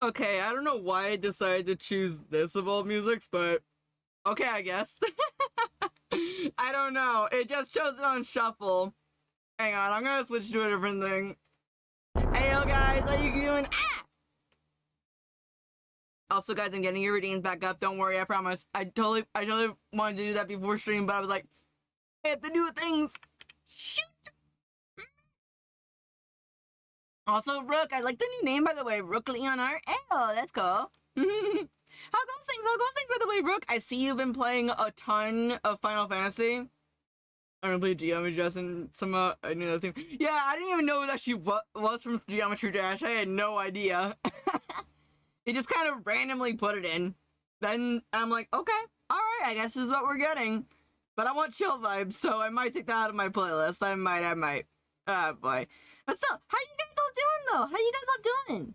Okay, I don't know why I decided to choose this of all musics, but okay, I guess. I don't know. It just shows it on shuffle. Hang on, I'm gonna switch to a different thing. Hey, yo, guys, how you doing? Ah! Also, guys, I'm getting your readings back up. Don't worry, I promise. I totally wanted to do that before stream, but I was like, I have to do things. Shoot. Also, Rook, I like the new name, by the way. Rook Leonard. Oh, that's cool. How goes things? How goes things, by the way, Rook? I see you've been playing a ton of Final Fantasy. I'm gonna play Geometry Dash and some, I knew that thing. Yeah, I didn't even know that she was from Geometry Dash. I had no idea. He just kind of randomly put it in. Then I'm like, okay, alright, I guess this is what we're getting. But I want chill vibes, so I might take that out of my playlist. I might. Oh, boy. But still, how you guys all doing, though? How you guys all doing?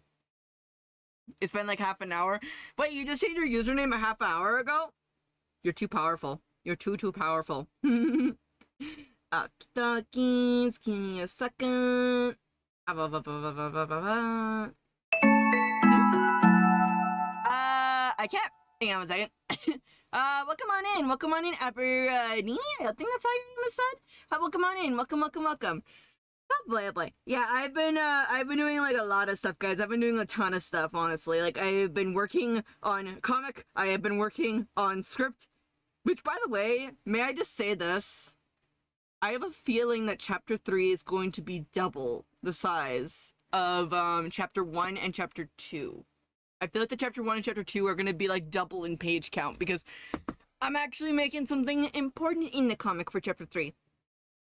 It's been like half an hour. Wait, you just changed your username a half hour ago? You're too powerful. You're too powerful. Okey-dokey, give me a second. I can't. Hang on a second. Welcome on in, everybody. I think that's how your name is said. Welcome on in. Welcome. Oh boy. Yeah, I've been doing like a lot of stuff, guys. I've been doing a ton of stuff, honestly. Like, I've been working on comic. I have been working on script. Which, by the way, may I just say this? I have a feeling that Chapter 3 is going to be double the size of Chapter 1 and Chapter 2. I feel like the Chapter 1 and Chapter 2 are going to be like double in page count because I'm actually making something important in the comic for Chapter 3.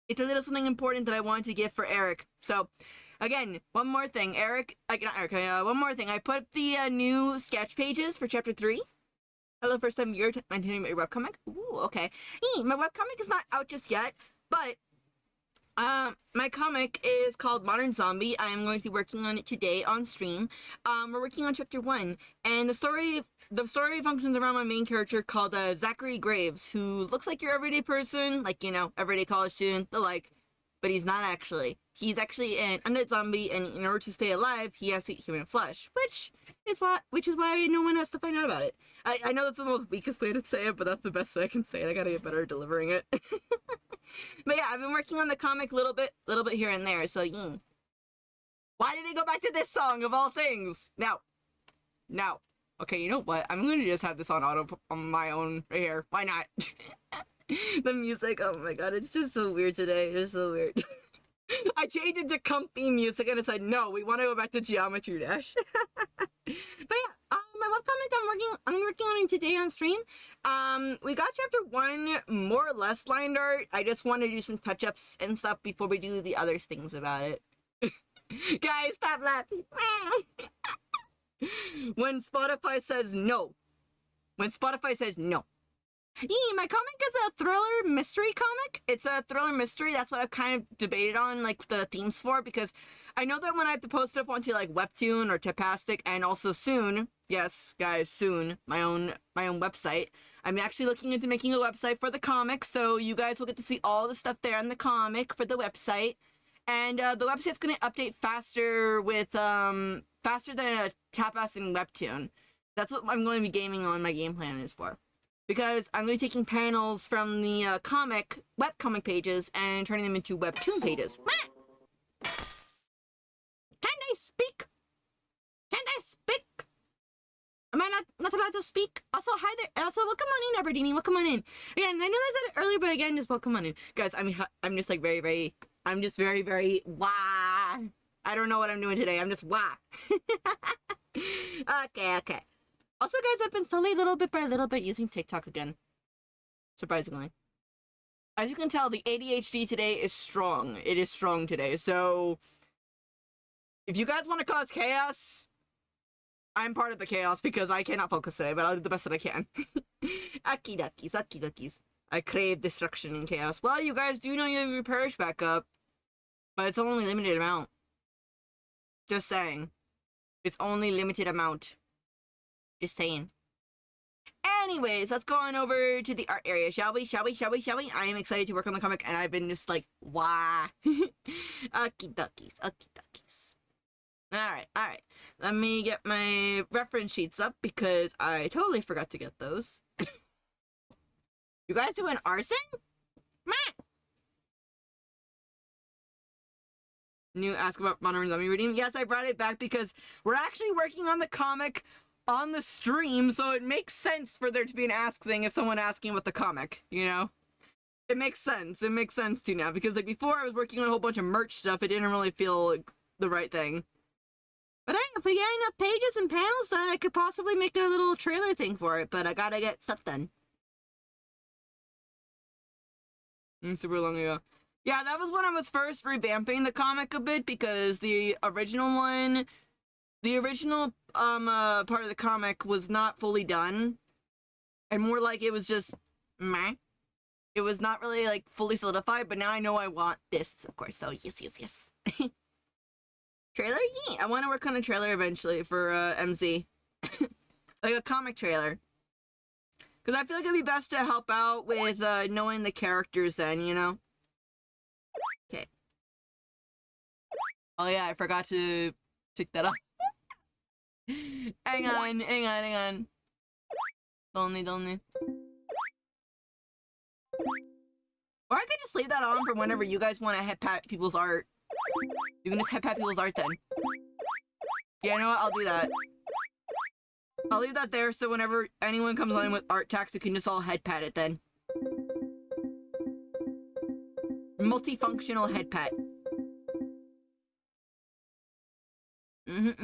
It's a little something important that I wanted to get for Eric. So, again, one more thing. One more thing. I put the new sketch pages for Chapter 3. Hello, first time you're maintaining my webcomic. Ooh, okay. My webcomic is not out just yet, but my comic is called Modern Zombie. I am going to be working on it today on stream. We're working on Chapter 1, and the story functions around my main character called Zachary Graves, who looks like your everyday person, like, you know, everyday college student, the like, but he's not actually. He's actually an undead zombie, and in order to stay alive, he has to eat human flesh, which is why no one has to find out about it. I know that's the most weakest way to say it, but that's the best way I can say it. I gotta get better at delivering it. But yeah, I've been working on the comic a little bit here and there, so yeah. Why did I go back to this song of all things? Now. Okay, you know what? I'm gonna just have this on auto on my own right here. Why not? The music, oh my god, it's just so weird today. It's so weird. I changed it to comfy music and it said, no, we want to go back to Geometry Dash. But yeah, my webcomic I'm working on it today on stream. We got Chapter 1 more or less lined art. I just want to do some touch-ups and stuff before we do the other things about it. Guys, stop laughing. When Spotify says no. My comic is a thriller mystery comic. It's a thriller mystery. That's what I've kind of debated on, like, the themes for, because I know that when I have to post it up onto, like, Webtoon or Tapastic, and also soon, yes, guys, soon, my own website, I'm actually looking into making a website for the comic, so you guys will get to see all the stuff there in the comic for the website. And the website's gonna update faster with, faster than a Tapas and Webtoon. That's what I'm going to be gaming on. My game plan is for. Because I'm going to be taking panels from the webcomic pages and turning them into Webtoon pages. Can I speak? Am I not allowed to speak? Also, hi there. Also, welcome on in, Aberdeen. Welcome on in. Again, I know I said it earlier, but again, just welcome on in. Guys, I'm just like very, wah. I don't know what I'm doing today. I'm just wah. Okay. Also, guys, I've been slowly, little bit by little bit, using TikTok again. Surprisingly. As you can tell, the ADHD today is strong. It is strong today, so if you guys want to cause chaos, I'm part of the chaos because I cannot focus today, but I'll do the best that I can. Aki-dokis. I crave destruction and chaos. Well, you guys do know you have your parish back up, but it's only limited amount. Just saying. It's only limited amount. Just saying. Anyways, let's go on over to the art area, shall we? I am excited to work on the comic, and I've been just like, wah. Okie dokies. Alright, alright. Let me get my reference sheets up because I totally forgot to get those. You guys doing arson? Meh! New Ask About Modern Zombie reading. Yes, I brought it back because we're actually working on the comic on the stream, so it makes sense for there to be an ask thing if someone asking about the comic, you know? It makes sense. It makes sense too now because like before I was working on a whole bunch of merch stuff, it didn't really feel like the right thing. But hey, if we get enough pages and panels done, I could possibly make a little trailer thing for it, but I gotta get stuff done. Super long ago. Yeah, that was when I was first revamping the comic a bit because the original part of the comic was not fully done. And more like it was just meh. It was not really like fully solidified, but now I know I want this, of course. So yes. Trailer? Yeah, I want to work on a trailer eventually for MZ. Like a comic trailer. Because I feel like it'd be best to help out with knowing the characters then, you know? Okay. Oh yeah, I forgot to pick that up. hang on. Don't. Or I could just leave that on for whenever you guys want to head pat people's art. You can just head pat people's art then. Yeah, you know what? I'll do that. I'll leave that there so whenever anyone comes on with art tax, we can just all head pat it then. Multifunctional head pat. Yeah,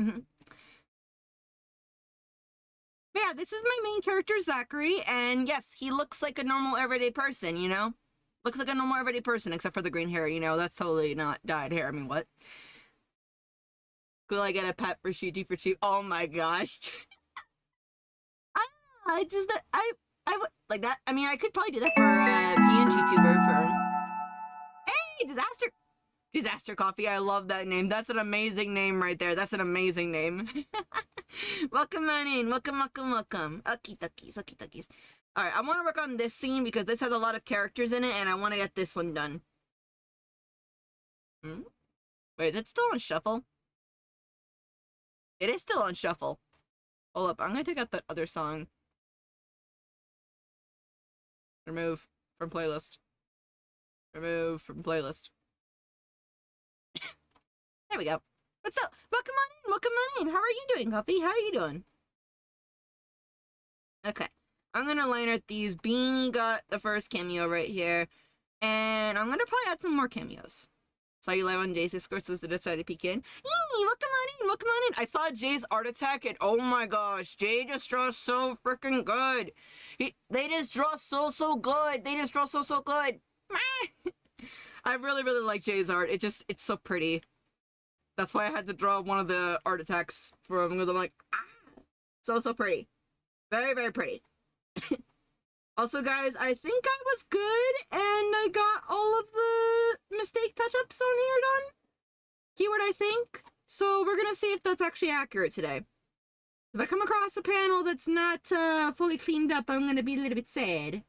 this is my main character, Zachary, and yes, he looks like a normal everyday person, you know? Looks like a normal everyday person, except for the green hair, you know? That's totally not dyed hair, I mean, what? Could I get a pet for Shooty for cheap? Oh my gosh. I just, I would, like that, I mean, I could probably do that for, PNG tuber for, hey, Disaster Coffee, I love that name. That's an amazing name right there. That's an amazing name. Welcome on in. Welcome. Okie dokies. Alright, I want to work on this scene because this has a lot of characters in it and I want to get this one done. Wait, is it still on shuffle? It is still on shuffle. Hold up, I'm gonna take out that other song. Remove from playlist. Remove from playlist. There we go. What's up? Welcome on in. How are you doing, Coffee? How are you doing? Okay. I'm gonna line out these. Beanie got the first cameo right here. And I'm gonna probably add some more cameos. Saw you live on Jay's Discord, so I decided to peek in. Yee! Welcome on in. I saw Jay's art attack, and oh my gosh, Jay just draws so freaking good. They just draw so good. They just draw so good. I really like Jay's art. It's so pretty. That's why I had to draw one of the art attacks for him, because I'm like, so pretty. Very pretty. Also, guys, I think I was good, and I got all of the mistake touch-ups on here done. Keyword, I think. So we're gonna see if that's actually accurate today. If I come across a panel that's not fully cleaned up, I'm gonna be a little bit sad.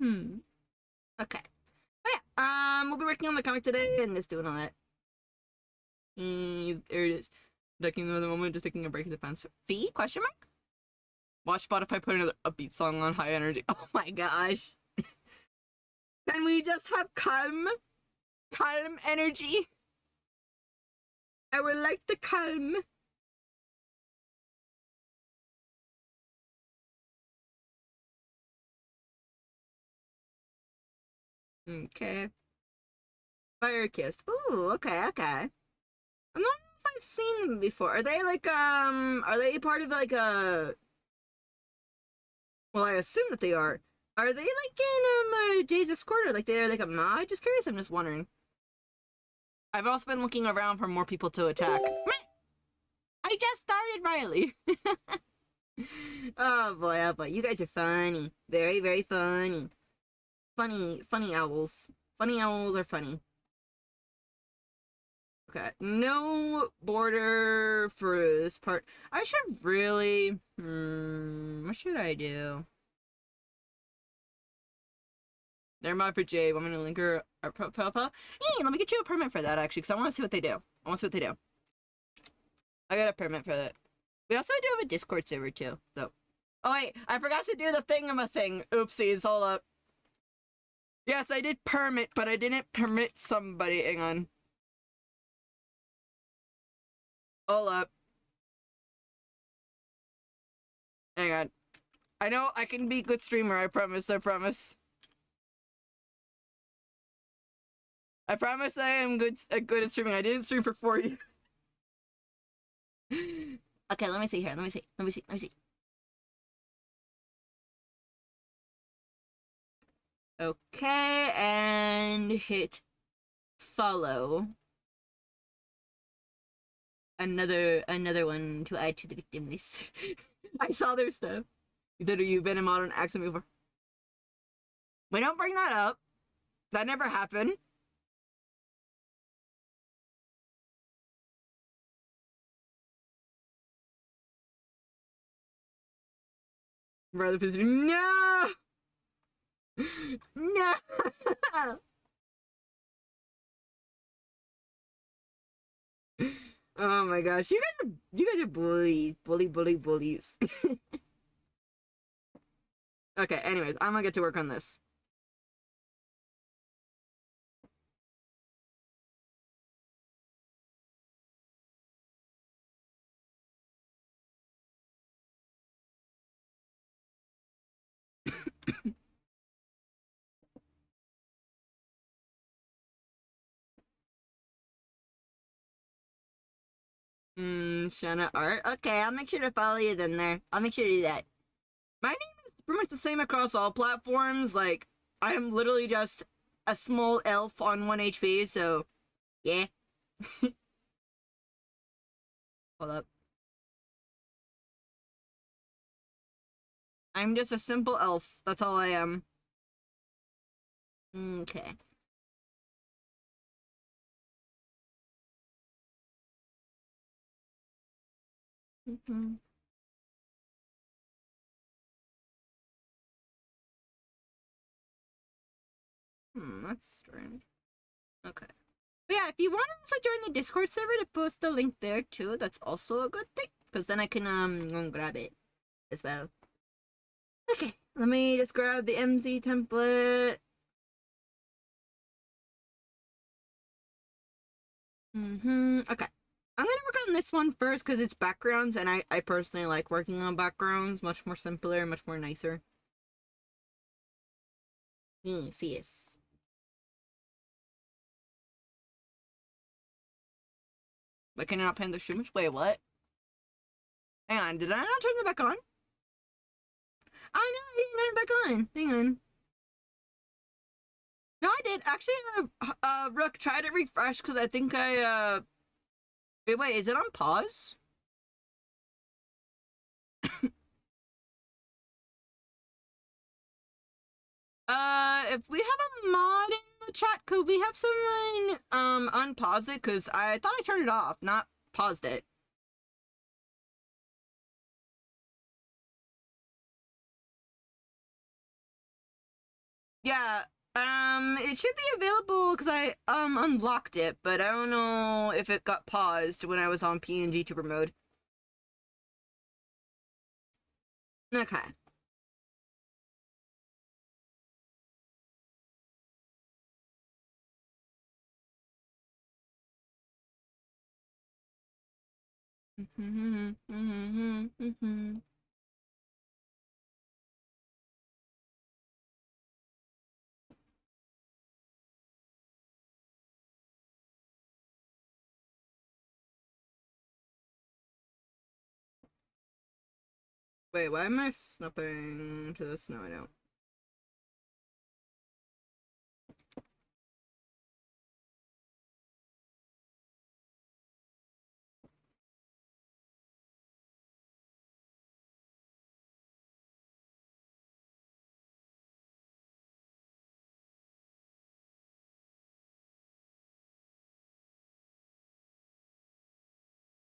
Okay. But yeah, we'll be working on the comic today and just doing all that. There it is. Ducking the moment, just taking a break in the fence. Fee? Question mark? Watch Spotify put another upbeat song on high energy. Oh my gosh. Can we just have calm energy? I would like the calm. Okay. Fire Kiss. Ooh, okay. I'm not sure if I've seen them before. Are they like, are they part of like a... Well, I assume that they are. Are they like in, Jay's Discord, or like they're like a mod? Just curious, I'm just wondering. I've also been looking around for more people to attack. I just started, Riley. Oh boy, you guys are funny. Very funny. Funny owls. Funny owls are funny. Okay, no border for this part. I should really... what should I do? They're mod for Jade. I'm gonna link her our profile. Hey, let me get you a permit for that actually, because I want to see what they do. I want to see what they do. I got a permit for that. We also do have a Discord server too, so. Oh wait, I forgot to do the thing. Oopsies, hold up. Yes, I did permit, but I didn't permit somebody. Hang on. Hold up. Hang on. I know I can be a good streamer, I promise, I promise. I promise I am good at streaming. I didn't stream for 4 years. Okay, let me see here. Let me see. Okay, and hit follow. Another one to add to the victim list. I saw their stuff. You've been in modern accent before. We don't bring that up. That never happened. Brother position. No! No! Oh my gosh, you guys are bullies. Okay, anyways, I'm gonna get to work on this. Shanna Art. Okay, I'll make sure to follow you then there. I'll make sure to do that. My name is pretty much the same across all platforms. Like, I am literally just a small elf on 1 HP, so yeah. Hold up. I'm just a simple elf. That's all I am. Okay. That's strange. Okay. But yeah, if you want to also join the Discord server to post the link there too, that's also a good thing. Because then I can go and grab it as well. Okay, let me just grab the MZ template. Okay. I'm gonna work on this one first because it's backgrounds, and I personally like working on backgrounds. Much more simpler, much more nicer. CS. But can I not pan the streamers? Wait, what? Hang on, did I not turn it back on? I know, I didn't turn it back on. Hang on. No, I did. Actually, Rook, try to refresh because I think wait, is it on pause? If we have a mod in the chat, could we have someone, unpause it? Because I thought I turned it off, not paused it. Yeah, it should be available because I, unlocked it, but I don't know if it got paused when I was on PNG tuber mode. Okay. Wait, why am I snapping to this? No, I don't.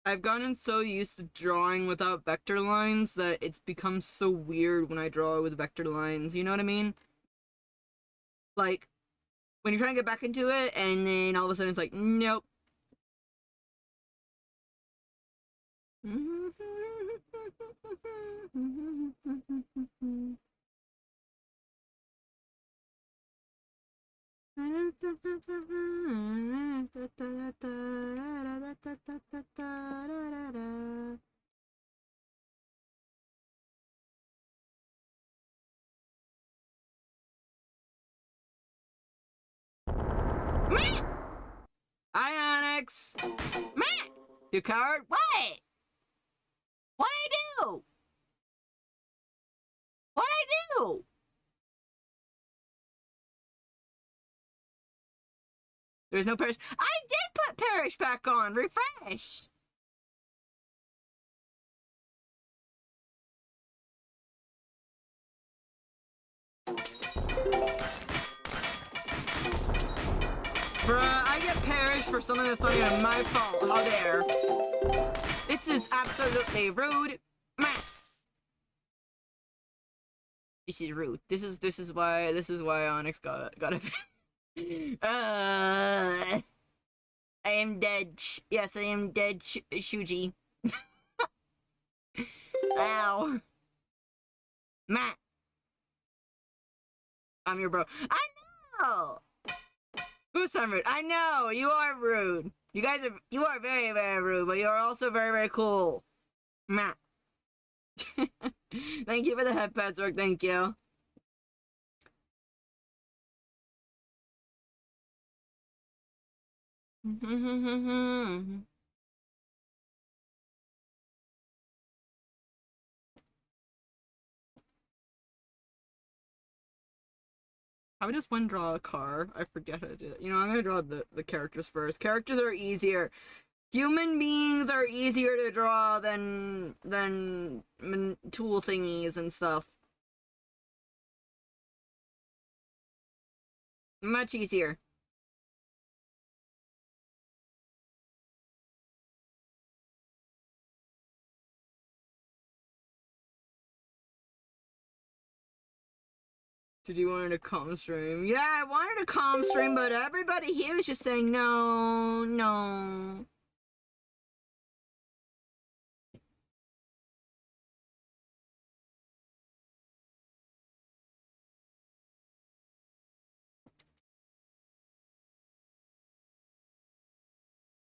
I've gotten so used to drawing without vector lines that it's become so weird when I draw with vector lines, you know what I mean? Like, when you're trying to get back into it, and then all of a sudden it's like, nope. Hi, Onyx. Matt! You coward? What? What'd I do? What'd I do? There's no Parrish. I did put Parrish back on. Refresh. Bruh, I get Parrish for something that's not even my fault. How dare. This is absolutely rude. This is rude. This is why Onyx got it. I am dead. Yes, I am dead, Shuji. Ow. Matt. I'm your bro. I know! Who's so rude? I know! You are rude. You are very, very rude, but you're also very, very cool. Matt. Thank you for the head pats work, thank you. I would just want to draw a car. I forget how to do it. You know, I'm gonna draw the characters first. Characters are easier. Human beings are easier to draw than tool thingies and stuff. Much easier. Did you want a calm stream? Yeah, I wanted a calm stream, but everybody here is just saying no, no.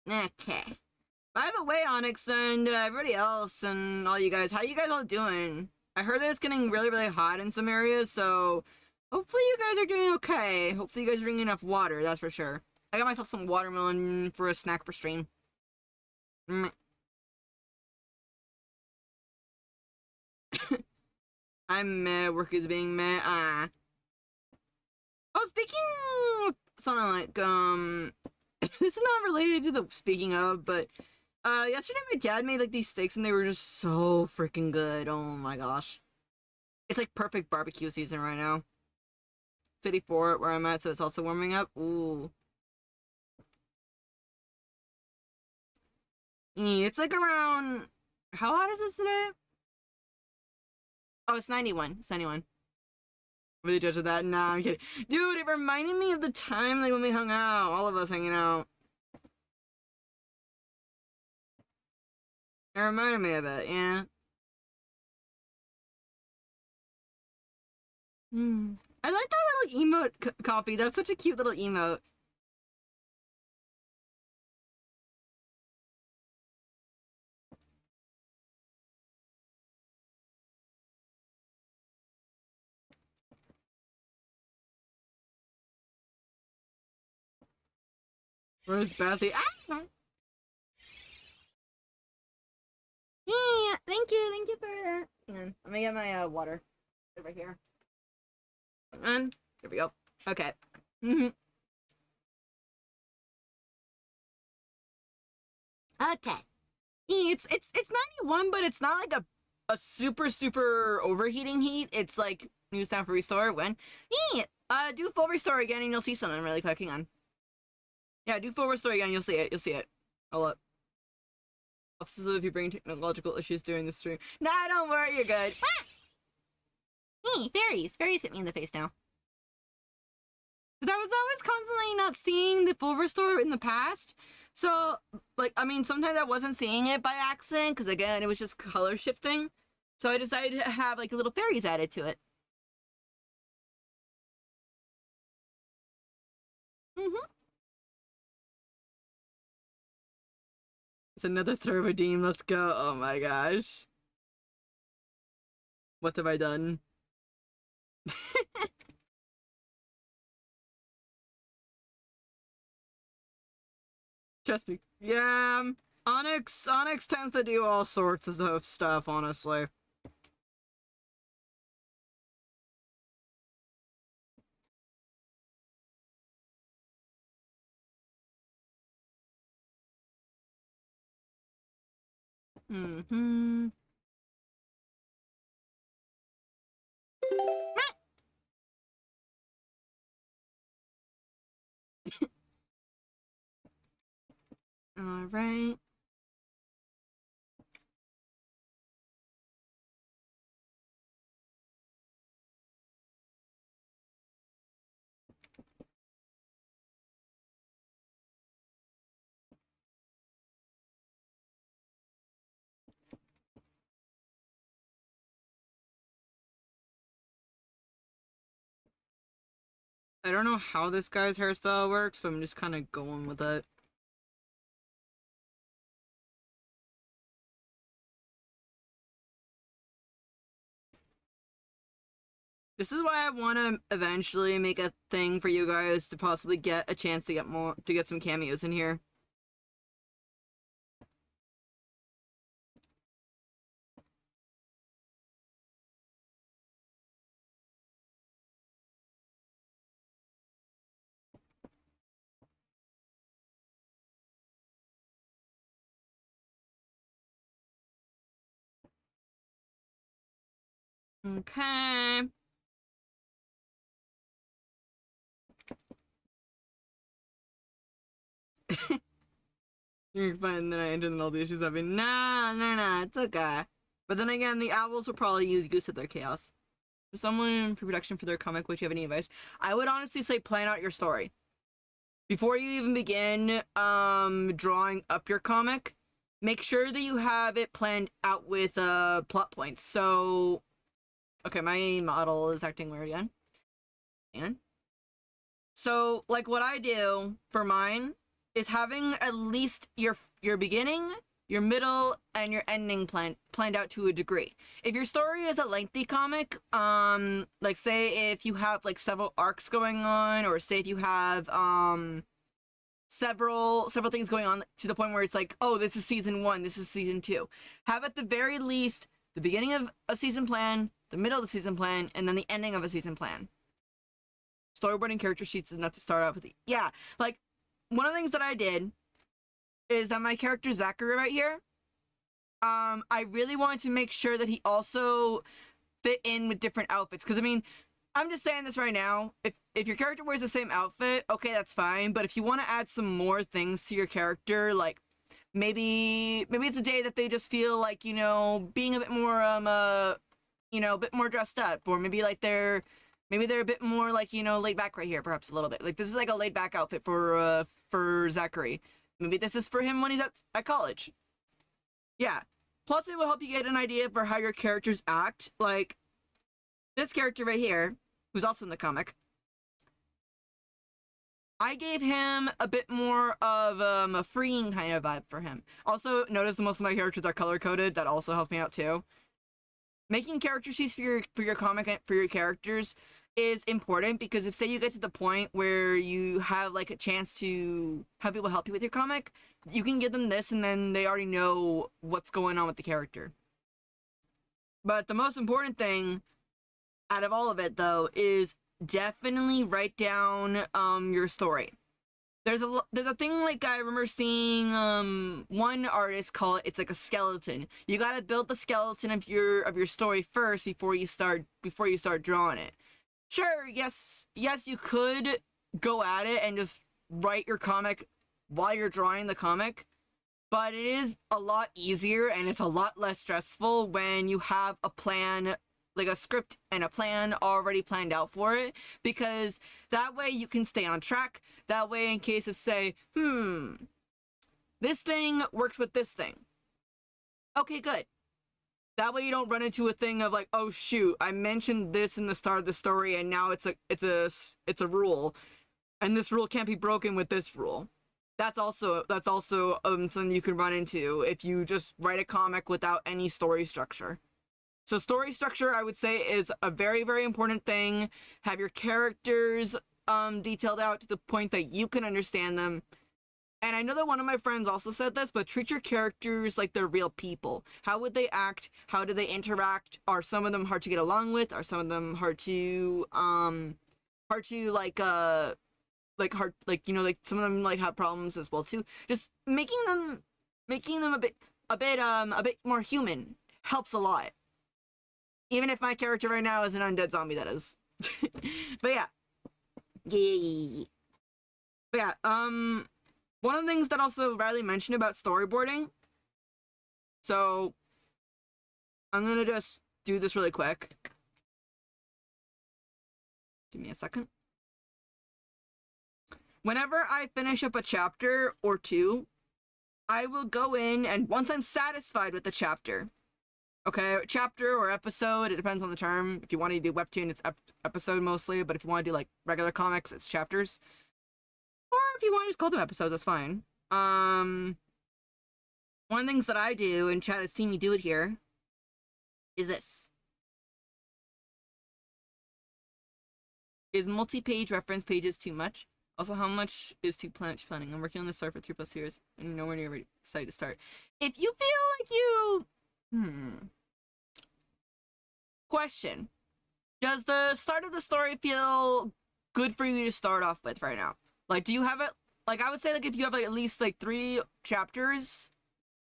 Okay. By the way, Onyx and everybody else and all you guys, how you guys all doing? I heard that it's getting really, really hot in some areas, so hopefully you guys are doing okay. Hopefully you guys are drinking enough water, that's for sure. I got myself some watermelon for a snack for stream. I'm meh, work is being meh, Oh, speaking of something like, this is not related to the speaking of, but yesterday my dad made like these steaks and they were just so freaking good. Oh my gosh. It's like perfect barbecue season right now. City 4 where I'm at, so it's also warming up. Ooh. It's like around, how hot is it today? Oh, it's 91. It's 91. Really judging that? Nah, I'm kidding. Dude, it reminded me of the time like when we hung out. All of us hanging out. It reminded me of it, yeah. I like that little emote copy. That's such a cute little emote. Where's Bessie? Ah! Yeah, thank you for that. Hang on, let me get my water over here. And there we go. Okay. Okay. It's 91, but it's not like a super overheating heat. It's like new sound for restore when do full restore again and you'll see something really quick. Hang on. Yeah, do full restore again, you'll see it. You'll see it. Hold up. Also, if you bring technological issues during the stream. Nah, don't worry, you're good. Ah! Fairies. Fairies hit me in the face now. was constantly not seeing the full restore in the past. So, like, I mean, sometimes I wasn't seeing it by accident, because again, it was just color shifting. So I decided to have, like, little fairies added to it. It's another throw redeem, let's go. Oh my gosh. What have I done? Trust me. Yeah, Onyx tends to do all sorts of stuff, honestly. Mm-hmm. All right. I don't know how this guy's hairstyle works, but I'm just kind of going with it. This is why I want to eventually make a thing for you guys to possibly get a chance to get some cameos in here. Okay. You're fine, then I entered and all the issues having nah, it's okay. But then again, the owls will probably use of their chaos. For someone in pre-production for their comic, would you have any advice? I would honestly say plan out your story. Before you even begin drawing up your comic, make sure that you have it planned out with plot points. So okay, my model is acting weird again. And so like what I do for mine is having at least your beginning, your middle, and your ending planned out to a degree. If your story is a lengthy comic, like say if you have like several arcs going on, or say if you have several things going on to the point where it's like, oh, this is season 1, this is season 2. Have at the very least the beginning of a season plan, the middle of the season plan, and then the ending of a season plan. Storyboarding character sheets is enough to start off with. Yeah, like one of the things that I did is that my character Zachary right here, I really wanted to make sure that he fit in with different outfits. Because I mean, I'm just saying this right now. If your character wears the same outfit, okay, that's fine. But if you want to add some more things to your character, like maybe it's a day that they just feel like, you know, being a bit more you know, a bit more dressed up, or maybe they're a bit more like, you know, laid back right here, perhaps a little bit. Like this is like a laid back outfit for Zachary. Maybe this is for him when he's at college. Yeah. Plus, it will help you get an idea for how your characters act. Like this character right here, who's also in the comic, I gave him a bit more of a freeing kind of vibe for him. Also, notice most of my characters are color coded. That also helps me out too. Making character sheets for your comic and for your characters is important, because if say you get to the point where you have like a chance to have people help you with your comic, you can give them this and then they already know what's going on with the character. But the most important thing out of all of it though is definitely write down your story. There's a thing like I remember seeing one artist call it, it's like a skeleton. You gotta build the skeleton of your story first before you start drawing it. Sure, yes, you could go at it and just write your comic while you're drawing the comic, but it is a lot easier and it's a lot less stressful when you have a plan like a script and a plan already planned out for it, because that way you can stay on track. That way, in case of, say, this thing works with this thing. Okay, good. That way you don't run into a thing of like, oh shoot, I mentioned this in the start of the story and now it's a rule, and this rule can't be broken with this rule. That's also something you can run into if you just write a comic without any story structure. So story structure, I would say, is a very, very important thing. Have your characters detailed out to the point that you can understand them. And I know that one of my friends also said this, but treat your characters like they're real people. How would they act? How do they interact? Are some of them hard to get along with? Are some of them hard to like some of them like have problems as well too. Just making them a bit more human helps a lot. Even if my character right now is an undead zombie, that is. But yeah. But yeah, one of the things that also Riley mentioned about storyboarding. So I'm gonna just do this really quick. Give me a second. Whenever I finish up a chapter or two, I will go in, and once I'm satisfied with the chapter, okay, chapter or episode, it depends on the term. If you want to do webtoon, it's episode mostly, but if you want to do like regular comics, it's chapters. Or if you want to just call them episodes, that's fine. One of the things that I do, and Chad has seen me do it here, is this. Is multi-page reference pages too much? Also, how much is too much planning? I'm working on this story for 3+ years and nowhere near ready to start. If you feel like you... Question. Does the start of the story feel good for you to start off with right now? Like, do you have it? Like, I would say, like, if you have, like, at least, like, 3 chapters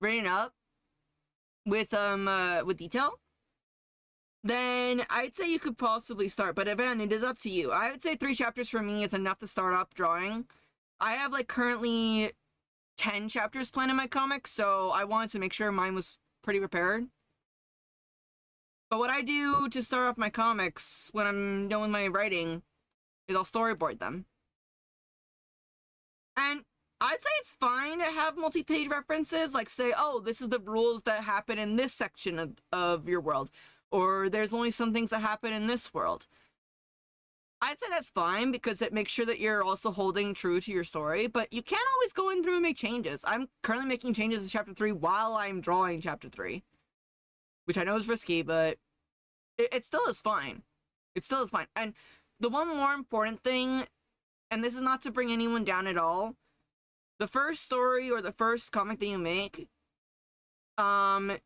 written up with detail, then I'd say you could possibly start. But again, it is up to you. I would say 3 chapters for me is enough to start up drawing. I have, like, currently 10 chapters planned in my comic, so I wanted to make sure mine was pretty prepared. But what I do to start off my comics when I'm done with my writing is I'll storyboard them. And I'd say it's fine to have multi-page references, like say, oh, this is the rules that happen in this section of your world, or there's only some things that happen in this world. I'd say that's fine because it makes sure that you're also holding true to your story, but you can't always go in through and make changes. I'm currently making changes to Chapter 3 while I'm drawing Chapter 3, which I know is risky, but it still is fine. It still is fine. And the one more important thing, and this is not to bring anyone down at all, the first story or the first comic that you make, the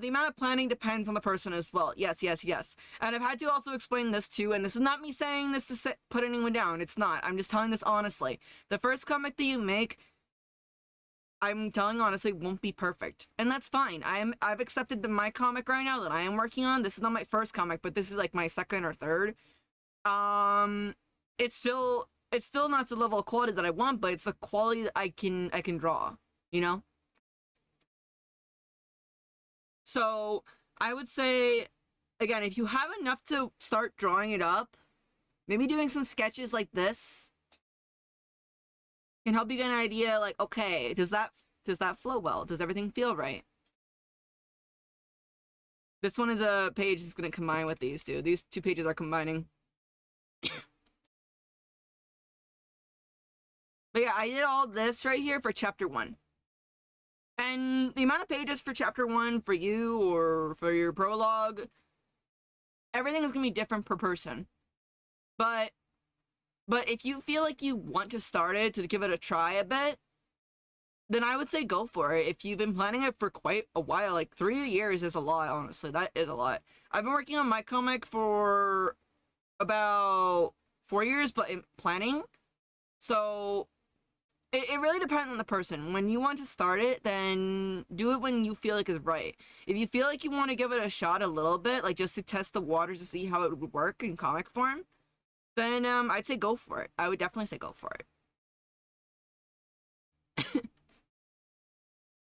amount of planning depends on the person as well. Yes. And I've had to also explain this too, and this is not me saying this to put anyone down. It's not. I'm just telling this honestly. The first comic that you make, I'm telling honestly, won't be perfect. And that's fine. I've accepted my comic right now that I am working on. This is not my first comic, but this is like my second or third. It's still not the level of quality that I want, but it's the quality that I can draw, you know? So I would say, again, if you have enough to start drawing it up, maybe doing some sketches like this can help you get an idea, like, okay, does that flow well? Does everything feel right? This one is a page that's going to combine with these two. These 2 pages are combining. But yeah, I did all this right here for Chapter 1. And the amount of pages for Chapter 1 for you or for your prologue, everything is going to be different per person. But if you feel like you want to start it, to give it a try a bit, then I would say go for it. If you've been planning it for quite a while, like 3 years is a lot, honestly. That is a lot. I've been working on my comic for about 4 years, but in planning. So it really depends on the person. When you want to start it, then do it when you feel like it's right. If you feel like you want to give it a shot a little bit, like just to test the waters to see how it would work in comic form, then I'd say go for it. I would definitely say go for it.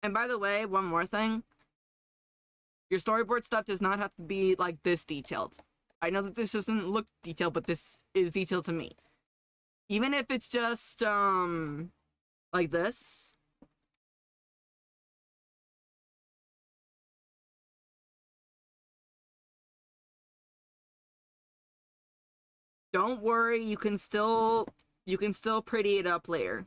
And by the way, one more thing. Your storyboard stuff does not have to be like this detailed. I know that this doesn't look detailed, but this is detailed to me. Even if it's just like this. Don't worry, you can still pretty it up later.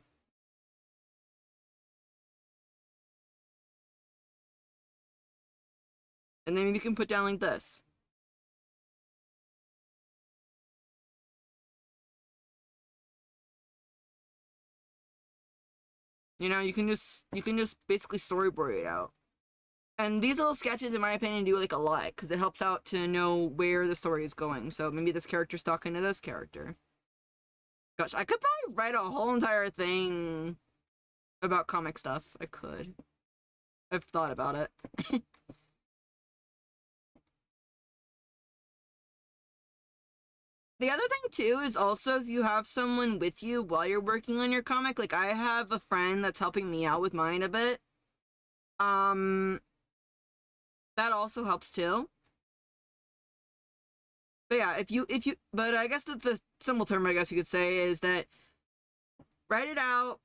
And then you can put down like this. You know, you can just basically storyboard it out. And these little sketches, in my opinion, do like a lot because it helps out to know where the story is going. So maybe this character's talking to this character. Gosh, I could probably write a whole entire thing about comic stuff. I could. I've thought about it. The other thing too is also if you have someone with you while you're working on your comic, like I have a friend that's helping me out with mine a bit. That also helps too. But yeah, if you but I guess that the simple term I guess you could say is that write it out.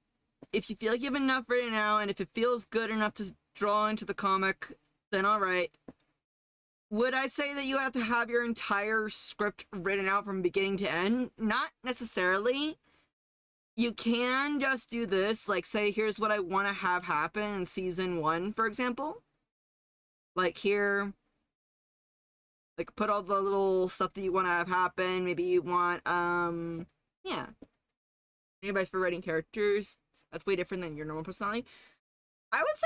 If you feel like you have enough written out and if it feels good enough to draw into the comic, then all right. Would I say that you have to have your entire script written out from beginning to end? Not necessarily. You can just do this, like say, here's what I want to have happen in season 1, for example. Like here, like put all the little stuff that you want to have happen. Maybe you want, yeah. Any advice for writing characters? That's way different than your normal personality. I would say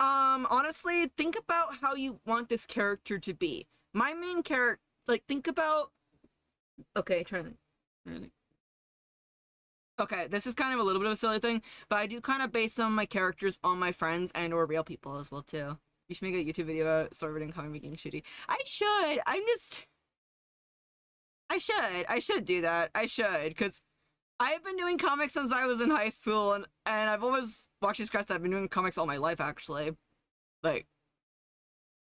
honestly, think about how you want this character to be. My main character, like, think about... Okay, trying to... Okay, this is kind of a little bit of a silly thing, but I do kind of base some of my characters on my friends and or real people as well, too. You should make a YouTube video about storyboarding comic making shitty. I should! I should do that. I should, because I've been doing comics since I was in high school, and I've always watched these guys that I've been doing comics all my life, actually. Like,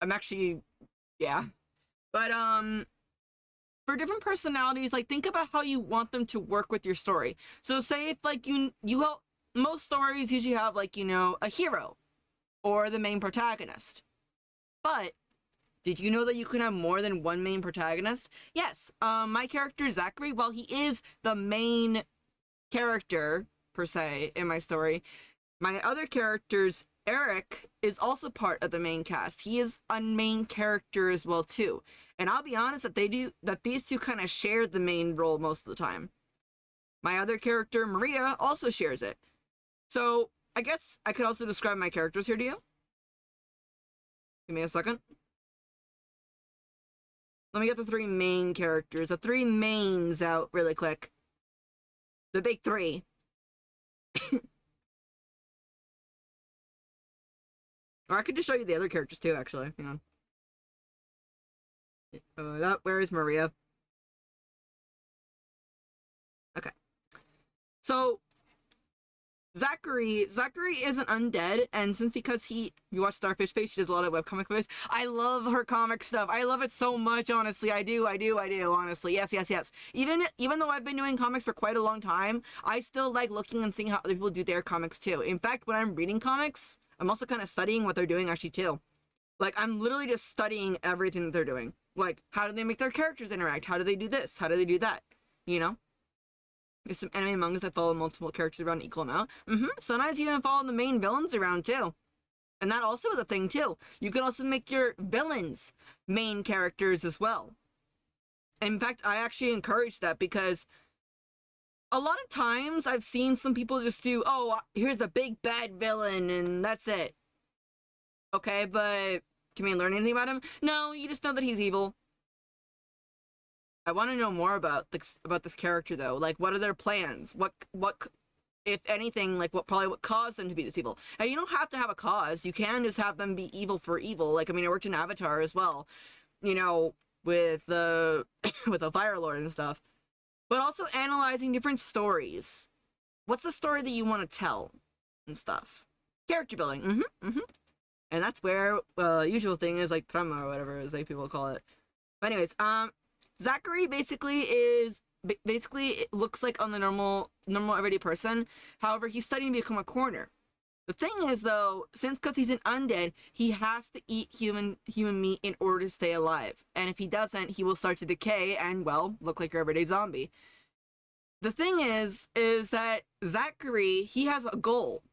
I'm actually, yeah. But, for different personalities, like, think about how you want them to work with your story. So say if, like, most stories usually have, like, you know, a hero or the main protagonist. But did you know that you can have more than one main protagonist? Yes, my character, Zachary, while he is the main character, per se, in my story, my other characters, Eric, is also part of the main cast. He is a main character as well, too. And I'll be honest that these two kind of share the main role most of the time. My other character, Maria, also shares it. So, I guess I could also describe my characters here to you. Give me a second. Let me get the 3 main characters, the 3 mains out really quick. The big 3. Or I could just show you the other characters too, actually. Hang on. Where is Maria? Okay. So, Zachary isn't undead, and because you watch Starfish Face, she does a lot of webcomic voice. I love her comic stuff. I love it so much, honestly. I do, honestly. Yes. Even though I've been doing comics for quite a long time, I still like looking and seeing how other people do their comics too. In fact, when I'm reading comics, I'm also kind of studying what they're doing actually too. Like, I'm literally just studying everything that they're doing. Like, how do they make their characters interact? How do they do this? How do they do that? You know? There's some anime mangas that follow multiple characters around an equal amount. Sometimes you even follow the main villains around too. And that also is a thing too. You can also make your villains main characters as well. In fact, I actually encourage that because a lot of times I've seen some people just do, oh, here's the big bad villain and that's it. Okay, but can we learn anything about him? No, you just know that he's evil. I want to know more about this character though. Like, what are their plans? What if anything, like what caused them to be this evil? And you don't have to have a cause. You can just have them be evil for evil. Like, I mean, I worked in Avatar as well, you know, with the with a Fire Lord and stuff. But also analyzing different stories. What's the story that you want to tell and stuff? Character building. And that's where usual thing is like trauma or whatever is like people call it. But anyways, Zachary basically it looks like on the normal everyday person. However, he's studying to become a coroner. The thing is though, since because he's an undead, he has to eat human meat in order to stay alive. And if he doesn't, he will start to decay and well, look like your everyday zombie. The thing is that Zachary, he has a goal.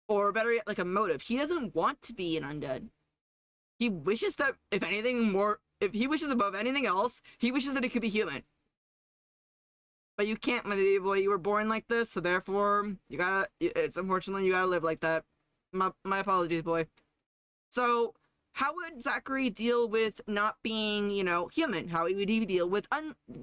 Or better yet, like a motive. He doesn't want to be an undead. He wishes that if he wishes above anything else, he wishes that it could be human. But you can't, my baby boy. You were born like this, so therefore, it's unfortunately, you gotta live like that. My apologies, boy. So, how would Zachary deal with not being, human? How would he deal with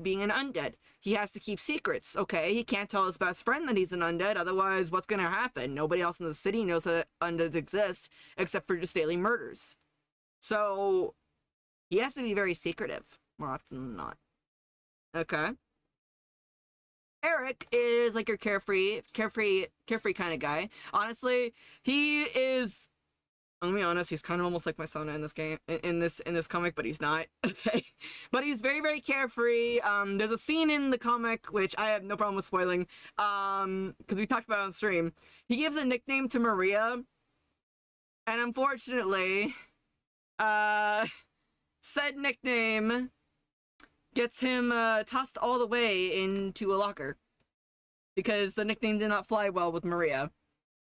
being an undead? He has to keep secrets, okay? He can't tell his best friend that he's an undead, otherwise, what's gonna happen? Nobody else in the city knows that undeads exist, except for just daily murders. So, he has to be very secretive, more often than not. Okay? Eric is like your carefree kind of guy. Honestly, he is. I'm gonna be honest. He's kind of almost like my son in this game, in this comic, but he's not. Okay, but he's very very carefree. There's a scene in the comic which I have no problem with spoiling. Because we talked about it on stream. He gives a nickname to Maria, and unfortunately, said nickname gets him tossed all the way into a locker because the nickname did not fly well with Maria.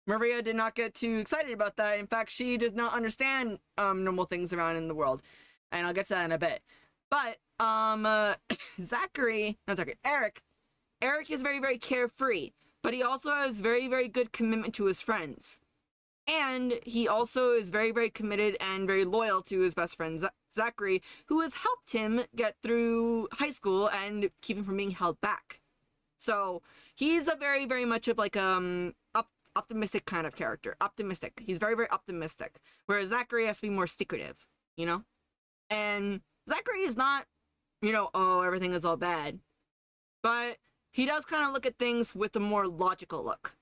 Maria did not get too excited about that. In fact, she does not understand normal things around in the world, and I'll get to that in a bit. But Eric is very very carefree, but he also has very very good commitment to his friends. And he also is very, very committed and very loyal to his best friend, Zachary, who has helped him get through high school and keep him from being held back. So he's a very, very much of like optimistic kind of character. Optimistic. He's very, very optimistic. Whereas Zachary has to be more secretive, And Zachary is not, oh, everything is all bad. But he does kind of look at things with a more logical look,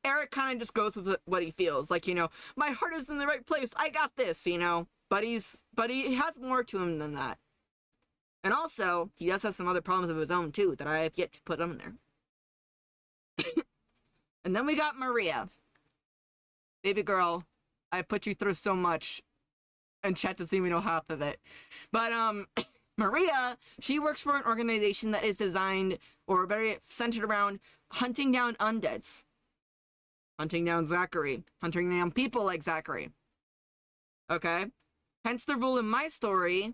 Eric kind of just goes with what he feels. Like, my heart is in the right place. I got this, But he has more to him than that. And also, he does have some other problems of his own, too, that I have yet to put on there. And then we got Maria. Baby girl, I put you through so much. And chat doesn't even know half of it. But, Maria, she works for an organization that is designed, or very centered around, hunting down undeads. Hunting down Zachary. Hunting down people like Zachary. Okay? Hence the rule in my story.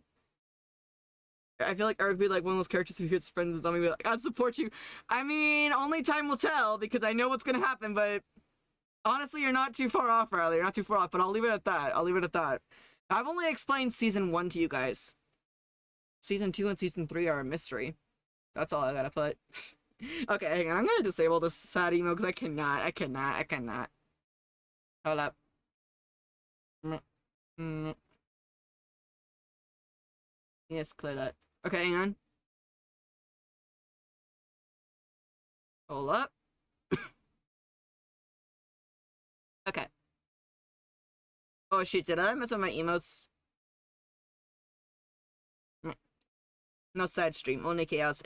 I feel like I would be like one of those characters who gets friends with zombie, be like, I'll support you. I mean, only time will tell, because I know what's gonna happen, but honestly, you're not too far off, Riley. You're not too far off, but I'll leave it at that. I've only explained season 1 to you guys. Season 2 and season 3 are a mystery. That's all I gotta put. Okay, hang on. I'm gonna disable this sad emo because I cannot. Hold up. Yes, clear that. Okay, hang on. Hold up. Okay. Oh shit, did I mess up my emotes? No side stream, only chaos.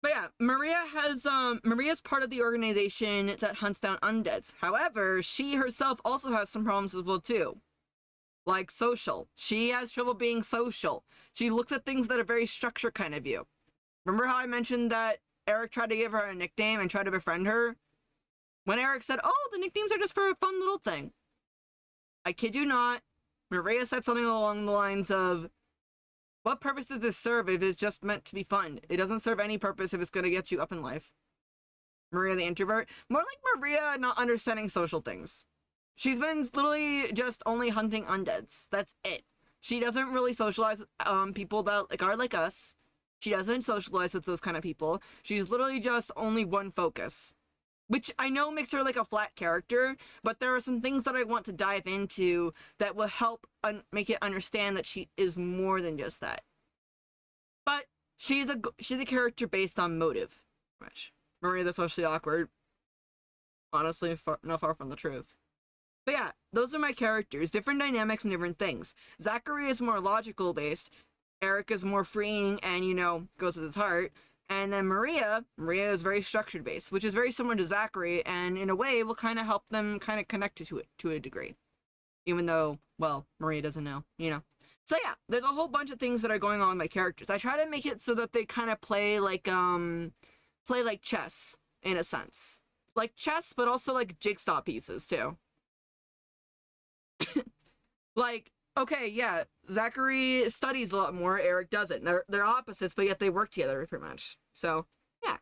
But yeah, Maria's part of the organization that hunts down undeads. However, she herself also has some problems as well too. Like social. She has trouble being social. She looks at things that are very structured kind of view. Remember how I mentioned that Eric tried to give her a nickname and tried to befriend her? When Eric said, oh, the nicknames are just for a fun little thing. I kid you not, Maria said something along the lines of, what purpose does this serve if it's just meant to be fun? It doesn't serve any purpose if it's going to get you up in life. Maria the introvert. More like Maria not understanding social things. She's been literally just only hunting undeads. That's it. She doesn't really socialize with people that are like us. She doesn't socialize with those kind of people. She's literally just only one focus. Which I know makes her like a flat character, but there are some things that I want to dive into that will help make it understand that she is more than just that. But she's a character based on motive. Which Maria the socially awkward. Honestly, not far from the truth. But yeah, those are my characters. Different dynamics and different things. Zachary is more logical based. Eric is more freeing and, you know, goes with his heart. And then Maria is very structured based, which is very similar to Zachary, and in a way will kind of help them kind of connect to it to a degree. Even though, well, Maria doesn't know, you know. So yeah, there's a whole bunch of things that are going on with my characters. I try to make it so that they kind of play like chess in a sense. Like chess, but also like jigsaw pieces too. Like, okay, yeah, Zachary studies a lot more, Eric doesn't. They're opposites, but yet they work together pretty much. So, yeah.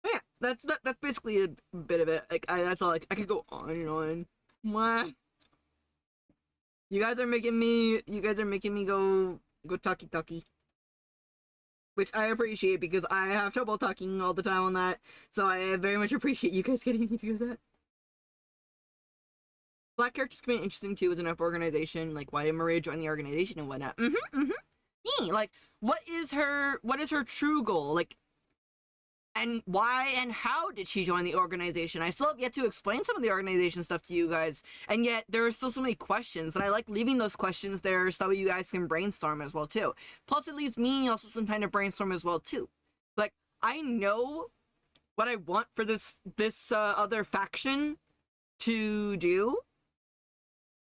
But yeah, that's basically a bit of it. Like, that's all. Like, I could go on and on. Mwah. You guys are making me go talkie, which I appreciate because I have trouble talking all the time on that. So I very much appreciate you guys getting me to do that. Black characters can be interesting too as an F organization. Like, why did Maria join the organization and whatnot? Yeah, like, what is her true goal? Like, and why and how did she join the organization? I still have yet to explain some of the organization stuff to you guys, and yet there are still so many questions, and I like leaving those questions there so that you guys can brainstorm as well too. Plus, it leaves me also some time to brainstorm as well too. Like, I know what I want for this other faction to do.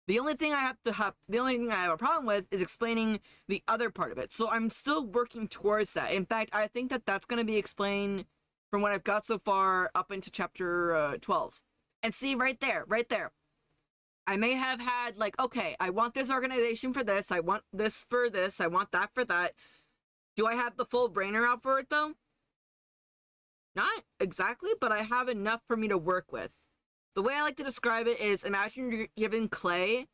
The only thing I have a problem with is explaining the other part of it. So I'm still working towards that. In fact, I think that that's going to be explained from what I've got so far up into chapter 12. And see, right there. I may have had, like, okay, I want this organization for this, I want this for this, I want that for that. Do I have the full brainer out for it, though? Not exactly, but I have enough for me to work with. The way I like to describe it is, imagine you're given clay,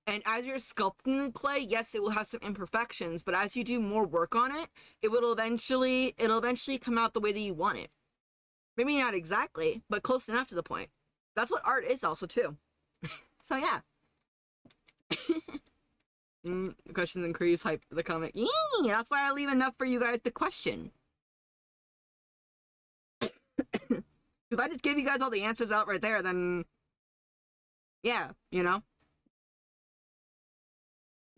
and as you're sculpting the clay, yes, it will have some imperfections, but as you do more work on it, it'll eventually come out the way that you want it. Maybe not exactly, but close enough to the point. That's what art is also too. So yeah. Questions increase hype the comment. That's why I leave enough for you guys to question. If I just gave you guys all the answers out right there, then yeah, you know.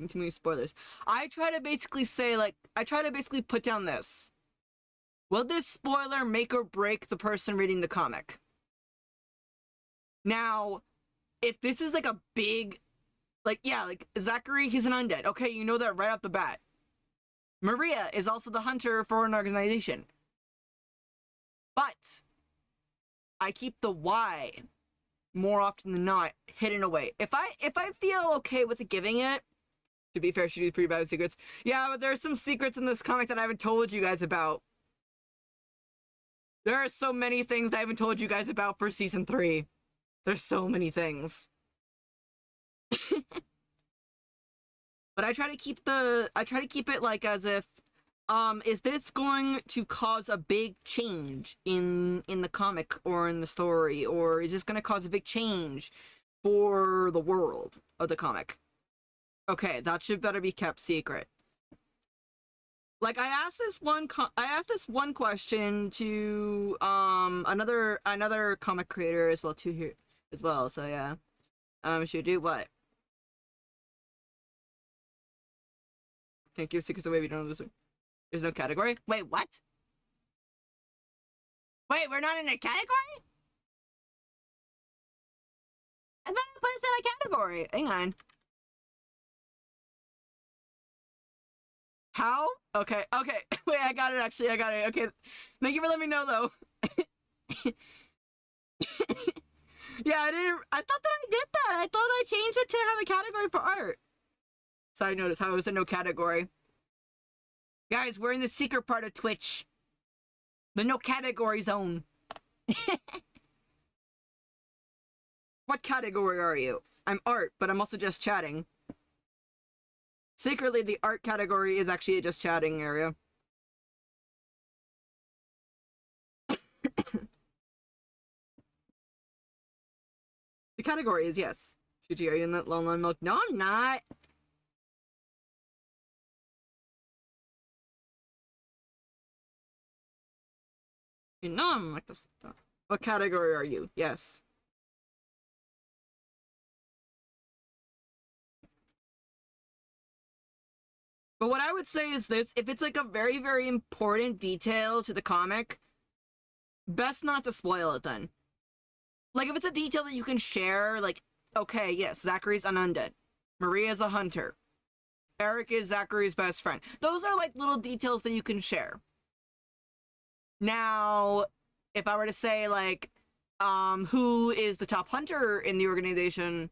Too many spoilers. I try to basically put down this. Will this spoiler make or break the person reading the comic? Now, if this is like a big, like, yeah, like Zachary, he's an undead. Okay, you know that right off the bat. Maria is also the hunter for an organization. But I keep the why more often than not hidden away. If I feel okay with giving it, to be fair, she do pretty bad with secrets. Yeah, but there's some secrets in this comic that I haven't told you guys about. There are so many things I haven't told you guys about for season 3. There's so many things. But I try to keep it like as if is this going to cause a big change in the comic or in the story, or is this going to cause a big change for the world of the comic? Okay, that should better be kept secret. Like, I asked this one question to another comic creator as well too here as well. So yeah, should do what? Can't give secrets away if you don't know this. There's no category? Wait, what? Wait, we're not in a category? I thought I put us in a category. Hang on. How? Okay. Wait, I got it actually. I got it. Okay. Thank you for letting me know though. Yeah, I thought that I did that. I thought I changed it to have a category for art. Side note, how is there no category? Guys, we're in the secret part of Twitch. The no category zone. What category are you? I'm art, but I'm also just chatting. Secretly, the art category is actually a just chatting area. The category is yes. Shuji, are you in that Lone Milk? No, I'm not. You know I'm like this. What category are you? Yes. But what I would say is this, if it's like a very, very important detail to the comic, best not to spoil it then. Like, if it's a detail that you can share, like, okay, yes, Zachary's an undead. Maria's a hunter. Eric is Zachary's best friend. Those are, like, little details that you can share. Now, if I were to say, like, who is the top hunter in the organization?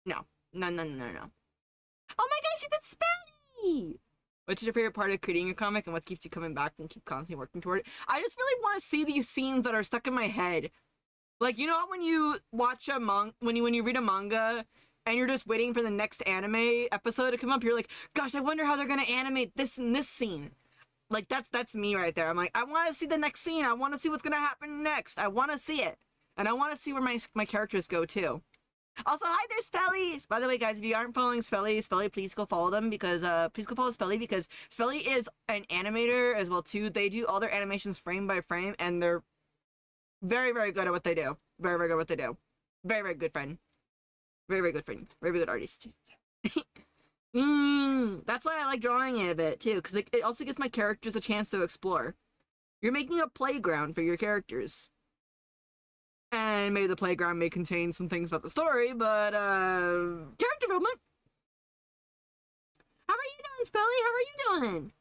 No. No. Oh my gosh, it's a Spelly! What's your favorite part of creating a comic and what keeps you coming back and keep constantly working toward it? I just really want to see these scenes that are stuck in my head. Like, you know when you watch a when you read a manga and you're just waiting for the next anime episode to come up, you're like, gosh, I wonder how they're gonna animate this and this scene. Like, that's me right there. I'm like, I want to see the next scene. I want to see what's gonna happen next. I want to see it. And I want to see where my characters go too. Also, hi there, Spelly! By the way, guys, if you aren't following Spelly, please go follow them because, please go follow Spelly because Spelly is an animator as well, too. They do all their animations frame by frame, and they're very, very good at what they do. Very, very good at what they do. Very, very good friend. Very, very good friend. Very, very good artist. That's why I like drawing it a bit, too, because it also gives my characters a chance to explore. You're making a playground for your characters. And maybe the playground may contain some things about the story, but, character development. How are you doing, Spelly? How are you doing?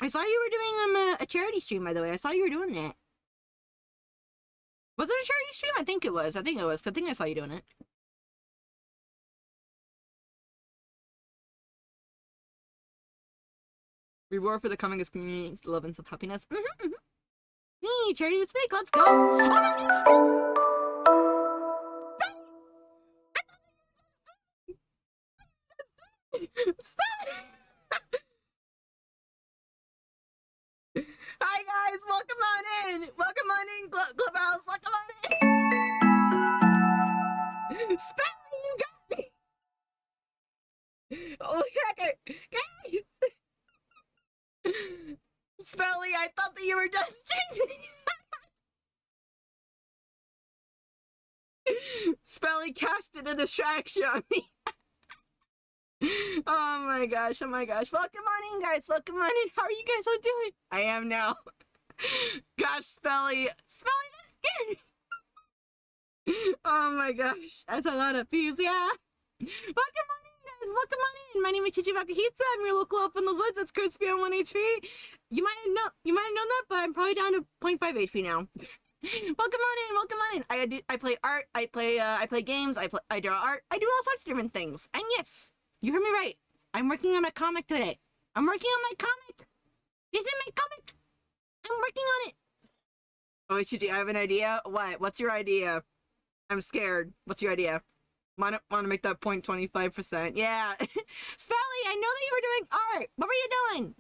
I saw you were doing a charity stream, by the way. I saw you were doing that. Was it a charity stream? I think it was. I think I saw you doing it. Reward for the coming is community, love, and some happiness. Hey, charity this week. Let's go. Oh my gosh! Stop! Hi guys, welcome on in. Welcome on in, Clubhouse. Welcome on in. Spelly, you got me. Oh heck, guys. Spelly, I thought that you were done streaming. Spelly casted a distraction on me. Oh my gosh, oh my gosh. Welcome on in, guys. Welcome on in. How are you guys all doing? I am now. Gosh, Spelly. Spelly, that's scary. Oh my gosh. That's a lot of peeps, yeah. Welcome on in, guys. Welcome on in. My name is Chichibakahitsa. I'm your local elf in the woods. That's Crispy on 1 HP. You might have known that, but I'm probably down to 0.5 HP now. Welcome on in, welcome on in. I play art, I play games, I draw art, I do all sorts of different things. And yes, you heard me right. I'm working on my comic today. I'm working on my comic. This is my comic. I'm working on it. Oh, Ichiji, I have an idea. What? What's your idea? I'm scared. What's your idea? Want to make that 0.25%? Yeah. Spelly, I know that you were doing art. What were you doing?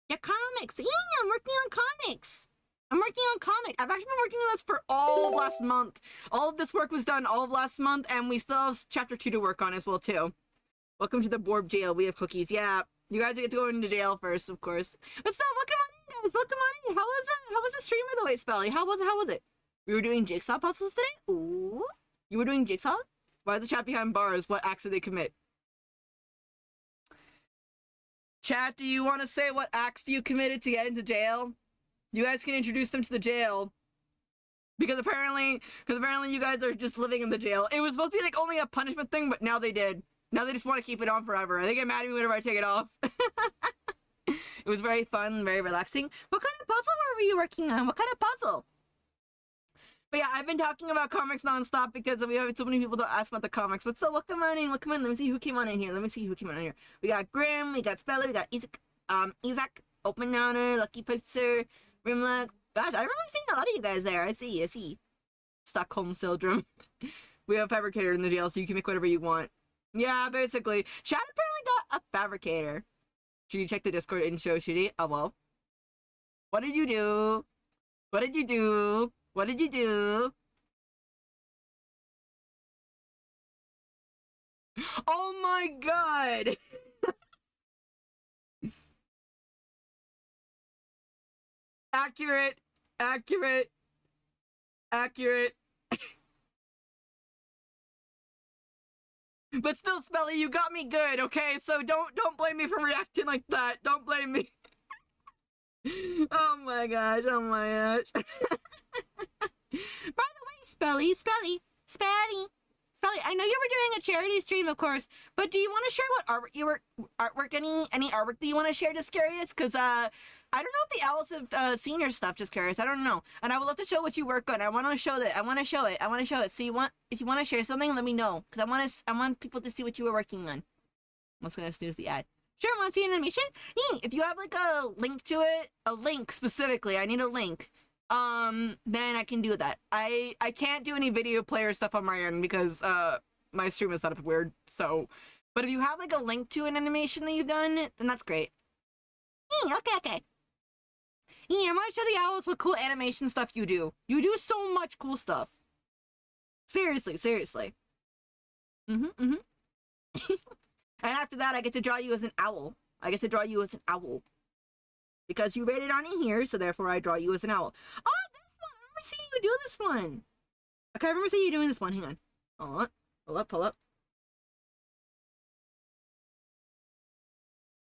Your comics. Yeah, I'm working on comics. I'm working on comic. I've actually been working on this for all of last month. All of this work was done all of last month, and we still have chapter 2 to work on as well, too. Welcome to the Borb jail. We have cookies. Yeah, you guys get to go into jail first, of course. But still, welcome on in, guys. Welcome on in. How was the stream, by the way, Spelly? How was it? We were doing jigsaw puzzles today? Ooh. You were doing jigsaw? Why is the chat behind bars? What acts did they commit? Chat, do you want to say what acts you committed to get into jail? You guys can introduce them to the jail. Because apparently you guys are just living in the jail. It was supposed to be like only a punishment thing, but now they did. Now they just want to keep it on forever. They get mad at me whenever I take it off. It was very fun, very relaxing. What kind of puzzle were you working on? What kind of puzzle? But yeah, I've been talking about comics nonstop because we have so many people to ask about the comics. But still, welcome on in. Welcome on. Let me see who came on in here. We got Grim, we got Spelly, we got Isaac, Open Downer, Lucky Pipser, Rimlock. Gosh, I remember seeing a lot of you guys there. I see. Stockholm Syndrome. We have a fabricator in the jail, so you can make whatever you want. Yeah, basically. Chad apparently got a fabricator. Should you check the Discord info, should he? Oh, well. What did you do? What did you do? What did you do? Oh my god! Accurate. Accurate. Accurate. But still, Spelly, you got me good, okay? So don't blame me for reacting like that. Don't blame me. Oh my gosh, oh my gosh. By the way, Spelly, I know you were doing a charity stream, of course, but do you want to share what artwork, any artwork that you want to share? Just curious, because I don't know if the owls have seen your stuff. Just curious, I don't know, and I would love to show what you work on. I want to show it. So if you want to share something, let me know, because I want people to see what you were working on. I'm just gonna snooze the ad. Sure, want to see an animation? If you have like a link to it, a link specifically, I need a link. Then I can do that. I can't do any video player stuff on my end because my stream is set up weird. So, but if you have like a link to an animation that you've done, then that's great. Okay. I want to show the owls what cool animation stuff you do. You do so much cool stuff. Seriously. And after that, I get to draw you as an owl. Because you rated on in here, so therefore I draw you as an owl. Oh, this one! I remember seeing you do this one. Okay, I remember seeing you doing this one. Hang on. Hold on. Pull up.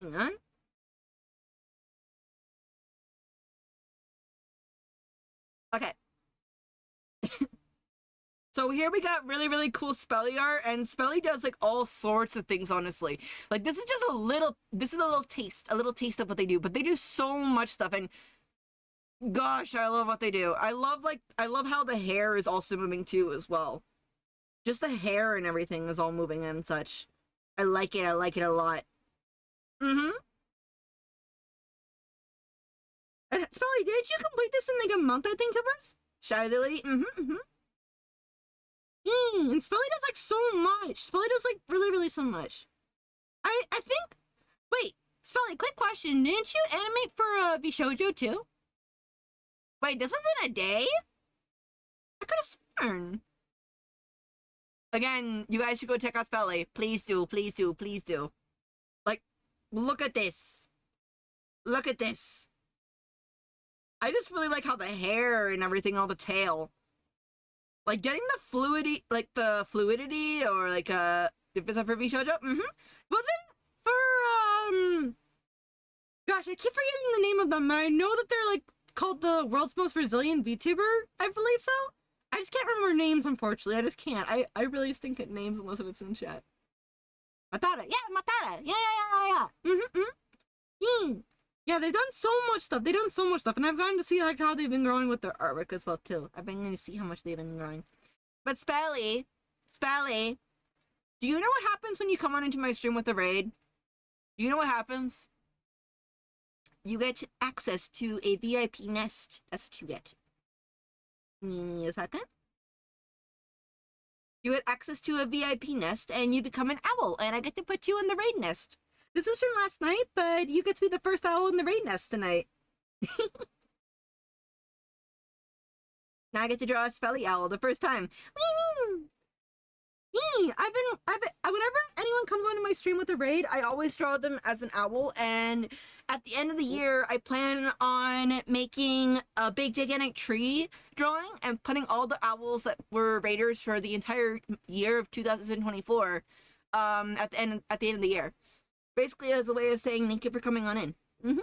Hang on. Okay. So here we got really cool Spelly art, and Spelly does like all sorts of things, honestly. Like this is just a little taste of what they do, but they do so much stuff, and gosh, I love what they do. I love how the hair is also moving too as well. Just the hair and everything is all moving and such. I like it a lot. And Spelly, did you complete this in like a month, I think it was? Shydily? And Spelly does like so much. Spelly does like really so much. I think. Wait, Spelly, quick question. Didn't you animate for Bishoujo too? Wait, this was in a day? I could have sworn. Again, you guys should go check out Spelly. Please do. Like, look at this. I just really like how the hair and everything, all the tail. Like getting the fluidity, or like if it's for Bishoujo, was it for gosh, I keep forgetting the name of them. I know that they're like called the world's most resilient VTuber, I believe so. I just can't remember names, unfortunately. I just can't. I really stink at names unless if it's in chat. Matara, yeah. Yeah, they've done so much stuff. And I've gotten to see like how they've been growing with their artwork as well too. I've been getting to see how much they've been growing. But Spelly, do you know what happens when you come on into my stream with a raid? Do you know what happens? You get access to a VIP nest. That's what you get. Give me a second. You get access to a VIP nest and you become an owl, and I get to put you in the raid nest. This was from last night, but you get to be the first owl in the raid nest tonight. Now I get to draw a Spelly owl the first time. Whenever anyone comes onto my stream with a raid, I always draw them as an owl, and at the end of the year, I plan on making a big gigantic tree drawing and putting all the owls that were raiders for the entire year of 2024 at the end of the year. Basically as a way of saying thank you for coming on in. And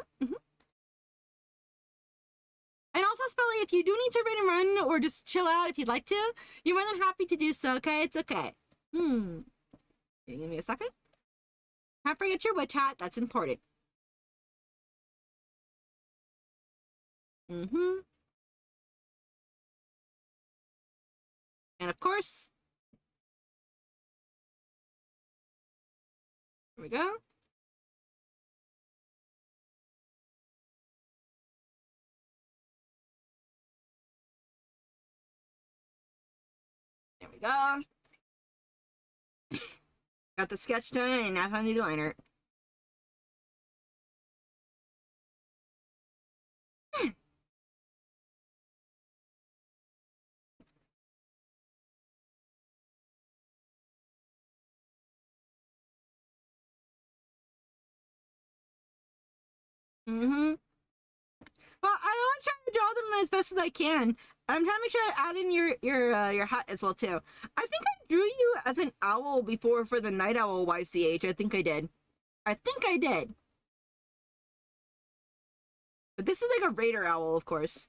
also, Spelly, if you do need to raid and run or just chill out if you'd like to, you're more than happy to do so, okay? It's okay. Can you give me a second? Can't forget your witch hat. That's important. And of course, here we go. There we go. Got the sketch done, and now time to do liner. Well, I always just trying to draw them as best as I can. I'm trying to make sure I add in your hat as well too. I think I drew you as an owl before for the night owl YCH. I think I did. I think I did. But this is like a raider owl, of course.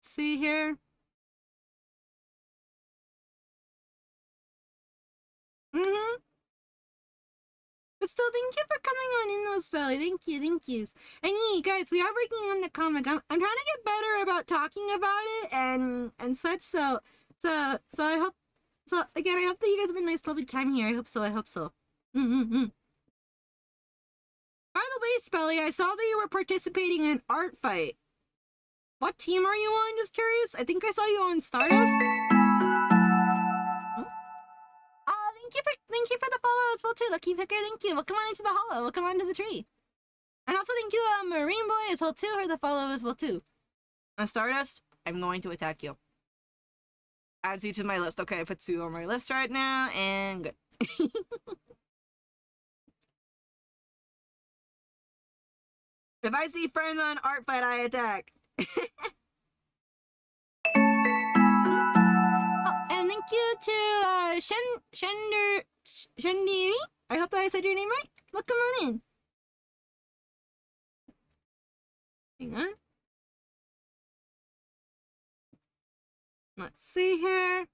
See here. But still, thank you for coming on in those Spelly. Thank you, thank yous. And yeah, guys, we are working on the comic. I'm trying to get better about talking about it and such. So I hope. So again, I hope that you guys have a nice, lovely time here. I hope so. I hope so. By the way, Spelly, I saw that you were participating in an art fight. What team are you on? Just curious. I think I saw you on Stardust. Oh, thank you for the follow as well too, Lucky Picker. Thank you. Welcome on into the hollow. Welcome on to the tree. And also thank you, Marine Boy as well too, for the follow as well too. On Stardust, I'm going to attack you. Adds you to my list. Okay, I put you on my list right now, and good. If I see friends on art fight, I attack. Oh, and thank you to Shendiri. I hope that I said your name right. Look, come on in. Hang on. Let's see here.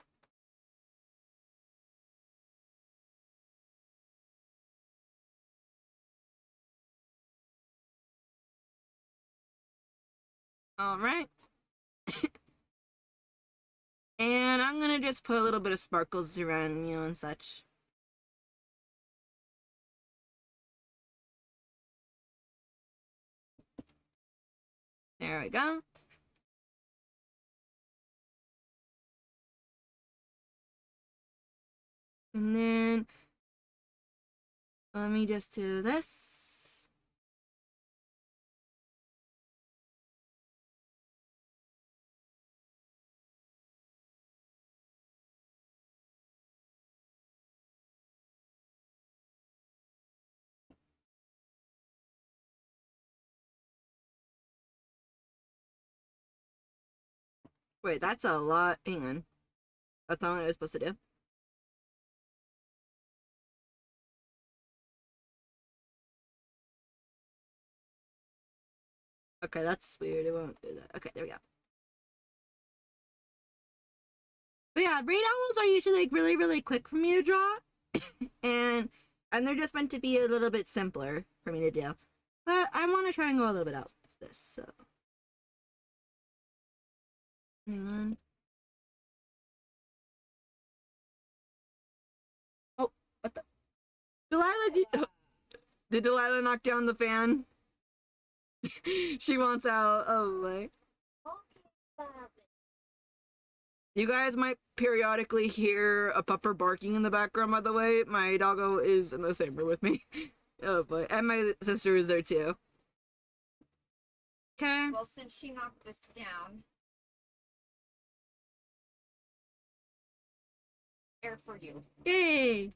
All right. And I'm gonna just put a little bit of sparkles around you and such. There we go. And then let me just do this. Wait, that's a lot. Hang on. That's not what I was supposed to do. Okay, that's weird. It won't do that. Okay, there we go. But yeah, raid owls are usually like really, really quick for me to draw. and they're just meant to be a little bit simpler for me to do. But I want to try and go a little bit out with this, so. Hang on. Oh, what the? Delilah, did Delilah knock down the fan? She wants out. Oh boy. You guys might periodically hear a pupper barking in the background, by the way. My doggo is in the same room with me. Oh boy. And my sister is there too. Okay. Well, since she knocked this down, air for you. Yay!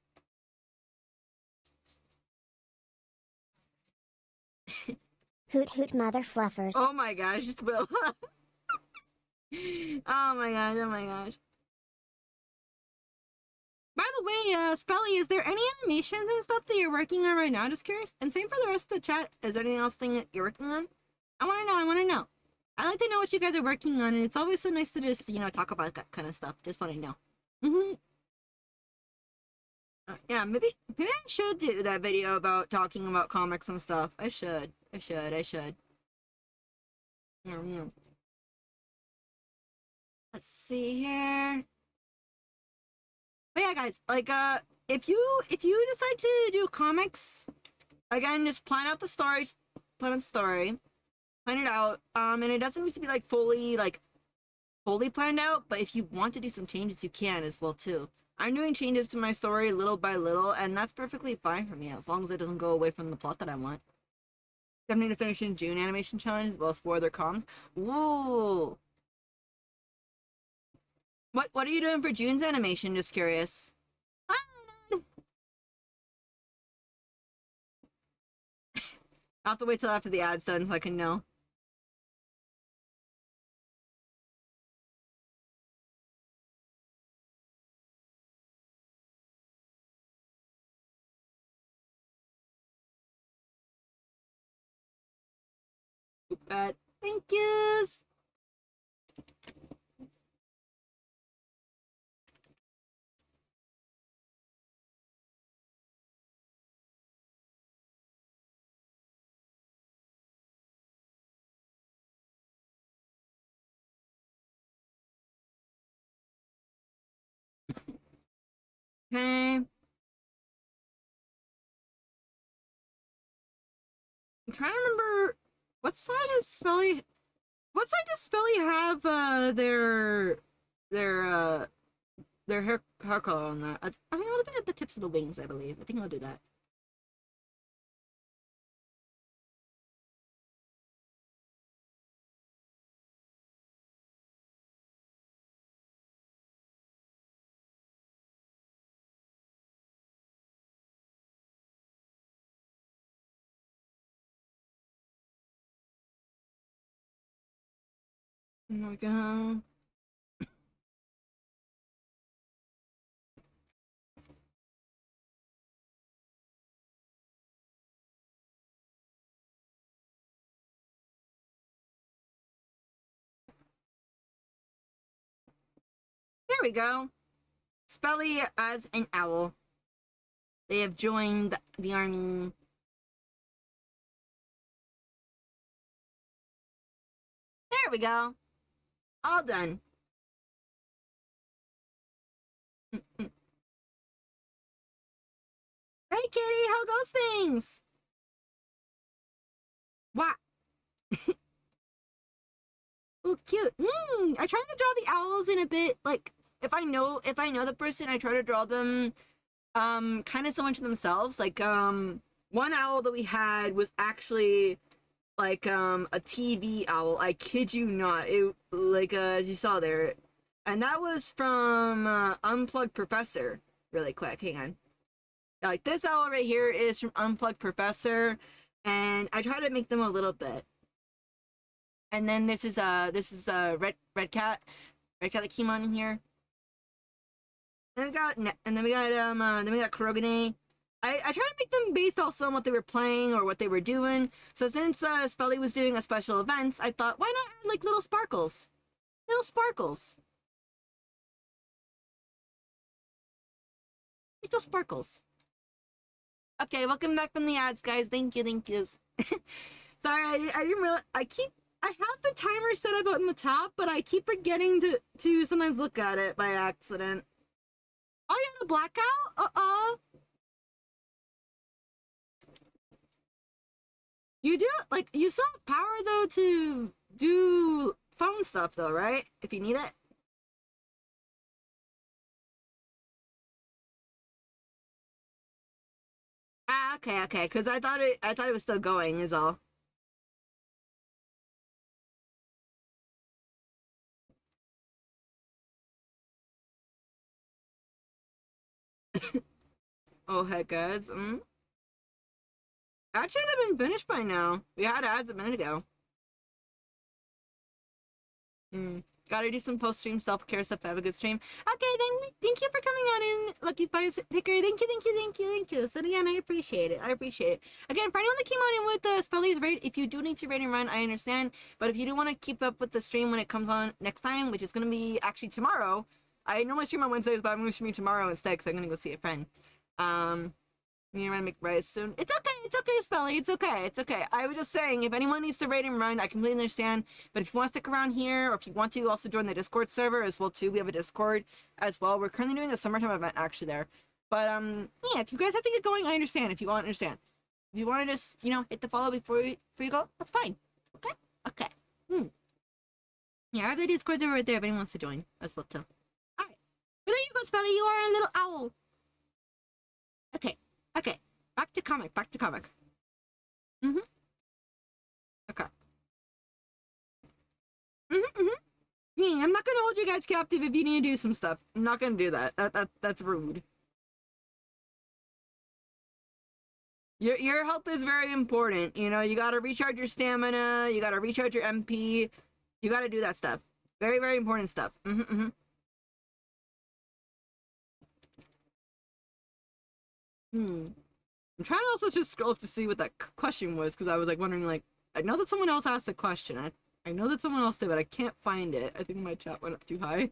Hoot hoot mother fluffers. Oh my gosh, Will. Oh my gosh, oh my gosh. By the way, Spelly, is there any animations and stuff that you're working on right now? Just curious. And same for the rest of the chat. Is there anything else that you're working on? I want to know. I like to know what you guys are working on, and it's always so nice to just, talk about that kind of stuff. Just want to know. Yeah, maybe I should do that video about talking about comics and stuff. I should. Let's see here. But yeah, guys, like, if you decide to do comics, again, just plan out the story, plan it out, and it doesn't need to be, like, fully planned out, but if you want to do some changes, you can as well, too. I'm doing changes to my story little by little, and that's perfectly fine for me, as long as it doesn't go away from the plot that I want. Definitely to finish in June animation challenge, as well as 4 other comms. Whoa! What are you doing for June's animation? Just curious. I'll have to wait till after the ad's done so I can know. But thank yous. Okay. I'm trying to remember what side is Spelly. What side does Spelly have their their hair color on that? I think I'll be at the tips of the wings, I believe. I think I'll do that. There we go. There we go. Spelly as an owl. They have joined the army. There we go. All done. Hey Kitty, how goes things? What? Oh, cute. I try to draw the owls in a bit like if I know the person, I try to draw them kind of similar to themselves. Like one owl that we had was actually like a TV owl. I kid you not. It like as you saw there. And that was from Unplugged Professor. Really quick, hang on. Like this owl right here is from Unplugged Professor, and I try to make them a little bit. And then this is red cat that came on in here. And we got Kurogane. I try to make them based also on what they were playing or what they were doing. So since Spelly was doing a special events, I thought why not add like little sparkles, little sparkles. Okay, welcome back from the ads, guys. Thank you. Sorry, I didn't realize. I have the timer set up on the top, but I keep forgetting to sometimes look at it by accident. Oh, you have a blackout? Uh-oh. You do, like, you still have power, though, to do phone stuff, though, right? If you need it. Ah, okay, because I thought it was still going, is all. Oh, heck, ads. That should have been finished by now. We had ads a minute ago. Gotta do some post-stream self-care stuff. Have a good stream. Okay, then thank you for coming on in, Lucky Fire Sticker. Thank you. So again, I appreciate it. Again, for anyone that came on in with the Spelly's raid, if you do need to raid and run, I understand. But if you do want to keep up with the stream when it comes on next time, which is gonna be actually tomorrow. I normally stream on Wednesdays, but I'm gonna stream tomorrow instead because I'm gonna go see a friend. You're gonna make rice soon. It's okay, Spelly. It's okay. I was just saying, if anyone needs to raid and run, I completely understand. But if you want to stick around here, or if you want to also join the Discord server as well too, we have a Discord as well. We're currently doing a summertime event actually there. But yeah, if you guys have to get going, I understand. If you want to understand, if you want to just hit the follow before you go, that's fine. Okay. Yeah, I have the Discord server right there if anyone wants to join as well too. All right, but there you go, Spelly. You are a little owl. Okay. Back to comic. Okay. Yeah, I'm not gonna hold you guys captive if you need to do some stuff. I'm not gonna do that. That's rude. Your health is very important. You know, you gotta recharge your stamina, you gotta recharge your MP, you gotta do that stuff. Very, very important stuff. I'm trying to also just scroll up to see what that question was, because I was like wondering, like, I know that someone else asked the question. I know that someone else did, but I can't find it. I think my chat went up too high.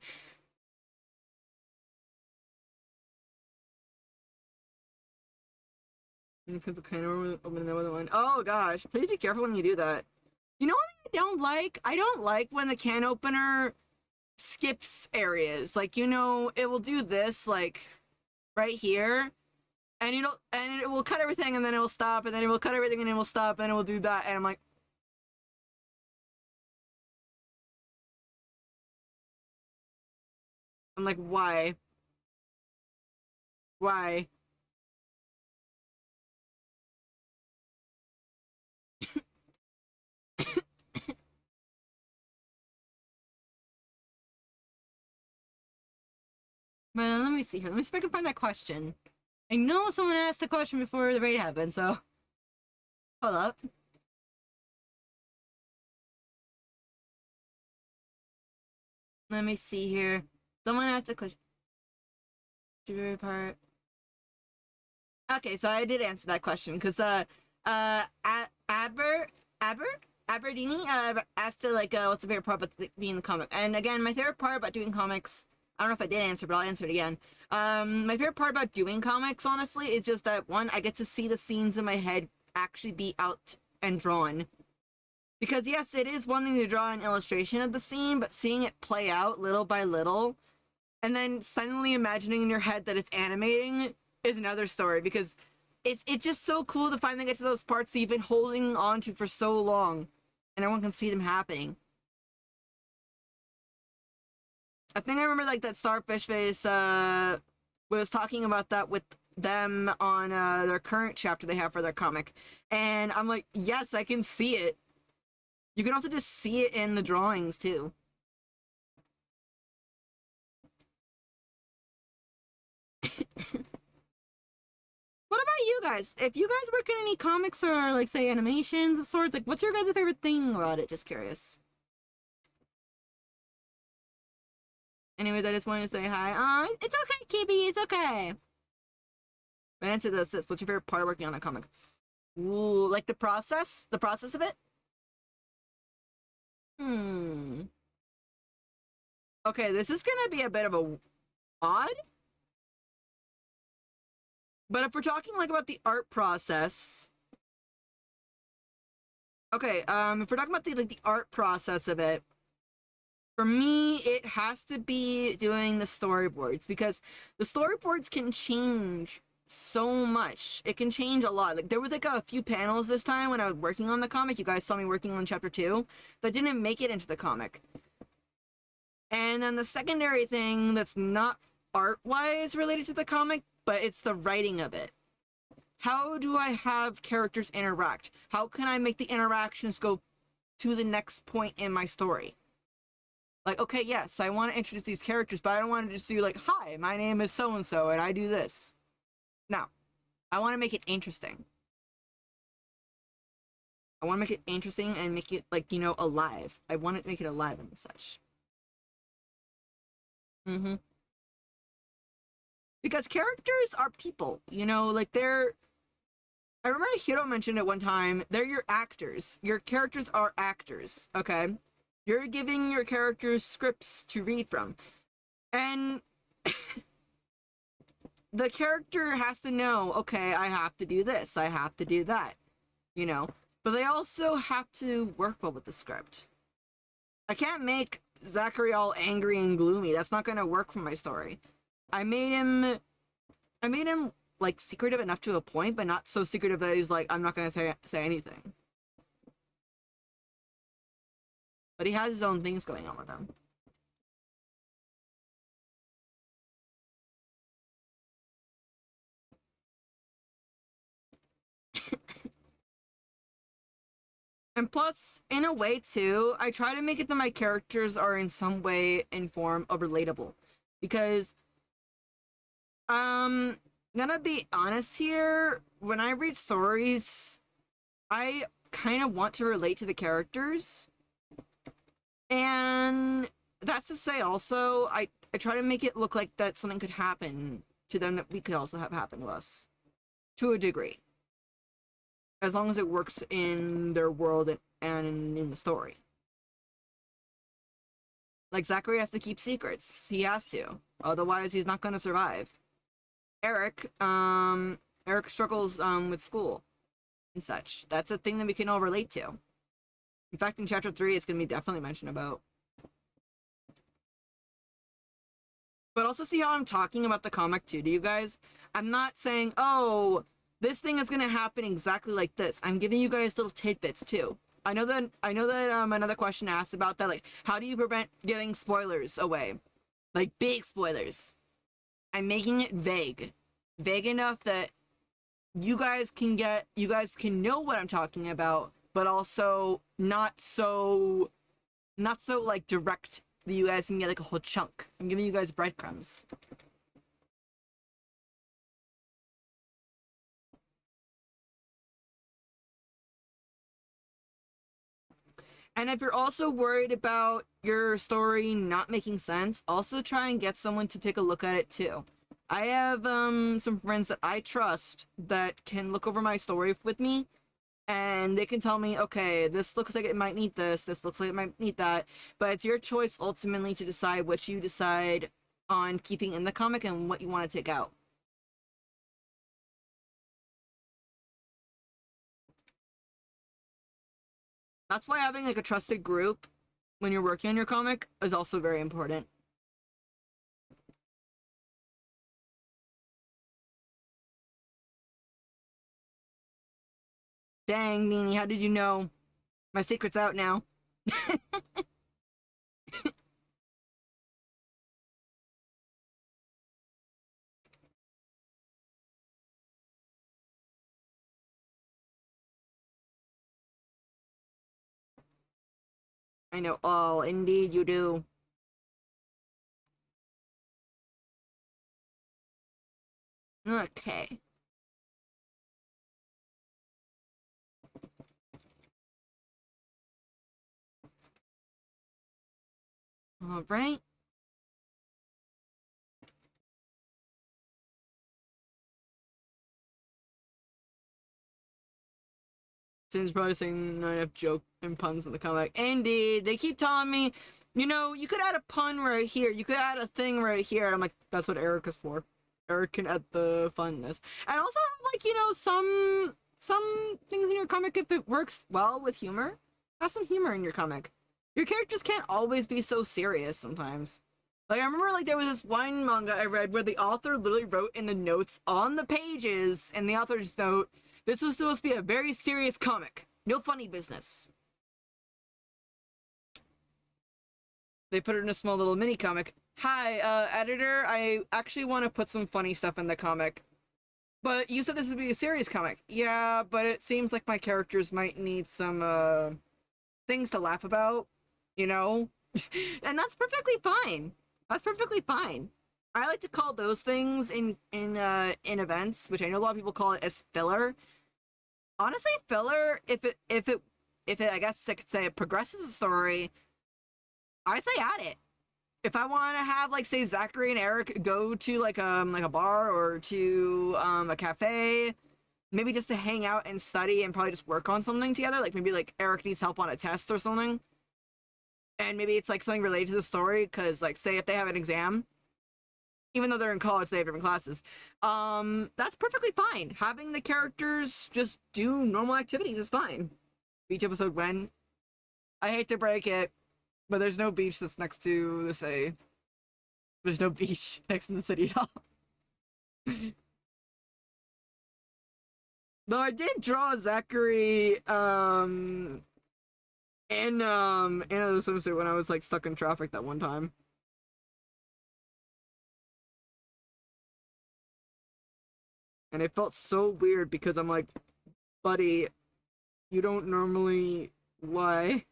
Because the kind of open the other one. Oh gosh, please be careful when you do that. You know what I don't like? I don't like when the can opener skips areas. Like, you know, it will do this, like, right here. And it will cut everything, and then it will stop, and then it will cut everything, and it will stop, and it will do that, and I'm like, why? Why? But let me see here. Let me see if I can find that question. I know someone asked the question before the raid happened, so hold up. Let me see here. Someone asked the question. Part. Okay, so I did answer that question because Aberdini asked her like what's the favorite part about being in the comic. And again, my favorite part about doing comics, I don't know if I did answer, but I'll answer it again. My favorite part about doing comics, honestly, is just that one, I get to see the scenes in my head actually be out and drawn. Because yes, it is one thing to draw an illustration of the scene, but seeing it play out little by little, and then suddenly imagining in your head that it's animating is another story, because it's just so cool to finally get to those parts that you've been holding on to for so long, and everyone can see them happening. I think I remember like that Starfish Face was talking about that with them on their current chapter they have for their comic, and I'm like, yes, I can see it. You can also just see it in the drawings too. What about you guys? If you guys work in any comics or like say animations of sorts, like what's your guys' favorite thing about it? Just curious. Anyways, I just wanted to say hi. It's okay, Kibi, it's okay. My answer to this is, what's your favorite part of working on a comic? Ooh, like the process? The process of it? Okay, this is gonna be a bit of a odd. But if we're talking like about the art process, okay, if we're talking about the art process of it, for me, it has to be doing the storyboards, because the storyboards can change so much. It can change a lot. Like there was like a few panels this time when I was working on the comic. You guys saw me working on chapter 2 that didn't make it into the comic. And then the secondary thing that's not art-wise related to the comic, but it's the writing of it. How do I have characters interact? How can I make the interactions go to the next point in my story? Like, okay, yes, I want to introduce these characters, but I don't want to just do like, hi, my name is so-and-so, and I do this. No. I want to make it interesting. I want to make it interesting and make it, like, you know, alive. I want to make it alive and such. Because characters are people, you know, like they're... I remember Hiro mentioned it one time, they're your actors. Your characters are actors, okay? You're giving your characters scripts to read from. And the character has to know, okay, I have to do this, I have to do that, you know? But they also have to work well with the script. I can't make Zachary all angry and gloomy. That's not gonna work for my story. I made him like secretive enough to a point, but not so secretive that he's like, I'm not gonna say anything. But he has his own things going on with him. And plus, in a way too, I try to make it that my characters are in some way in form of relatable. Because, gonna be honest here, when I read stories, I kind of want to relate to the characters. And that's to say also, I try to make it look like that something could happen to them that we could also have happen to us. To a degree. As long as it works in their world and in the story. Like, Zachary has to keep secrets. He has to. Otherwise, he's not going to survive. Eric struggles with school and such. That's a thing that we can all relate to. In fact, in chapter 3, it's going to be definitely mentioned about. But also see how I'm talking about the comic too to you guys? I'm not saying, oh, this thing is going to happen exactly like this. I'm giving you guys little tidbits too. I know that another question asked about that, like, how do you prevent giving spoilers away? Like, big spoilers. I'm making it vague. Vague enough that you guys can know what I'm talking about, but also not so like direct that you guys can get like a whole chunk. I'm giving you guys breadcrumbs. And if you're also worried about your story not making sense, also try and get someone to take a look at it too. I have some friends that I trust that can look over my story with me, and they can tell me, okay, this looks like it might need this looks like it might need that, but it's your choice ultimately to decide what you decide on keeping in the comic and what you want to take out. That's why having like a trusted group when you're working on your comic is also very important. Dang, Meanie, how did you know? My secret's out now. I know all, indeed you do. Okay. All right. Since probably saying not enough joke and puns in the comic. Indeed, they keep telling me, you know, you could add a pun right here. You could add a thing right here. And I'm like, that's what Eric is for. Eric can add the funness. And also, like, you know, some things in your comic, if it works well with humor, have some humor in your comic. Your characters can't always be so serious sometimes. Like, I remember, like, there was this one manga I read where the author literally wrote in the notes on the pages, and the author's note, this was supposed to be a very serious comic. No funny business. They put it in a small little mini comic. Hi, editor, I actually want to put some funny stuff in the comic. But you said this would be a serious comic. Yeah, but it seems like my characters might need some, things to laugh about, you know? And that's perfectly fine. That's perfectly fine. I like to call those things in events, which I know a lot of people call it as filler. Honestly, filler, if it I guess I could say it progresses the story, I'd say add it. If I want to have, like, say Zachary and Eric go to like a bar or to a cafe, maybe just to hang out and study and probably just work on something together, like maybe like Eric needs help on a test or something, and maybe it's like something related to the story, because like say if they have an exam, even though they're in college, they have different classes. That's perfectly fine. Having the characters just do normal activities is fine. Beach episode when? I hate to break it, but there's no beach that's next to the city. There's no beach next to the city at all. Though I did draw Zachary, in a swimsuit when I was like stuck in traffic that one time. And it felt so weird because I'm like, buddy, you don't normally... Why?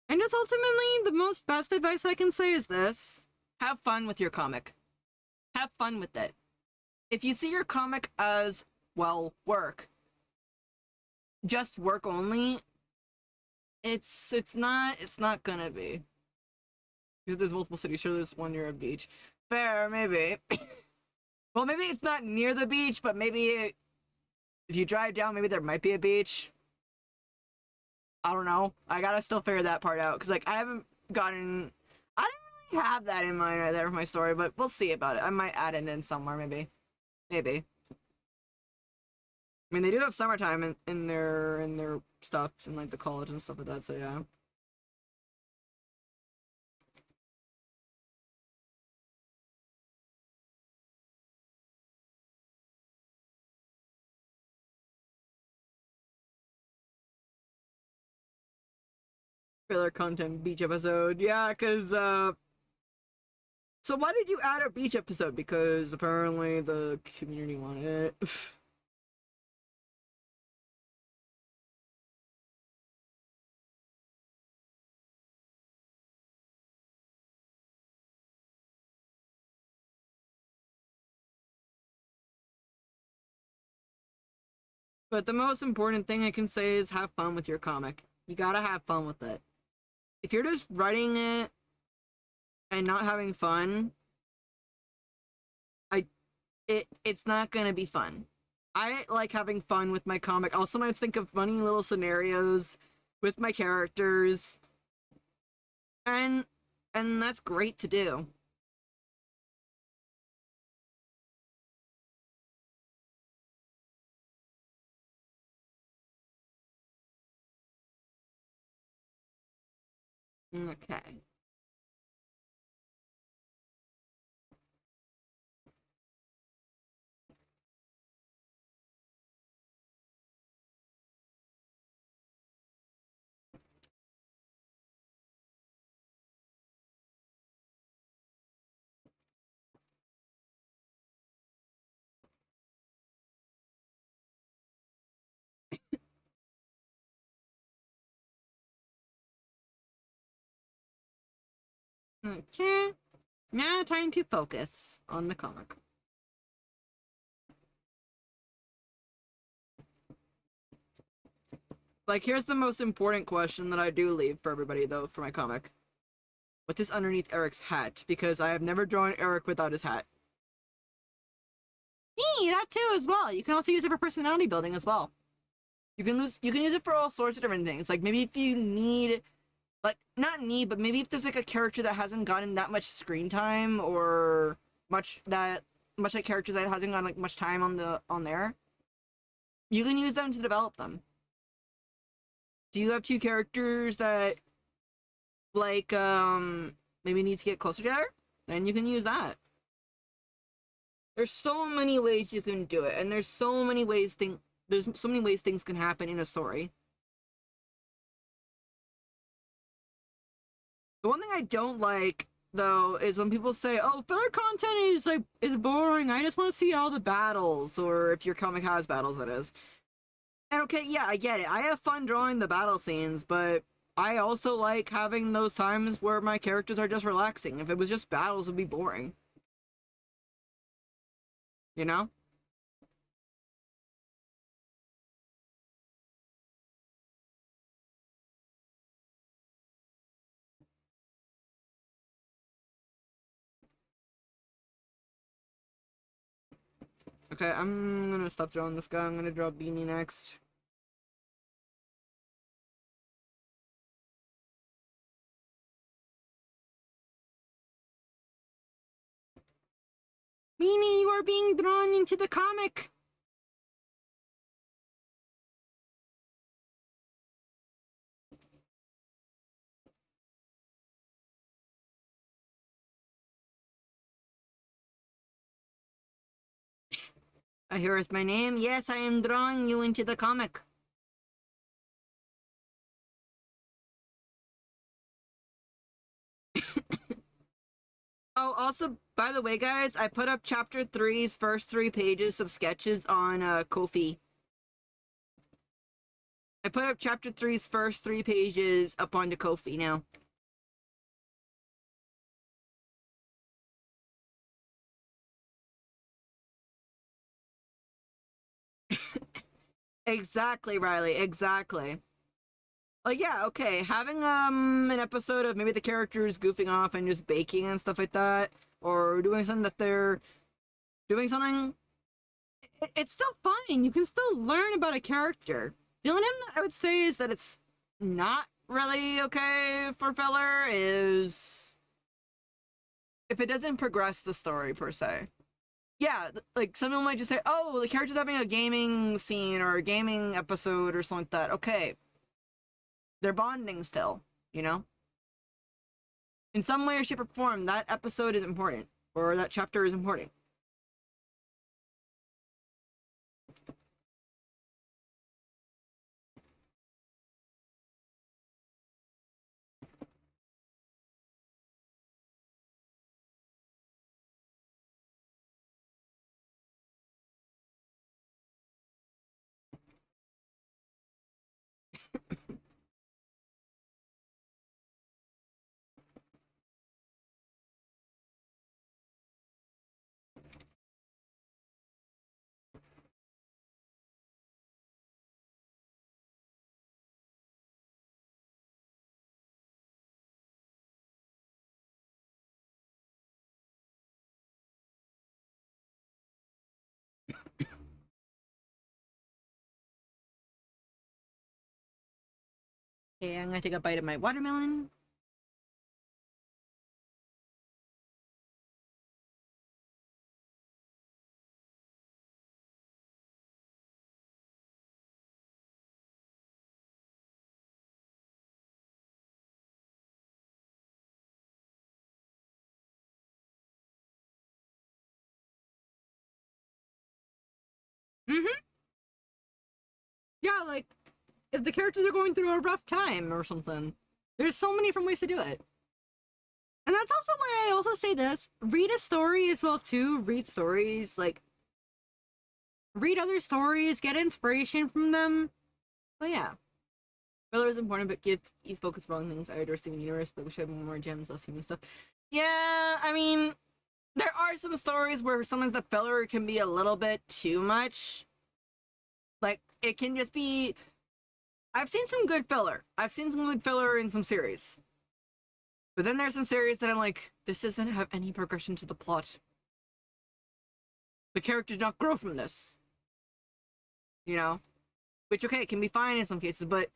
And just ultimately, the most best advice I can say is this. have fun with your comic. Have fun with it. If you see your comic as, well, work, just work only, it's not gonna be. If there's multiple cities, sure there's one near a beach. Fair, maybe. Well, maybe it's not near the beach, but maybe if you drive down, maybe there might be a beach. I don't know. I gotta still figure that part out, because, like, I don't really have that in mind right there for my story, but we'll see about it. I might add it in somewhere, maybe. Maybe. I mean, they do have summertime in their stuff, in, like, the college and stuff like that, so yeah. Filler content beach episode. Yeah, because, so why did you add a beach episode? Because apparently the community wanted it. But the most important thing I can say is have fun with your comic. You gotta have fun with it. If you're just writing it and not having fun, it's not gonna be fun. I like having fun with my comic. I'll sometimes think of funny little scenarios with my characters. And that's great to do. Okay. Okay. Now time to focus on the comic. Like, here's the most important question that I do leave for everybody, though, for my comic. What is underneath Eric's hat? Because I have never drawn Eric without his hat. That too, as well. You can also use it for personality building as well. You can use it for all sorts of different things. Like, maybe if you need, like, not need, but maybe if there's, like, a character that hasn't gotten that much screen time, or much like characters that hasn't gotten, like, much time on there, you can use them to develop them. Do you have two characters that, like, maybe need to get closer together? Then you can use that. There's so many ways you can do it, and there's so many ways things can happen in a story. The one thing I don't like, though, is when people say, "Oh, filler content is boring. I just want to see all the battles," or if your comic has battles, that is. And okay, yeah, I get it. I have fun drawing the battle scenes, but I also like having those times where my characters are just relaxing. If it was just battles, it would be boring. You know? Okay, I'm gonna stop drawing this guy. I'm gonna draw Beanie next. Beanie, you are being drawn into the comic! Here is my name. Yes, I am drawing you into the comic. Oh, also, by the way, guys, I put up Chapter 3's first 3 pages of sketches on Ko-fi. I put up Chapter 3's first 3 pages up onto Ko-fi now. Exactly, Riley. Exactly. Like, yeah, okay. Having an episode of maybe the characters goofing off and just baking and stuff like that, or doing something that they're doing something, it's still fine. You can still learn about a character. The only thing that I would say is that it's not really okay for filler is if it doesn't progress the story per se. Yeah, like some people might just say, "Oh, the character's having a gaming scene or a gaming episode or something like that." Okay, they're bonding still, you know. In some way or shape or form, that episode is important or that chapter is important. Okay, I'm gonna take a bite of my watermelon. Mm-hmm. Yeah, like if the characters are going through a rough time or something, there's so many different ways to do it. And that's also why I also say this: read a story as well too. Read stories, like read other stories, get inspiration from them. But yeah, filler is important, but give ease focus wrong things. I adore Steven Universe, but we should have more gems, less human stuff. Yeah, I mean, there are some stories where sometimes the filler can be a little bit too much. Like it can just be. I've seen some good filler. I've seen some good filler in some series. But then there's some series that I'm like, this doesn't have any progression to the plot. The character did not grow from this. You know? Which, okay, can be fine in some cases, but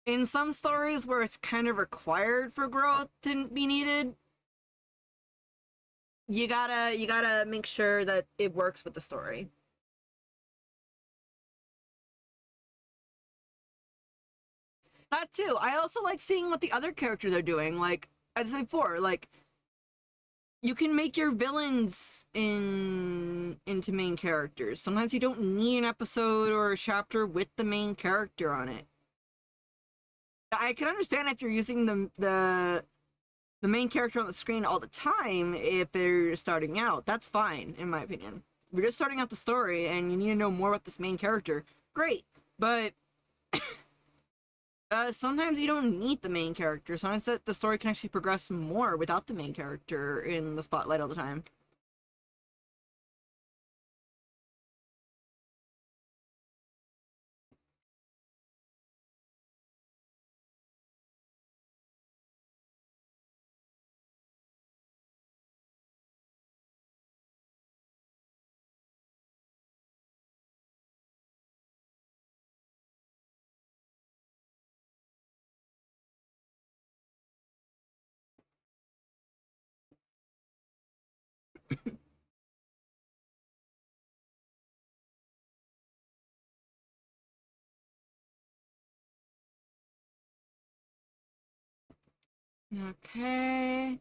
in some stories where it's kind of required for growth to be needed, you gotta make sure that it works with the story. That too. I also like seeing what the other characters are doing. Like, as I said before, like you can make your villains into main characters. Sometimes you don't need an episode or a chapter with the main character on it. I can understand if you're using the main character on the screen all the time if they're starting out. That's fine, in my opinion. If you're just starting out the story and you need to know more about this main character, great. But sometimes you don't need the main character. Sometimes the story can actually progress more without the main character in the spotlight all the time. Okay.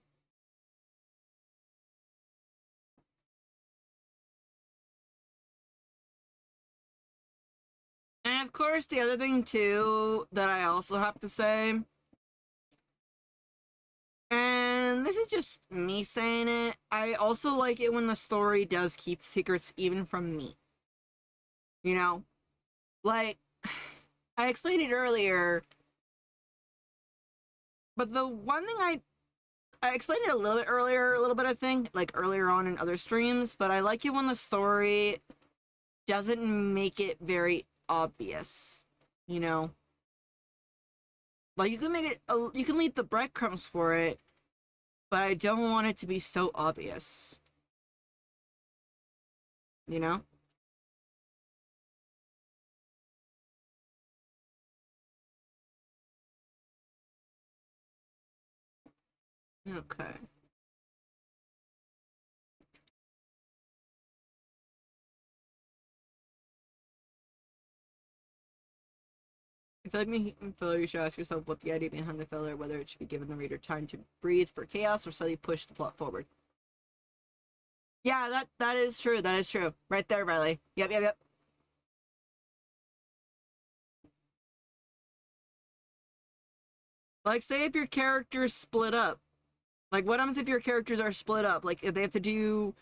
And of course, the other thing too that I also have to say, and this is just me saying it, I also like it when the story does keep secrets even from me. You know? Like, I explained it earlier, but the one thing I explained it a little bit earlier, a little bit I think, like earlier on in other streams, but I like it when the story doesn't make it very obvious, you know? Like, you can make it, you can leave the breadcrumbs for it, but I don't want it to be so obvious. You know? Okay. I feel like making filler, you should ask yourself what the idea behind the filler, whether it should be given the reader time to breathe for chaos or slightly push the plot forward. Yeah, that is true. That is true. Right there, Riley. Yep. Like, say if your character's split up. Like, what happens if your characters are split up? Like, if they have to do...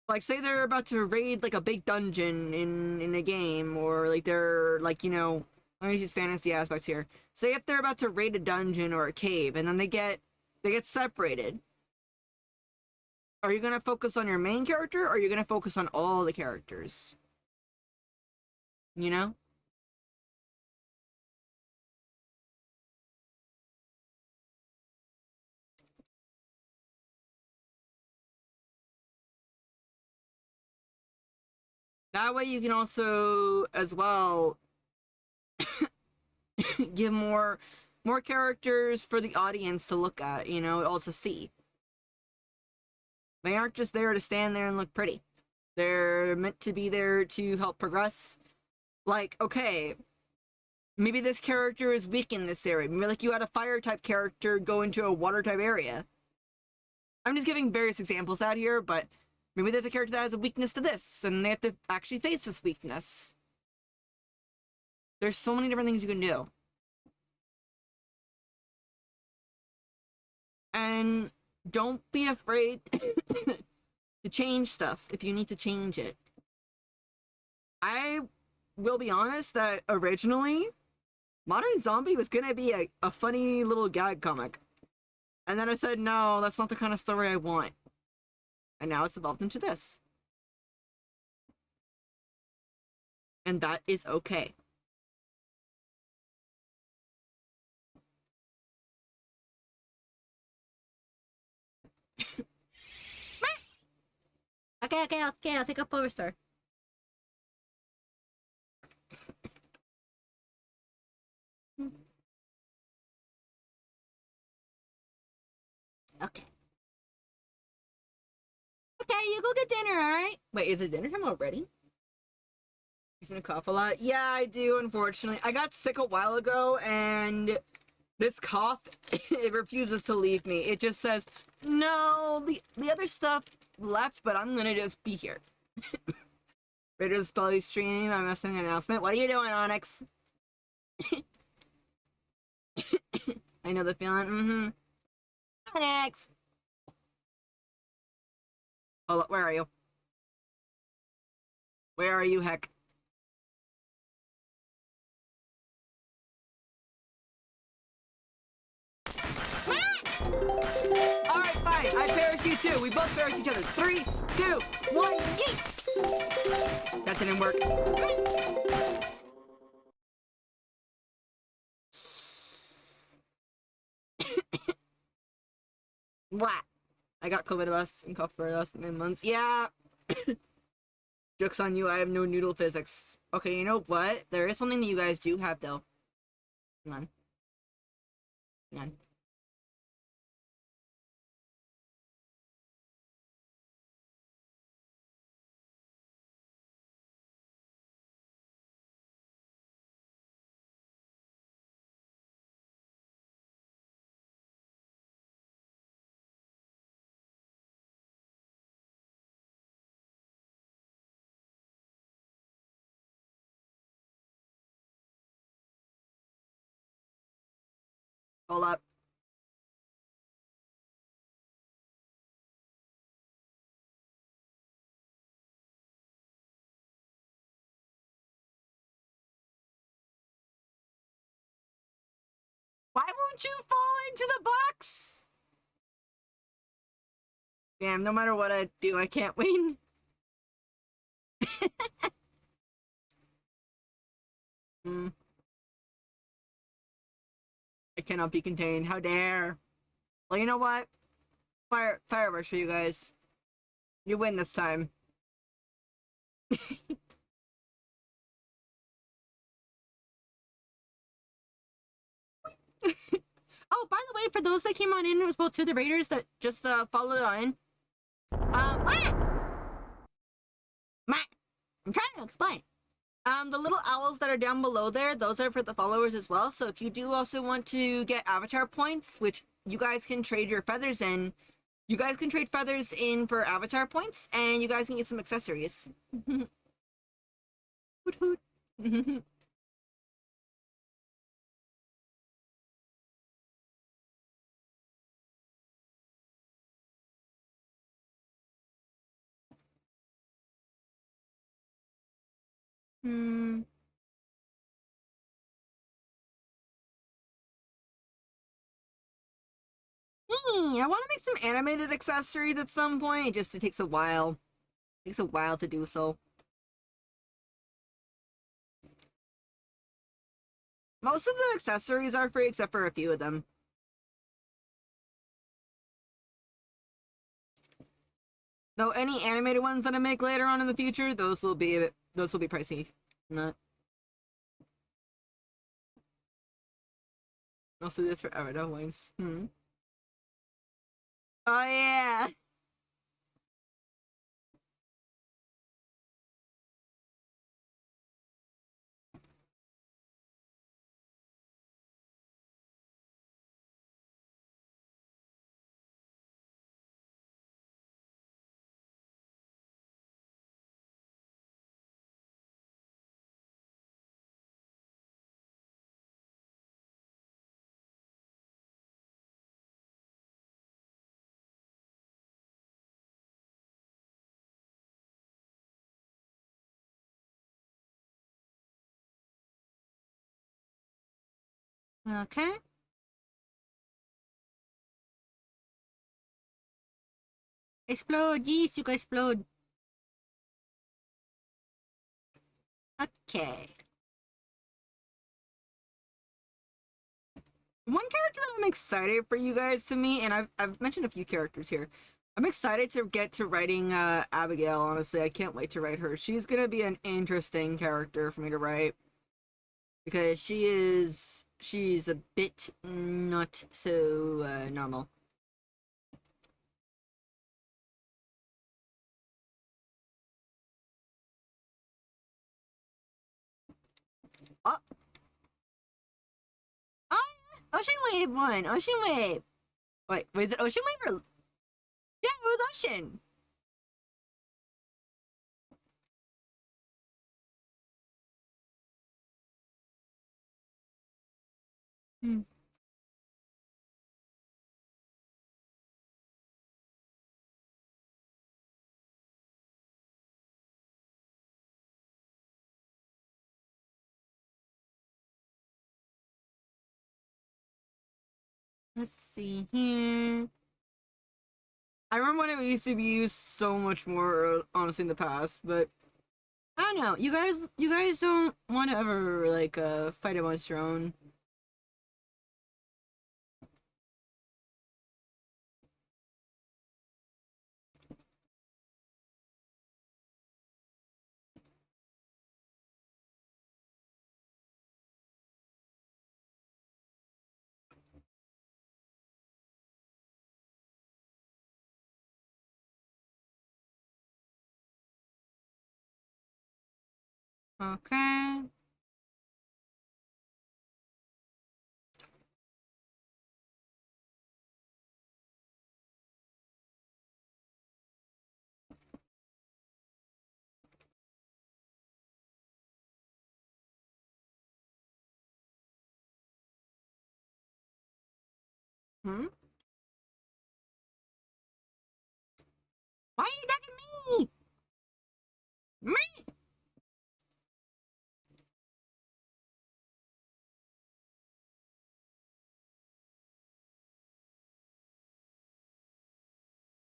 Like, say they're about to raid, like, a big dungeon in a game, or, like, they're, like, you know... Let me use fantasy aspects here. Say if they're about to raid a dungeon or a cave, and then they get separated. Are you gonna focus on your main character, or are you gonna focus on all the characters? You know? That way you can also, as well, give more characters for the audience to look at, you know, also see. They aren't just there to stand there and look pretty. They're meant to be there to help progress. Like, okay, maybe this character is weak in this area. Maybe, like, you had a fire type character go into a water type area. I'm just giving various examples out here, but maybe there's a character that has a weakness to this, and they have to actually face this weakness. There's so many different things you can do. And don't be afraid to change stuff if you need to change it. I will be honest that originally, Modern Zombie was gonna be a funny little gag comic. And then I said, no, that's not the kind of story I want. And now it's evolved into this. And that is okay. Okay, I'll take a 4-star. Okay. Okay, you go get dinner, alright? Wait, is it dinner time already? He's gonna cough a lot? Yeah, I do, unfortunately. I got sick a while ago, and this cough, it refuses to leave me. It just says, no, the other stuff left, but I'm gonna just be here. Raiders Belly stream, I'm missing an announcement. What are you doing, Onyx? I know the feeling, Onyx! Oh, where are you? Where are you, heck? Alright, fine. I perish you too. We both perish each other. 3, 2, 1, yeet! That didn't work. What? I got COVID last and cough for the last 9 months. Yeah. Joke's on you, I have no noodle physics. Okay, you know what? There is something that you guys do have, though. Hang on. Hang on. Hold up. Why won't you fall into the box? Damn, no matter what I do, I can't win. Mm. It cannot be contained. How dare. Well, you know what? Fireworks for you guys. You win this time. Oh, by the way, for those that came on in as well, to the Raiders that just followed on. What? I'm trying to explain. The little owls that are down below there, those are for the followers as well. So if you do also want to get avatar points, which you guys can trade your feathers in, you guys can trade feathers in for avatar points, and you guys can get some accessories. Hoot hoot. Hmm. I want to make some animated accessories at some point. Just it takes a while. It takes a while to do so. Most of the accessories are free except for a few of them. Though any animated ones that I make later on in the future, those will be pricey. Not. Also this for Avatar ones. Hmm. Oh yeah. Okay. Explode! Yes, you guys explode. Okay. One character that I'm excited for you guys to meet, and I've mentioned a few characters here. I'm excited to get to writing Abigail, honestly. I can't wait to write her. She's gonna be an interesting character for me to write. Because she's a bit not so normal. Oh, oh, Ocean Wave won. Ocean Wave. Wait, was it Ocean Wave or? Yeah, it was Ocean. Hmm. Let's see here. I remember when it used to be used so much more, honestly, in the past, but I don't know. You guys don't want to ever like fight amongst your own. Okay. Hmm. Why are you attacking me? Me.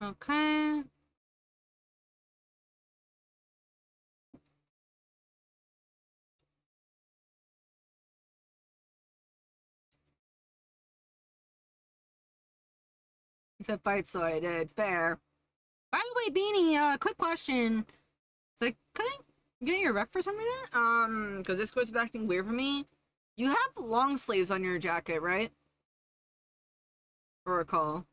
Okay. He said fight, so I did. Fair. By the way, Beanie, quick question. So I couldn't get your rep for some reason? Because this goes back acting weird for me. You have long sleeves on your jacket, right? Or recall.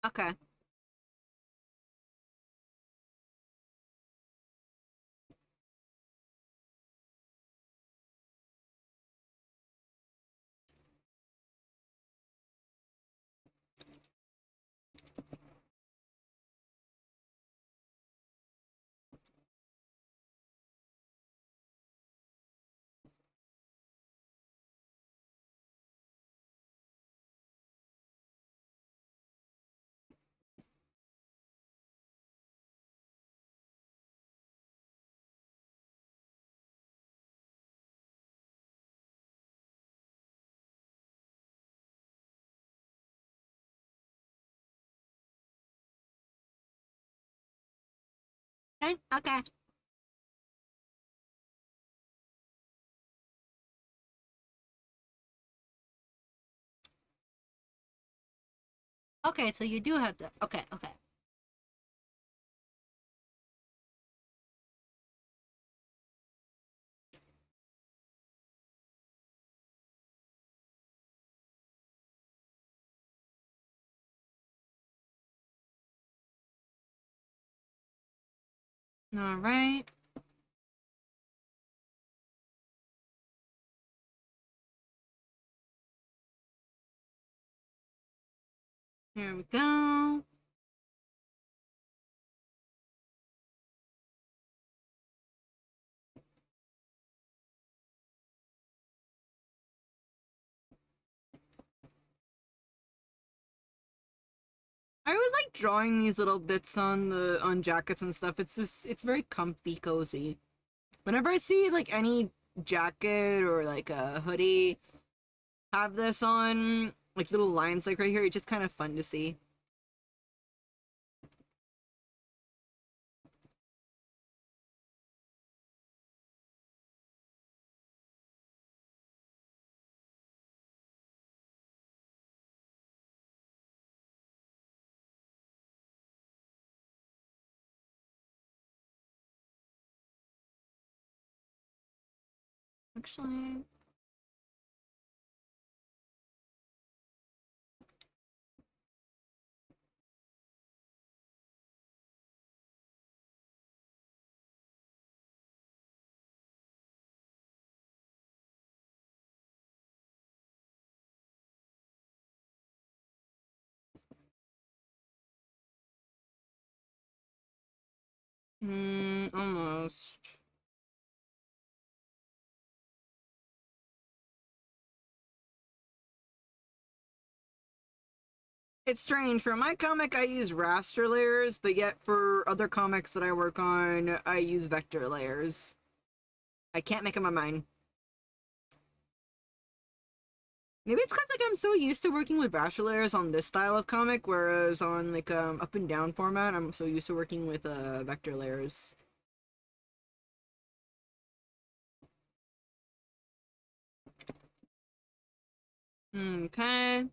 Okay. Okay, okay. Okay, so you do have that. Okay, okay. Alright. Here we go. I always like drawing these little bits on jackets and stuff. It's very comfy, cozy. Whenever I see like any jacket or like a hoodie have this on, like little lines like right here, it's just kind of fun to see. Actually, almost. It's strange. For my comic, I use raster layers, but yet for other comics that I work on, I use vector layers. I can't make up my mind. Maybe it's because like I'm so used to working with raster layers on this style of comic, whereas on like up and down format, I'm so used to working with vector layers. Okay.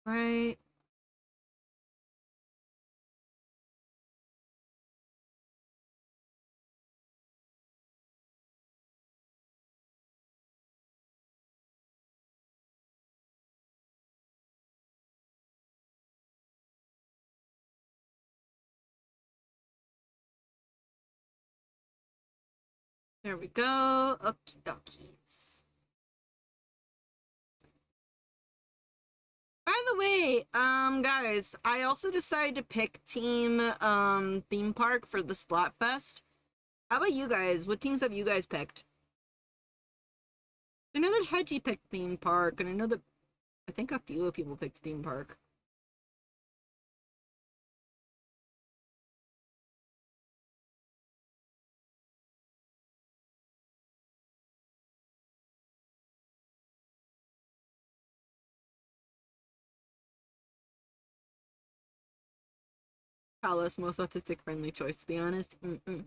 Right. There we go. Okie dokies. By the way, guys, I also decided to pick team, theme park for the Splatfest. How about you guys? What teams have you guys picked? I know that Hedgie picked theme park, and I know that I think a few people picked theme park. Palace, most autistic friendly choice, to be honest. Mm-mm.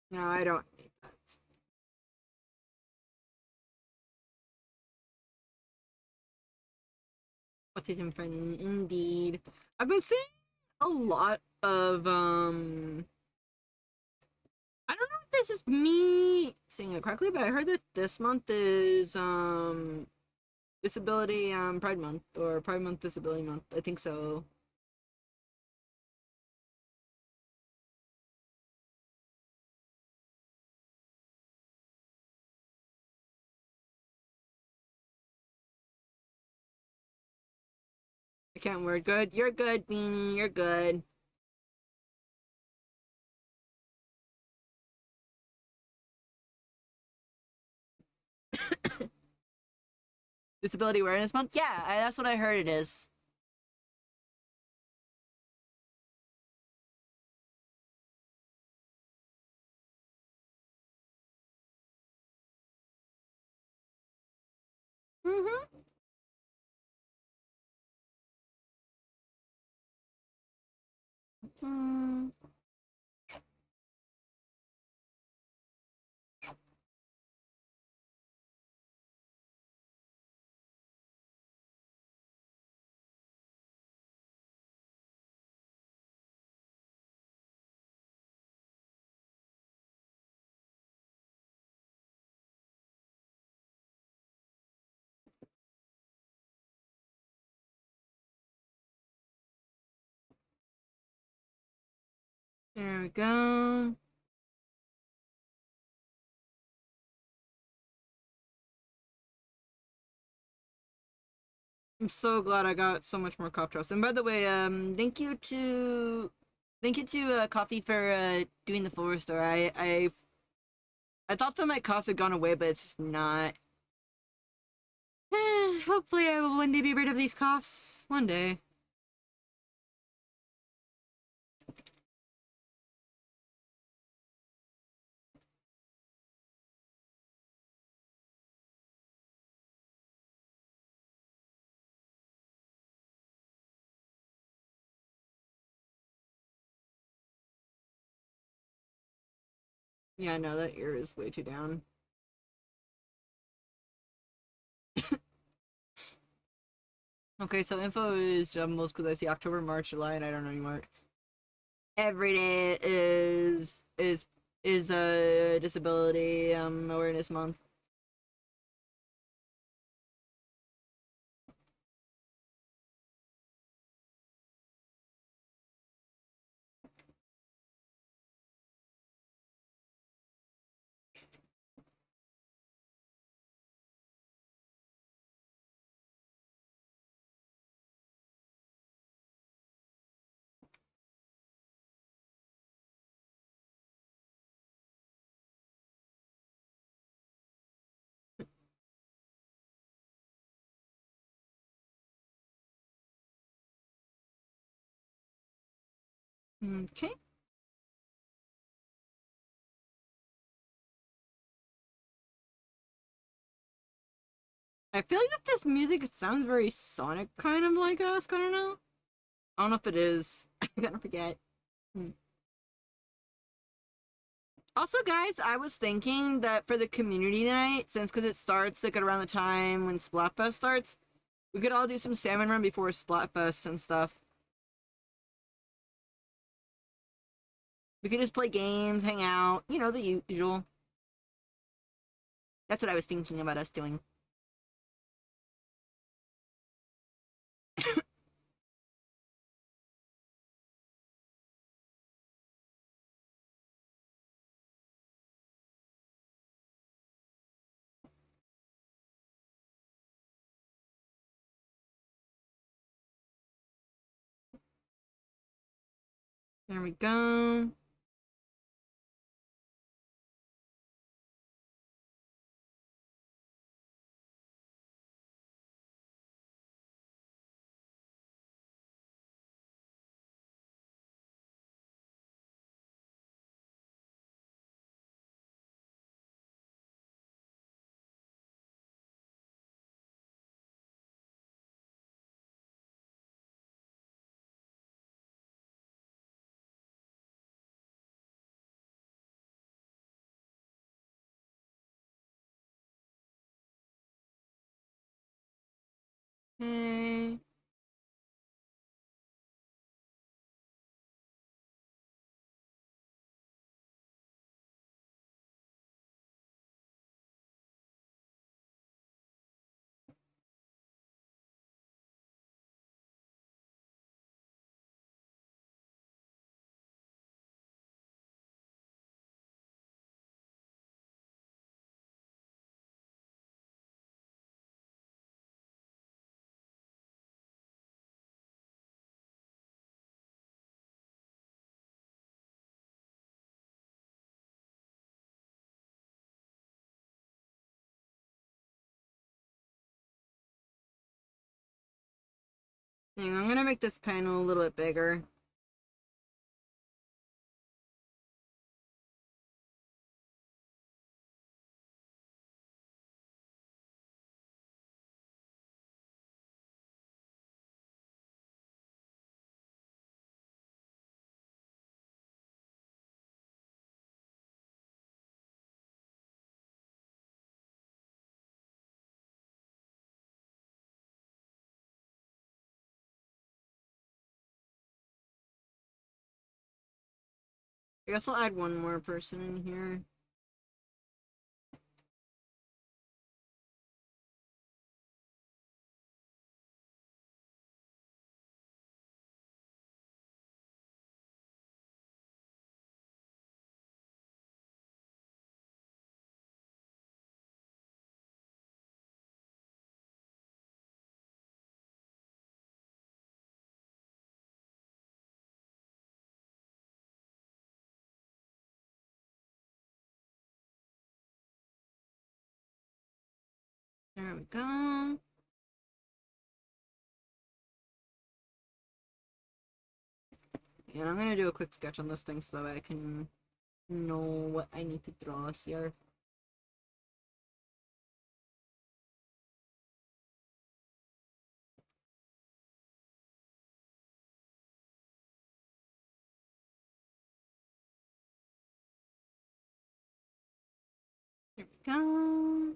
No, I don't need that. Autism friendly, indeed. I've been seeing a lot of I don't know if this is me saying it correctly, but I heard that this month is Disability Pride Month or Pride Month Disability Month. I think so. I can't word good. You're good, Beanie. You're good. Disability Awareness Month? Yeah, that's what I heard it is. Mm-hmm. Mm. There we go. I'm so glad I got so much more cough drops. And by the way, thank you to Coffee for doing the full restore. I thought that my coughs had gone away, but it's just not. Hopefully, I will one day be rid of these coughs. One day. Yeah, no, that ear is way too down. Okay, so info is jumbles because I see October, March, July, and I don't know anymore. Every day is a disability awareness month. Okay. I feel like that this music sounds very Sonic, kind of like us. I don't know. I don't know if it is. I gotta forget. Hmm. Also, guys, I was thinking that for the community night, since because it starts like around the time when Splatfest starts, we could all do some salmon run before Splatfest and stuff. We could just play games, hang out, you know, the usual. That's what I was thinking about us doing. There we go. Okay. I'm gonna make this panel a little bit bigger. I guess I'll add one more person in here. There we go. And I'm gonna do a quick sketch on this thing so that I can know what I need to draw here. There we go.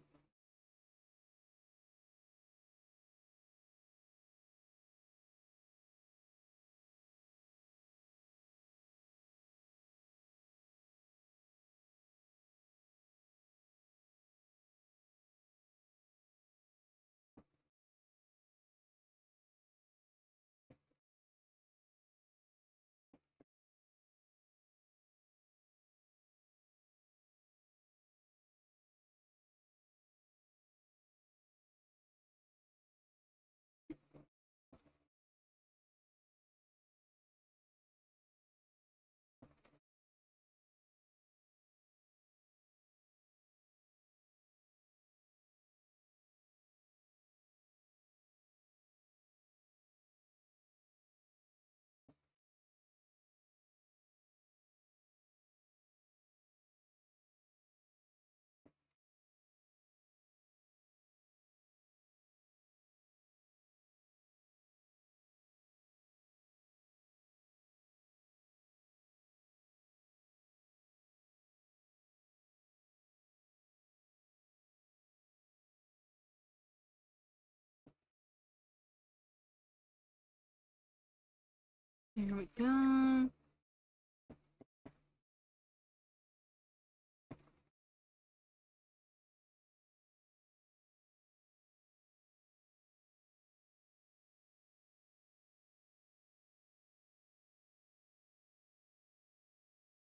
Here we go.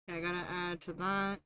Okay, I gotta add to that.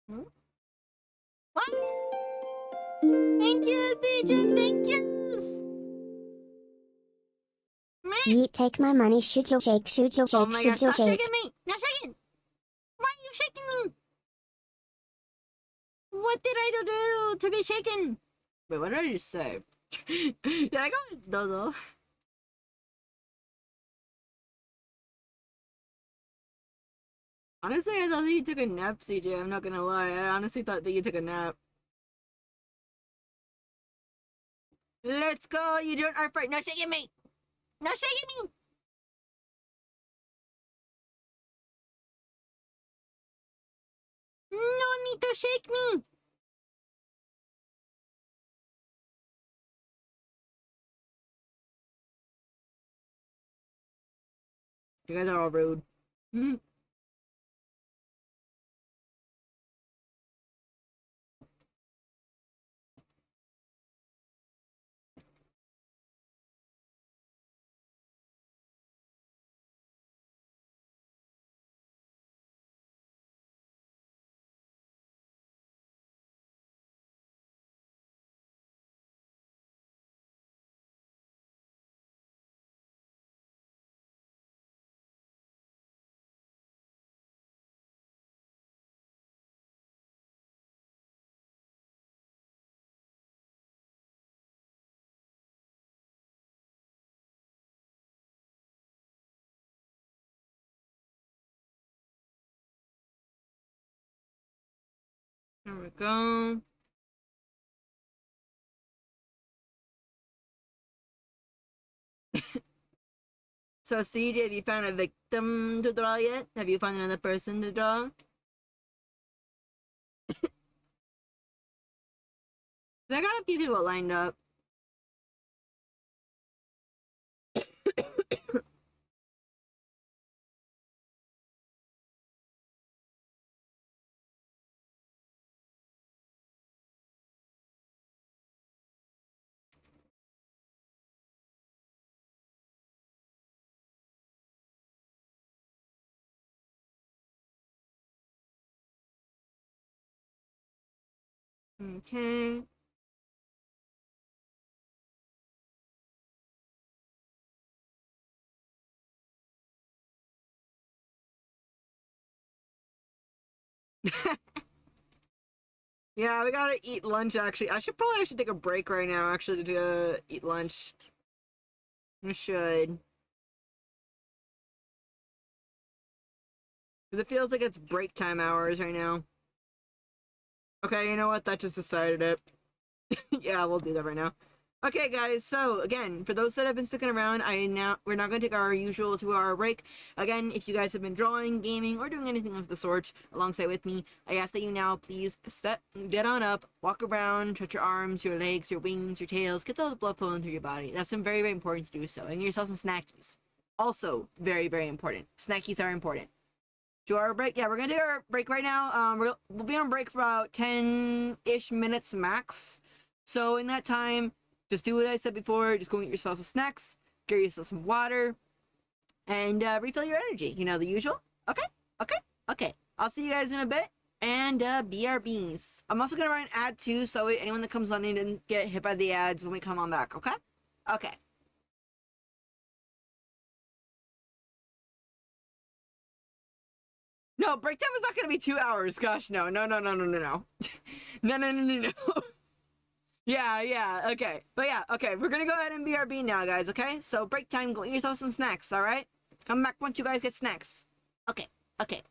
Hmm? What? Thank you, CJ. Thank you. Yeet, take my money, shoot you shake, shoot you Oh shake, my shoot gosh, you stop shake. shaking me! Now shaking! Why are you shaking me? What did I do to be shaken? Wait, what did I just say? Did I go Dodo? Honestly, I thought that you took a nap, CJ. I'm not gonna lie. I honestly thought that you took a nap. Let's go! You doing art right? Now shaking me! Now shaking me! No need to shake me! You guys are all rude. There we go. So, CJ, have you found a victim to draw yet? Have you found another person to draw? I got a few people lined up. Okay. Yeah, we gotta eat lunch actually. I should probably actually take a break right now actually to eat lunch. I should. Because it feels like it's break time hours right now. Okay, you know what? That just decided it. Yeah, we'll do that right now. Okay, guys. So again, for those that have been sticking around, we're not going to take our usual 2-hour break. Again, if you guys have been drawing, gaming, or doing anything of the sort alongside with me, I ask that you now please get on up, walk around, stretch your arms, your legs, your wings, your tails, get the blood flowing through your body. That's very, very important to do so. And get yourself some snackies. Also, very, very important. Snackies are important. Do our break? Yeah, we're gonna take our break right now. We'll be on break for about 10-ish minutes max. So in that time, just do what I said before. Just go get yourself some snacks, get yourself some water, and refill your energy. You know, the usual. Okay, okay, okay. I'll see you guys in a bit. And BRBs. I'm also gonna run an ad too, so anyone that comes on in doesn't get hit by the ads when we come on back. Okay? Okay. No, break time is not gonna be 2 hours. Gosh, no, no, no, no, no, no, no, no, no, no, no, no. Yeah, yeah, okay. But yeah, okay, we're gonna go ahead and BRB now, guys, okay? So break time, go eat yourself some snacks, alright? Come back once you guys get snacks. Okay, okay.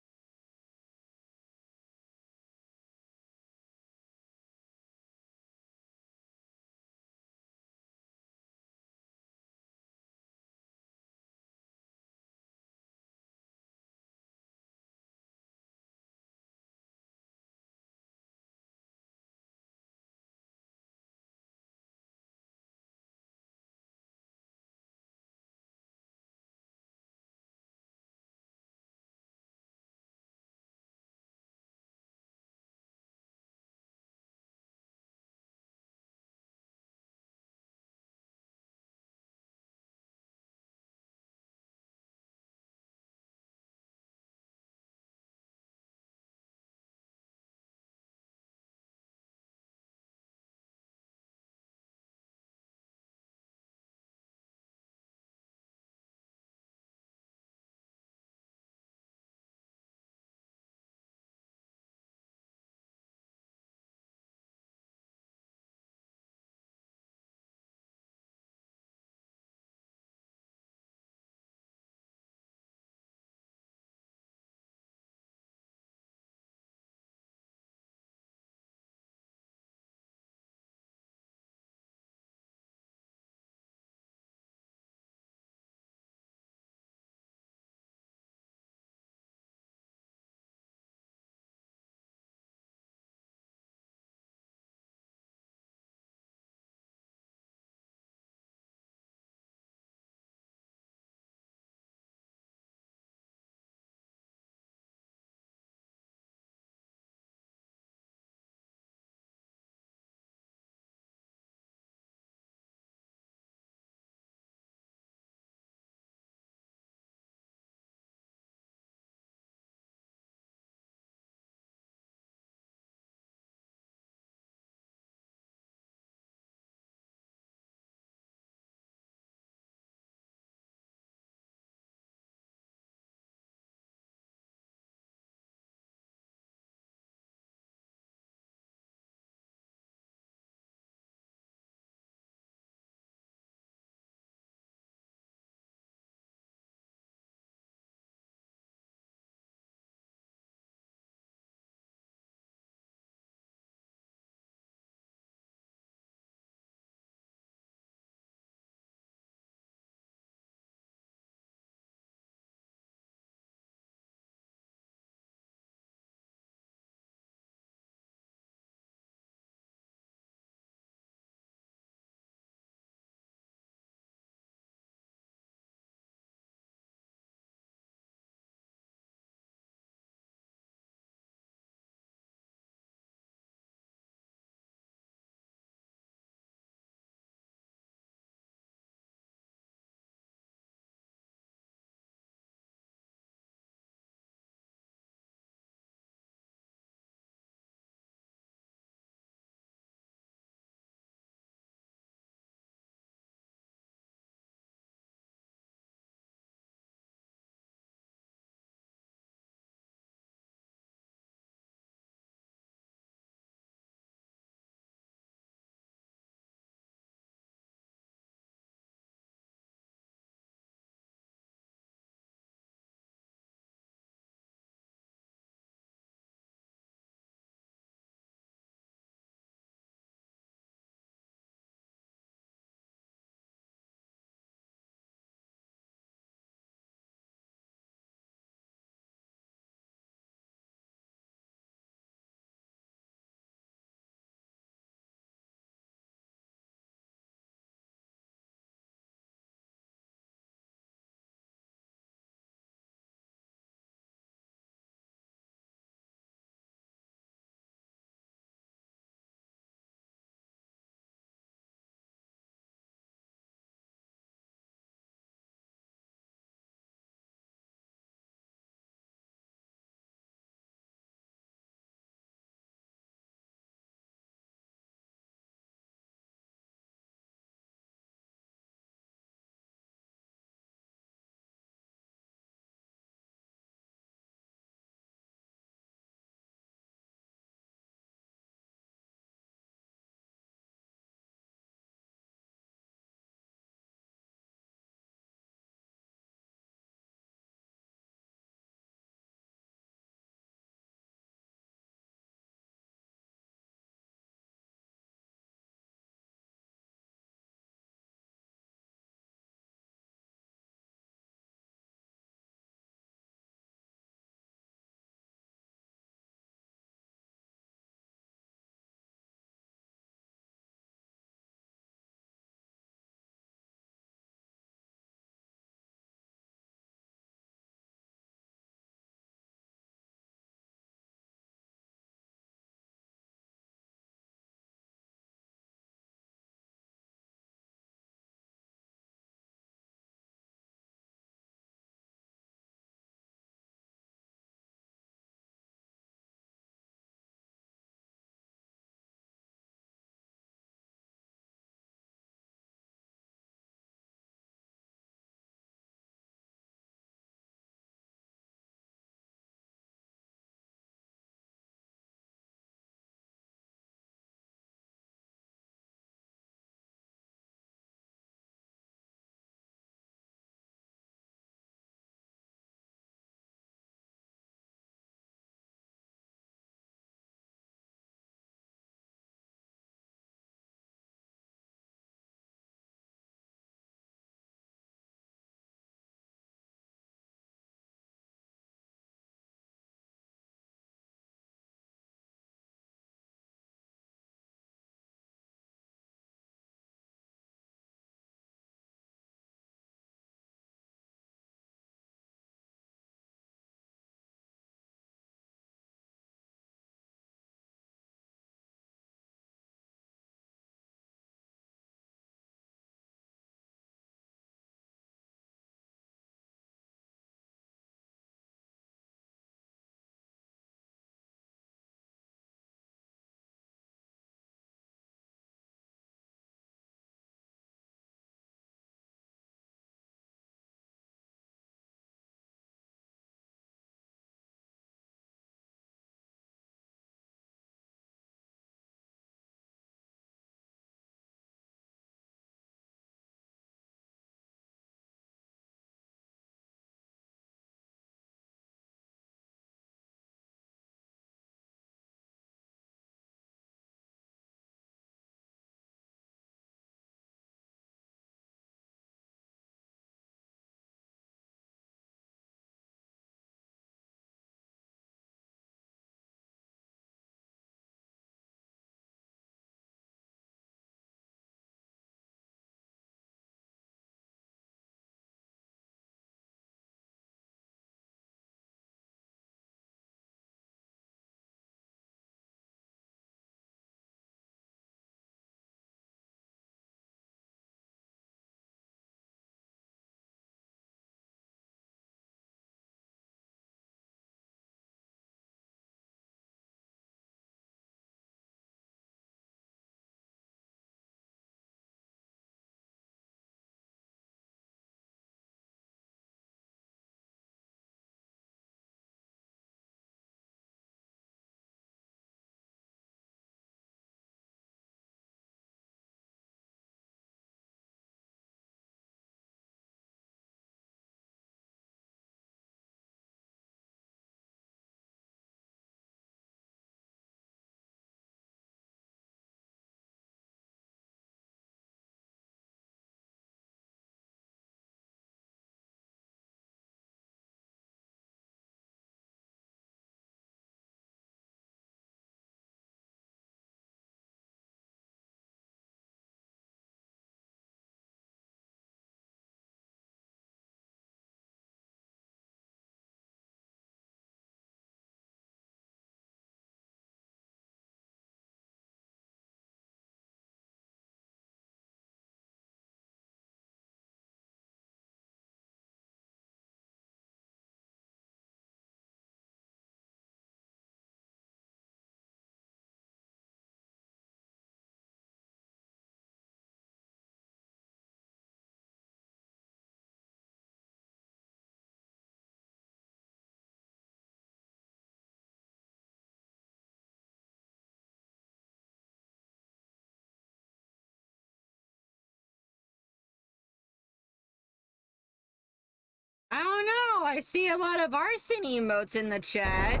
I don't know. I see a lot of arson emotes in the chat.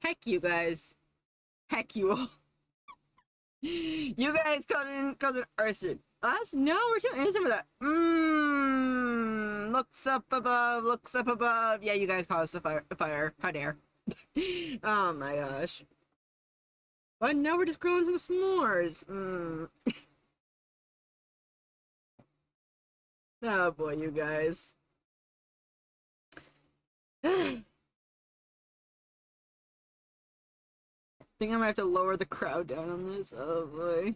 Heck you guys. Heck you all. You guys called in arson. Us? No, we're too innocent for that. Looks up above, looks up above. Yeah, you guys caused a fire. How dare. Oh my gosh. But now we're just growing some s'mores. Oh boy, you guys. I think I might have to lower the crowd down on this. Oh boy.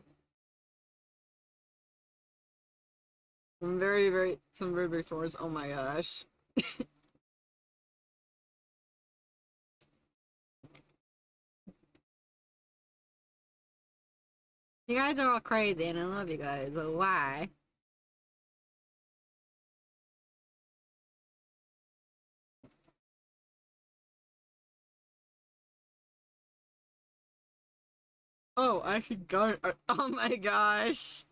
Some very big s'mores. Oh my gosh. You guys are all crazy and I love you guys. So why? Oh, I actually got it. Oh my gosh.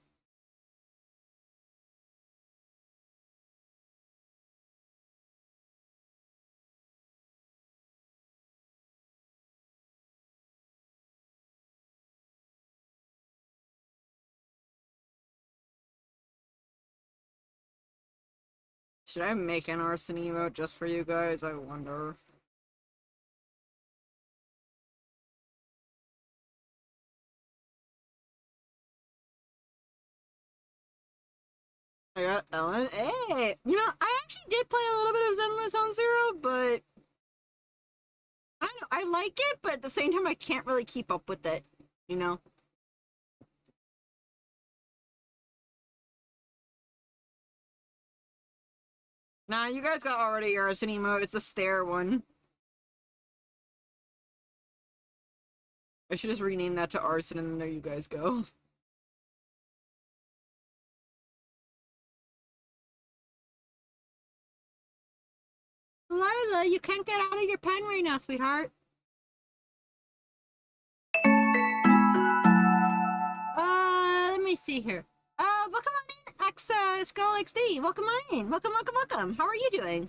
Should I make an arson emote just for you guys? I wonder. I got Ellen. Hey! You know, I actually did play a little bit of Zenless on Zero, but I don't know, I like it, but at the same time I can't really keep up with it, you know? Nah, you guys got already your arson emote. It's the stare one. I should just rename that to arson and then there you guys go. Lila, you can't get out of your pen right now, sweetheart. Let me see here. Welcome on in, Skull XD. Welcome on in. Welcome. How are you doing?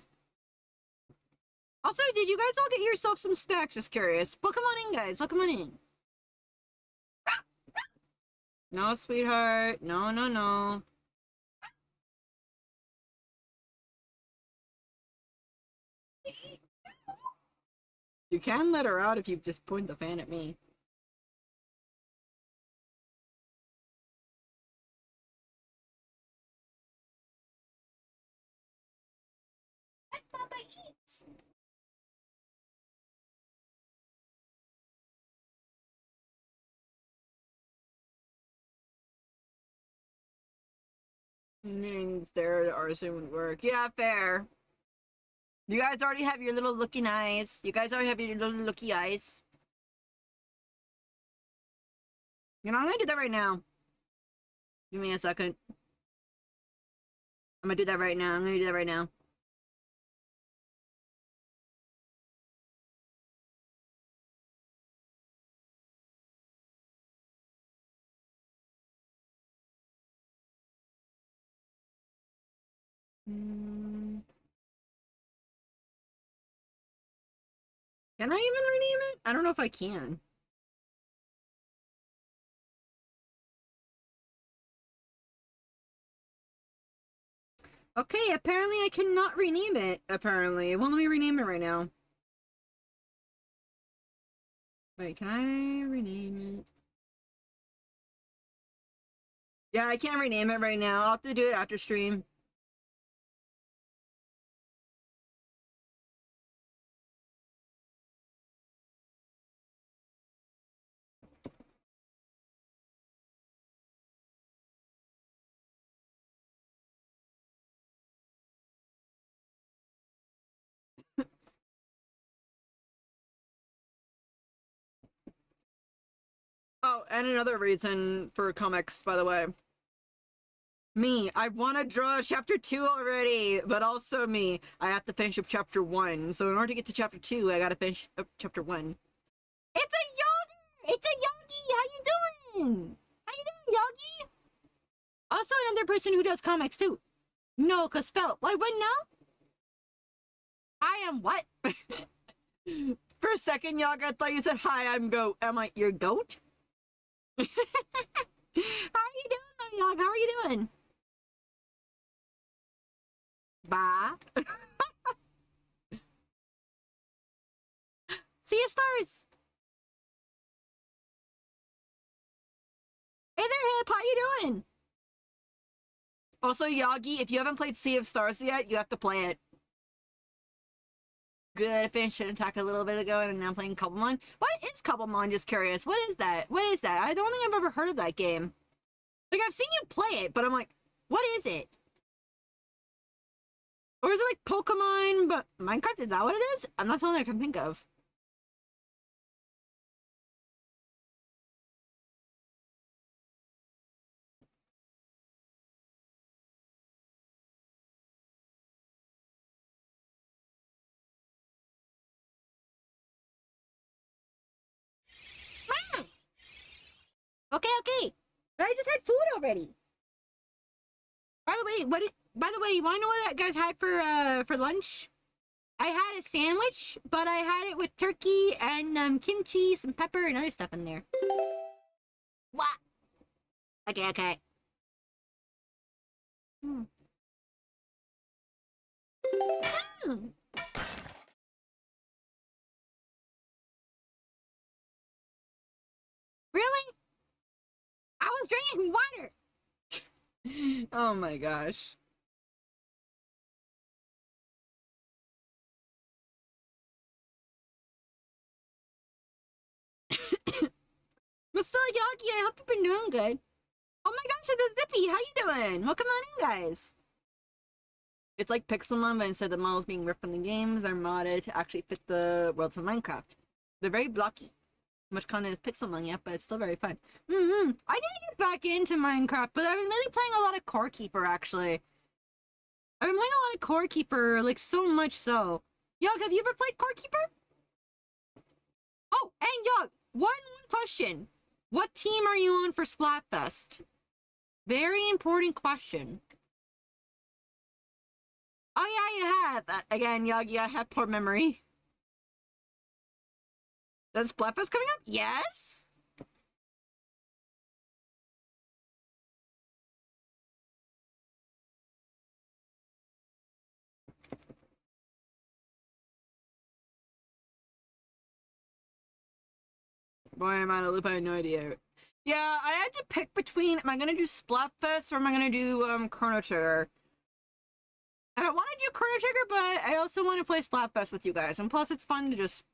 Also, did you guys all get yourself some snacks? Just curious. Welcome on in, guys. Welcome on in. No, sweetheart. No. You can let her out if you just point the fan at me. Let Mama eat. Means their arson wouldn't work. Yeah, fair. You guys already have your little looking eyes. You guys already have your little looky eyes. You know, I'm gonna do that right now. Give me a second. I'm gonna do that right now. Can I even rename it? I don't know if I can. Okay, apparently I cannot rename it, apparently. Well, let me rename it right now. Wait, can I rename it? Yeah, I can't rename it right now. I'll have to do it after stream. Oh, and another reason for comics, by the way. Me, I want to draw chapter 2 already, but also me, I have to finish up chapter 1. So in order to get to chapter 2, I gotta finish up chapter 1. It's a Yogi! It's a Yogi! How you doing? How you Yogi? Also another person who does comics too. No, cause spell. Why wouldn't know? I am what? For a second, Yog, I thought you said, hi, I'm goat. Am I your goat? How are you doing, though, Yog? How are you doing? Bah. Sea of Stars. Hey there, Hip. How you doing? Also, Yagi, if you haven't played Sea of Stars yet, you have to play it. Good, I finished Shin Attack a little bit ago, and now I'm playing Couplemon. What is Couplemon? Just curious. What is that? What is that? I don't think I've ever heard of that game. Like, I've seen you play it, but I'm like, what is it? Or is it like Pokemon, but Minecraft? Is that what it is? I'm not something I can think of. Okay, okay. I just had food already. By the way, you wanna know what that guys had for lunch? I had a sandwich, but I had it with turkey and kimchi, some pepper, and other stuff in there. What? Okay, okay. Hmm. Hmm. Really? I was drinking water. Oh my gosh. Mr. Yagi, I hope you've been doing good. Oh my gosh, it's Zippy. How you doing? Welcome on in, guys. It's like Pixelmon, but instead of models being ripped from the games, they're modded to actually fit the worlds of Minecraft. They're very blocky. Much content is Pixelmon yet, but it's still very fun. I need to get back into Minecraft, but I've been really playing a lot of Core Keeper, actually. I've been playing a lot of Core Keeper, like so much so. Yog, have you ever played Core Keeper? Oh, and Yog, one question. What team are you on for Splatfest? Very important question. Oh yeah, you have. Again, Yagi, I have poor memory. Does Splatfest coming up? Yes. Boy, I'm out of loop. I had no idea. Yeah, I had to pick between, am I gonna do Splatfest or am I gonna do Chrono Trigger? And I want to do Chrono Trigger, but I also want to play Splatfest with you guys. And plus, it's fun to just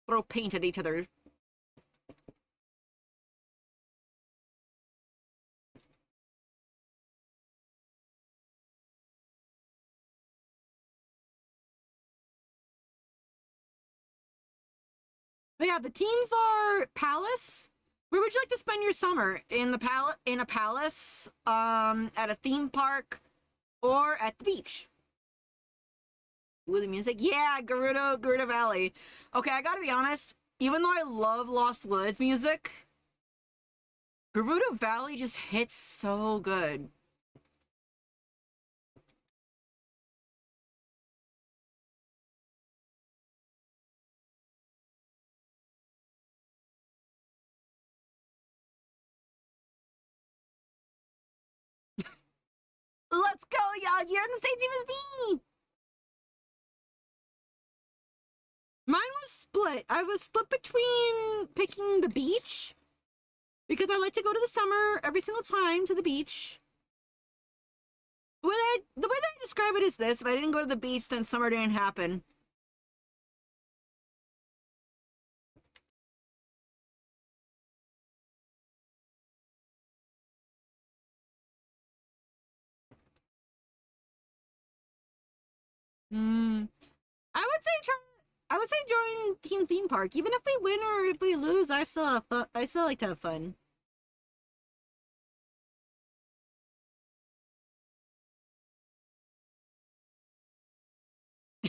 throw paint at each other. But yeah, the teams are Palace. Where would you like to spend your summer? In the in a palace, at a theme park, or at the beach? With the music? Yeah, Gerudo Valley. Okay, I gotta be honest, even though I love Lost Woods music, Gerudo Valley just hits so good. Let's go, y'all! You're in the same team as me! Mine was split. I was split between picking the beach, because I like to go to the summer every single time to the beach. The way that I describe it is this: if I didn't go to the beach, then summer didn't happen. I would say join Team Theme Park. Even if we win or if we lose, I still have fun. I still like to have fun.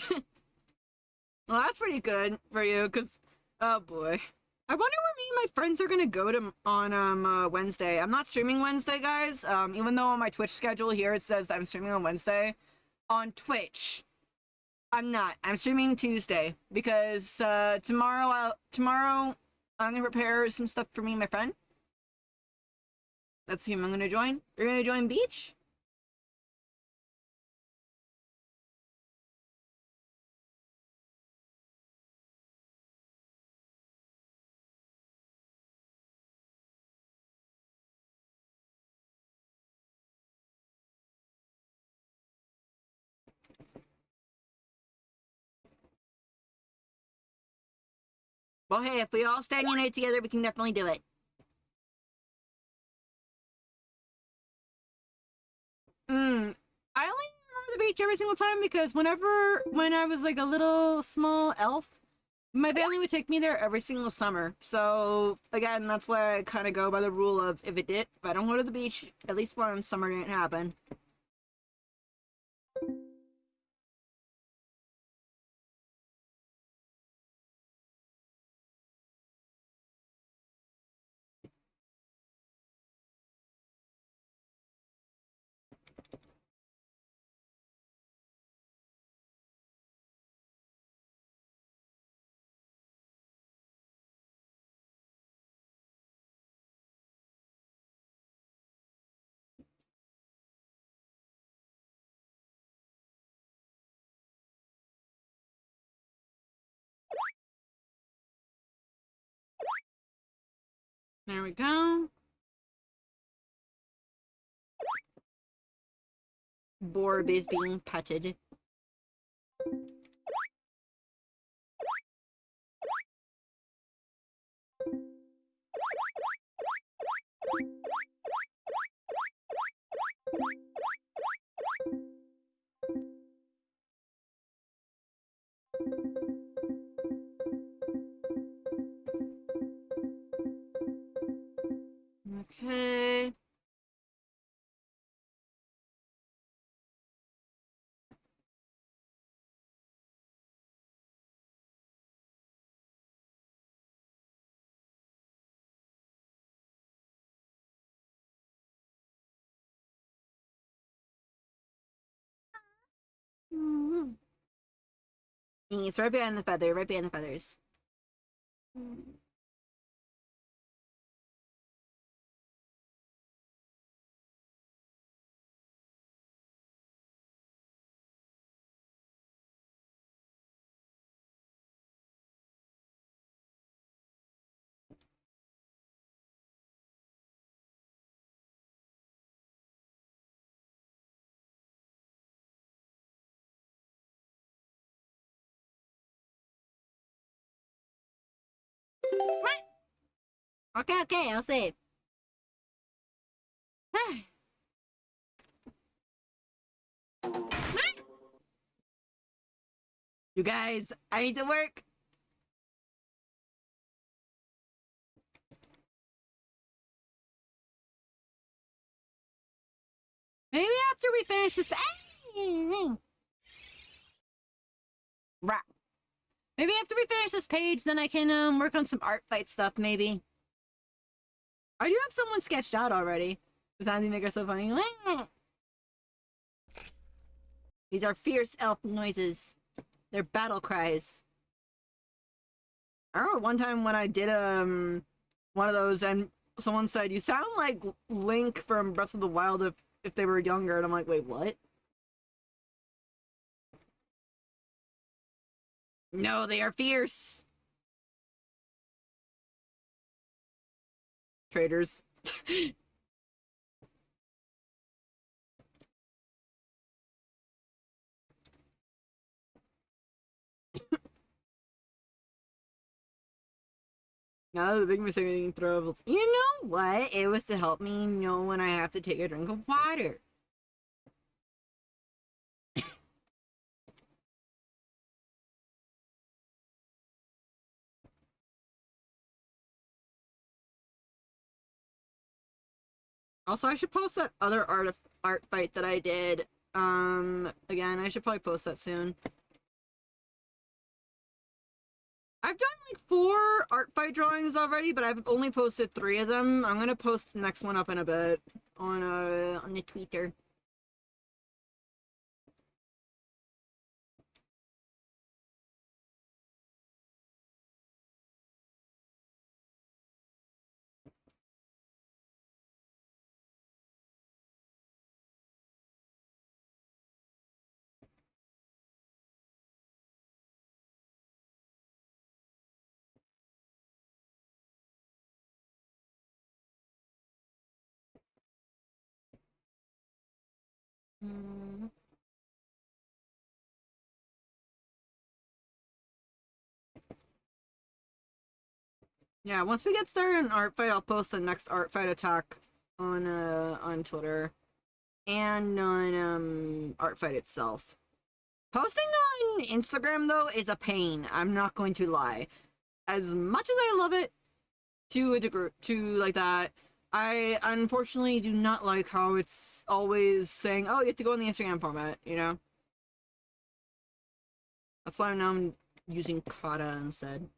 Well, that's pretty good for you, because, oh boy. I wonder where me and my friends are gonna go to on Wednesday. I'm not streaming Wednesday, guys. Even though on my Twitch schedule here it says that I'm streaming on Wednesday. On Twitch, I'm not. I'm streaming Tuesday because tomorrow I'm gonna prepare some stuff for me and my friend. That's whom I'm gonna join. You're gonna join Beach? Well, hey, if we all stand united together, we can definitely do it. I only remember the beach every single time because when I was like a little small elf, my family would take me there every single summer. So again, that's why I kind of go by the rule of if I don't go to the beach, at least once, summer didn't happen. There we go. Borb is being petted. Okay. It's right behind the feather, right behind the feathers. Okay, I'll save. You guys, I need to work. Maybe after we finish this. Rap. Maybe after we finish this page, then I can work on some art fight stuff. Maybe. I do have someone sketched out already. Does that make her so funny? These are fierce elf noises. They're battle cries. I remember one time when I did one of those and someone said, "You sound like Link from Breath of the Wild if they were younger," and I'm like, wait, what? No, they are fierce. Traitors. Now the big mistake I didn't throw. You know what? It was to help me know when I have to take a drink of water. Also, I should post that other art fight that I did. Again, I should probably post that soon. I I've done like 4 art fight drawings already, but I've only posted 3 of them. I'm gonna post the next one up in a bit on the Twitter. Mm. Yeah, once we get started on art fight, I'll post the next art fight attack on Twitter and on art fight itself. Posting on Instagram though is a pain. I'm not going to lie. As much as I love it to a degree, to like that, I unfortunately do not like how it's always saying, "Oh, you have to go in the Instagram format." You know. That's why now I'm using Kata instead.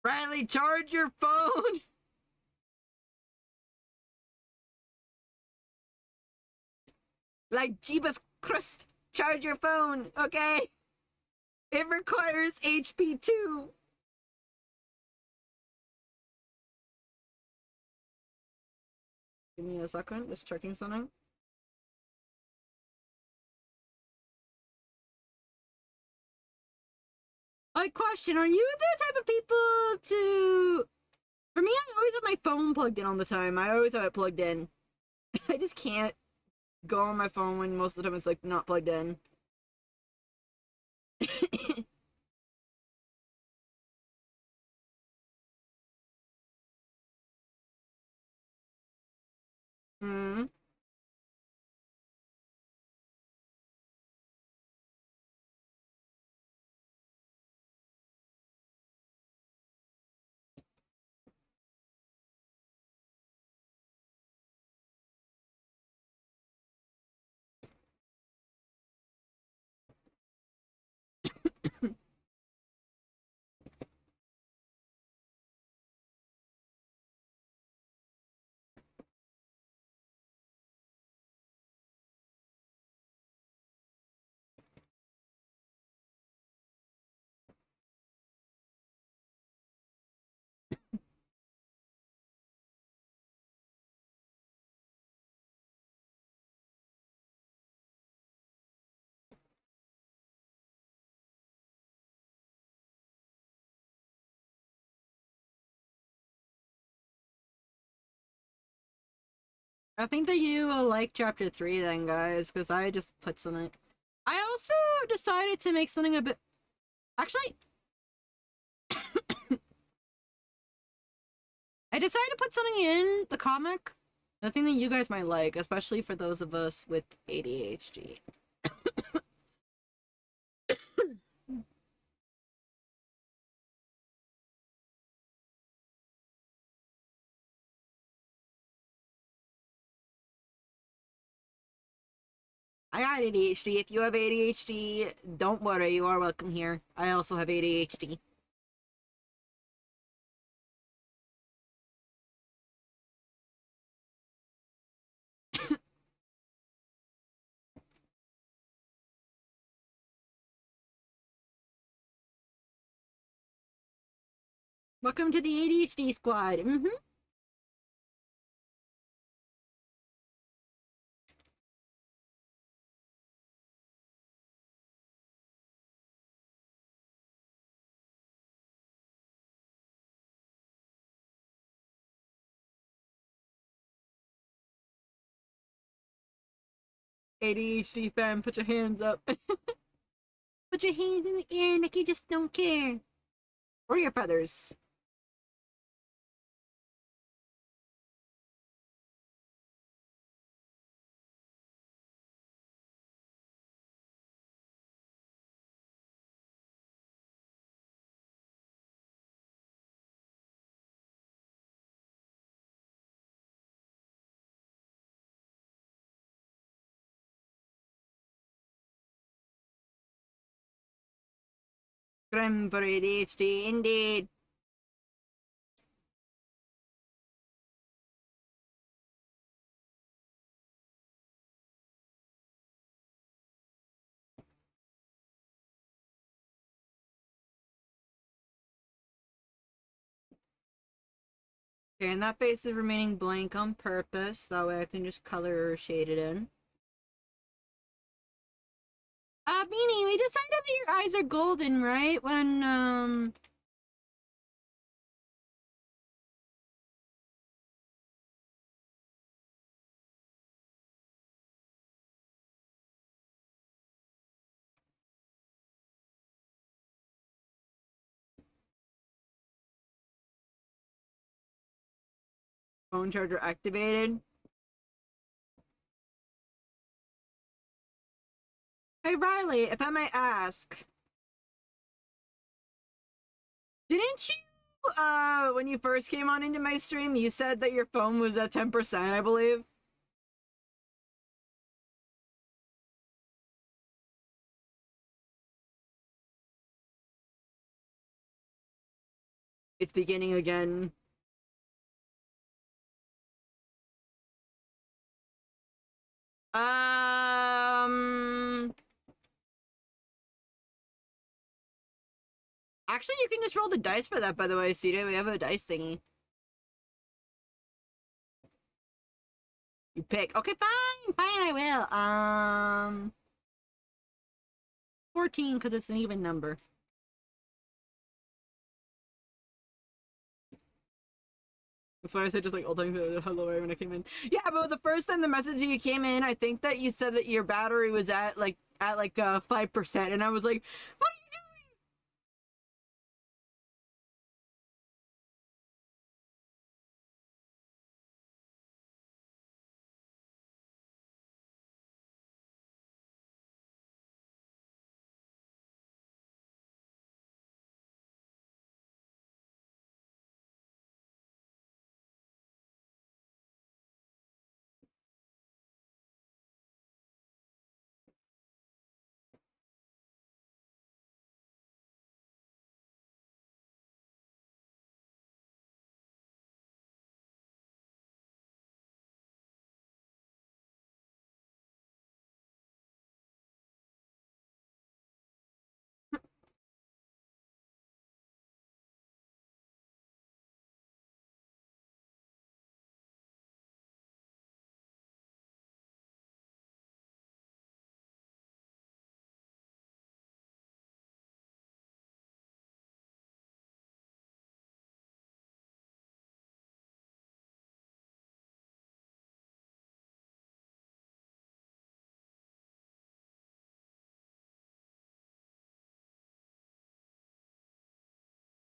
Riley, charge your phone! Like Jeebus Crust, charge your phone, okay? It requires HP too. Give me a second, just checking something. Like, question, are you the type of people to... For me, I always have my phone plugged in all the time. I always have it plugged in. I just can't go on my phone when most of the time it's, like, not plugged in. Hmm. I think that you will like chapter 3 then, guys, because I just put something... I also decided to make something a bit... Actually... I decided to put something in the comic. The thing that you guys might like, especially for those of us with ADHD. I got ADHD. If you have ADHD, don't worry, you are welcome here. I also have ADHD. Welcome to the ADHD squad. Mm-hmm. ADHD fan, put your hands up. Put your hands in the air like you just don't care. Or your feathers. Grim for ADHD, indeed. Okay, and that face is remaining blank on purpose. That way I can just color or shade it in. Beanie, we decided that your eyes are golden, right? When, phone charger activated. Hey, Riley, if I may ask, didn't you, when you first came on into my stream, you said that your phone was at 10%, I believe? It's beginning again. Um... Actually, you can just roll the dice for that, by the way, Cita. We have a dice thingy. You pick. Okay, fine, I will. 14, because it's an even number. That's why I said just like all time hello when I came in. Yeah, but the first time the message you came in, I think that you said that your battery was at 5%, and I was like, what are you doing?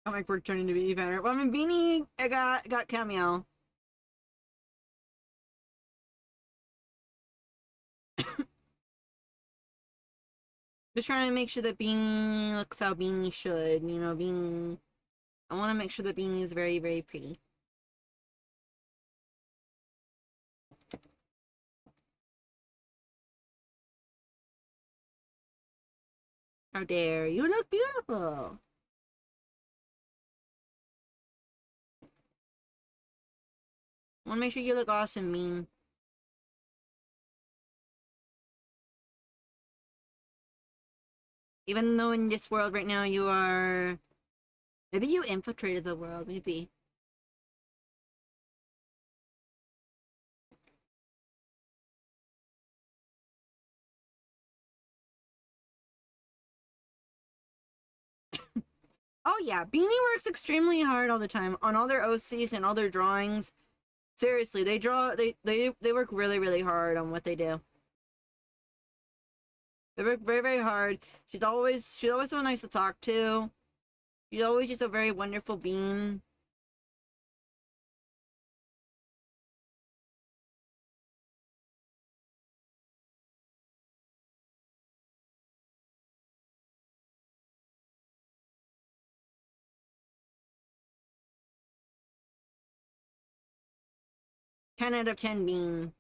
Comic book turning to be better. Well, I mean, Beanie got cameo. Just trying to make sure that Beanie looks how Beanie should. You know, Beanie. I want to make sure that Beanie is very, very pretty. How dare you look beautiful? I want to make sure you look awesome, Bean. Even though in this world right now you are Maybe you infiltrated the world, maybe. Oh yeah, Beanie works extremely hard all the time on all their OCs and all their drawings. Seriously, they work really, really hard on what they do. They work very, very hard. She's always so nice to talk to. She's always just a very wonderful bean. Ten out of 10 bean.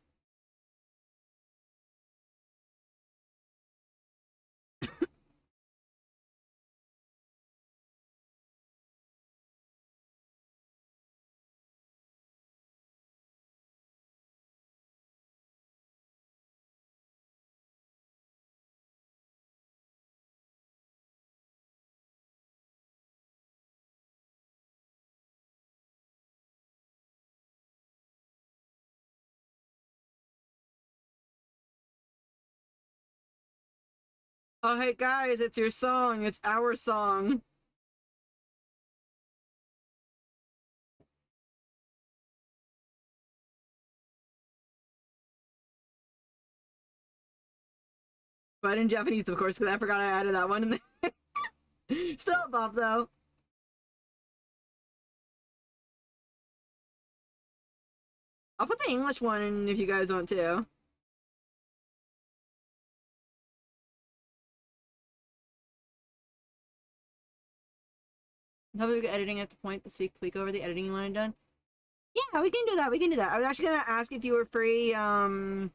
Oh hey guys, it's your song. It's our song. But in Japanese, of course, because I forgot I added that one in there. Still Bob though. I'll put the English one in if you guys want to. Probably get editing at the point this week, tweak over the editing you wanted done. Yeah, we can do that. We can do that. I was actually gonna ask if you were free. Are you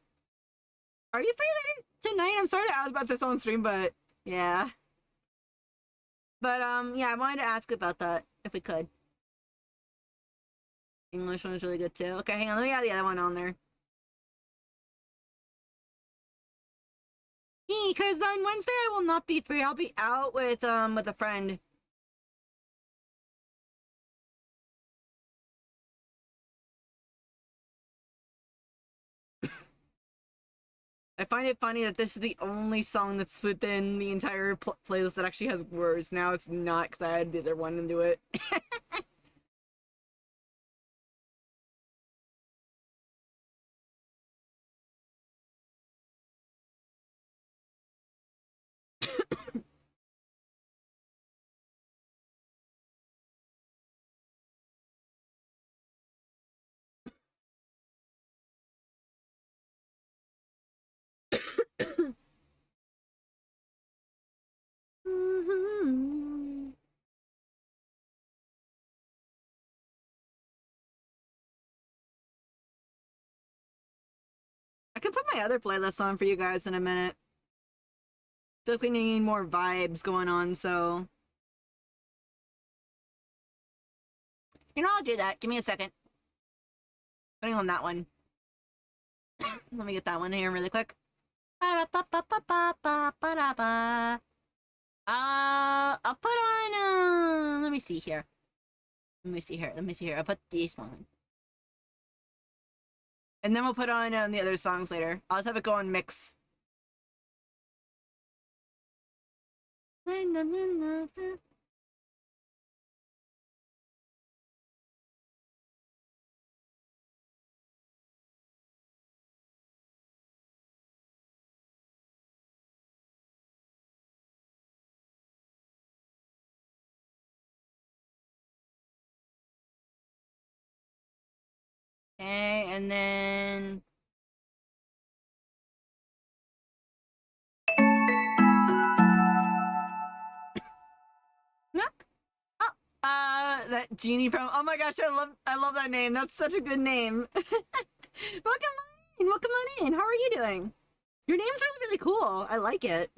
free later tonight? I'm sorry to ask about this on stream, but yeah. But yeah, I wanted to ask about that if we could. English one is really good too. Okay, hang on. Let me add the other one on there. Because on Wednesday I will not be free. I'll be out with a friend. I find it funny that this is the only song that's within the entire playlist that actually has words. Now it's not because I added the other one into it. I could put my other playlist on for you guys in a minute. Feel like we need more vibes going on, so you know I'll do that. Give me a second. Putting on that one. Let me get that one here really quick. I'll put on let me see here. I'll put this one. And then we'll put on the other songs later. I'll just have it go on mix. Okay, and then that Genie from oh my gosh, I love that name. That's such a good name. Welcome on in. How are you doing? Your name's really, really cool. I like it.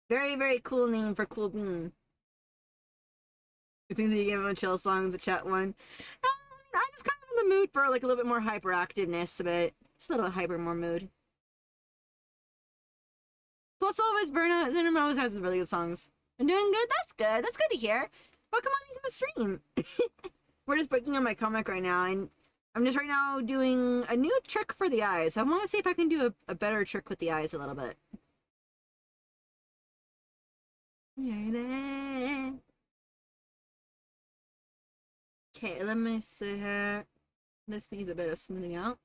Very, very cool name for cool bean. I think that you gave him a chill song as a chat one. I'm just kind of in the mood for like a little bit more hyperactiveness, but just a little hyper more mood. Plus, always Burnout. Cinnamon always has really good songs. I'm doing good. That's good. That's good to hear. welcome on into the stream. We're just breaking on my comic right now, and I'm just right now doing a new trick for the eyes. I want to see if I can do a better trick with the eyes a little bit. Okay, let me see here. This needs a bit of smoothing out.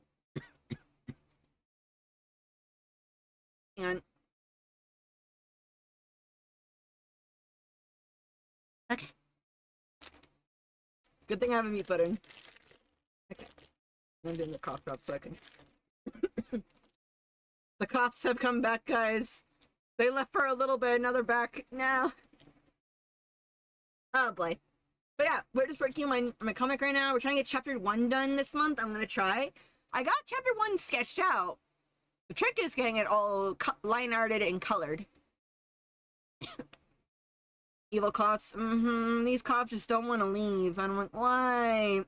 And okay. Good thing I have a meat pudding. Okay. I'm doing the cough drop so I can. The coughs have come back, guys. They left for a little bit, now they're back now. Oh boy. But yeah, we're just working on my comic right now. We're trying to get chapter 1 done this month. I'm gonna try. I got chapter 1 sketched out. The trick is getting it all line arted and colored. Evil coughs. These coughs just don't want to leave. I'm like, why?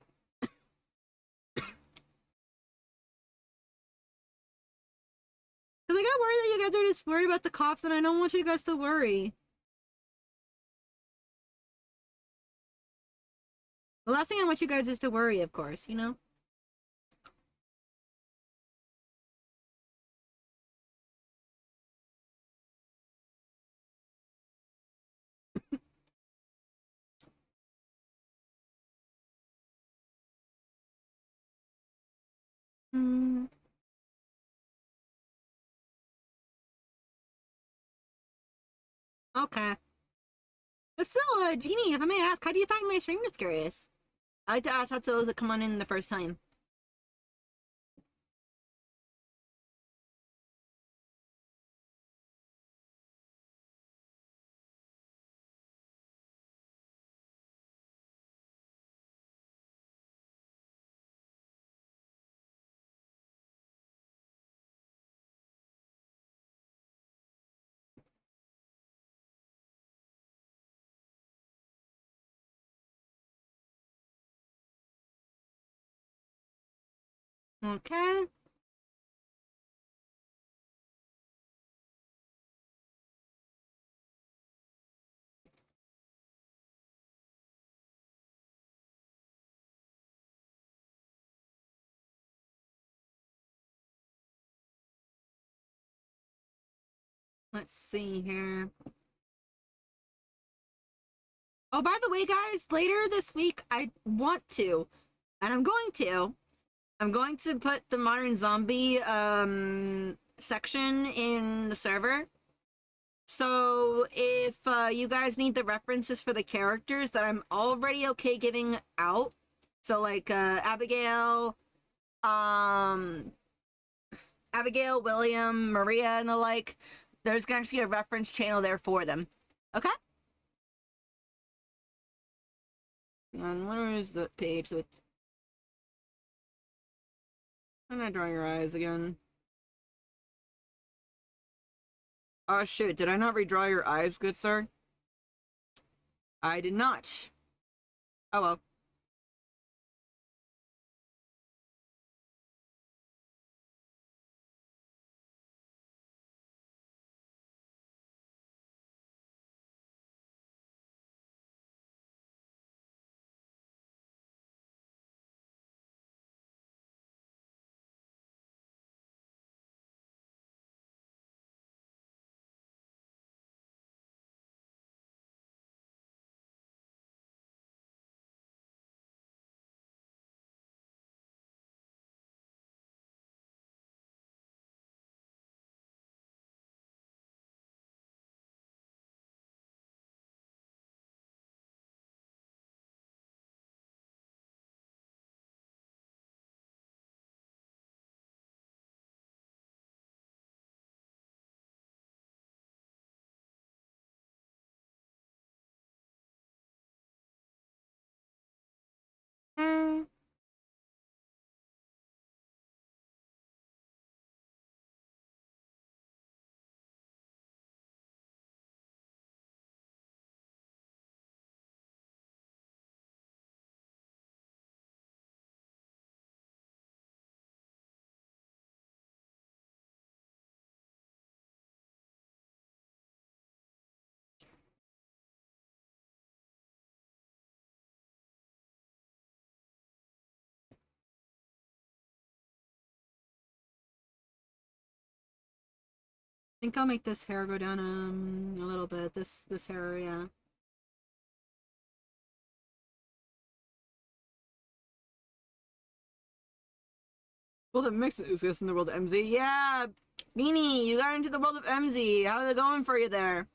Cause I got worried that you guys are just worried about the coughs, and I don't want you guys to worry. The last thing I want you guys is to worry, of course, you know? Hmm. Okay. But still, Jeannie, if I may ask, how do you find my stream? Just curious. I like to ask that to those that come on in the first time. Okay. Let's see here. Oh, by the way, guys, later this week, I want to, and I'm going to put the Modern Zombie, section in the server. So if you guys need the references for the characters that I'm already okay giving out, so like Abigail, William, Maria, and the like, there's going to be a reference channel there for them. Okay? And where is the page with... I'm not drawing your eyes again. Oh shoot, did I not redraw your eyes, good sir? I did not. Oh well. think I'll make this hair go down a little bit. This hair, yeah. Well, the mix exists in the world of MZ. Yeah, Beanie, you got into the world of MZ. How's it going for you there?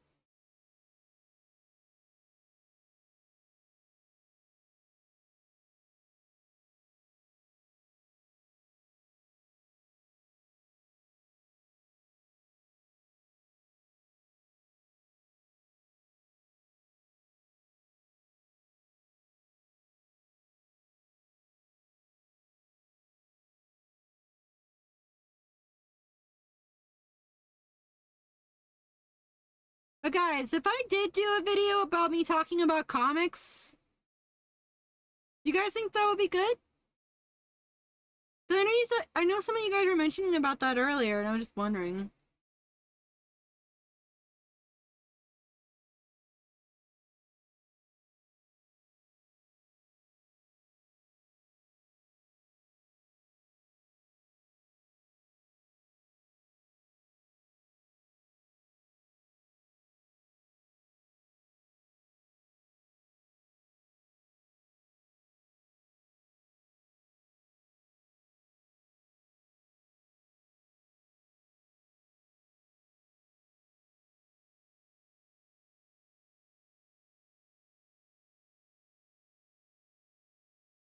But guys, if I did do a video about me talking about comics, you guys think that would be good? I know some of you guys were mentioning about that earlier, and I was just wondering.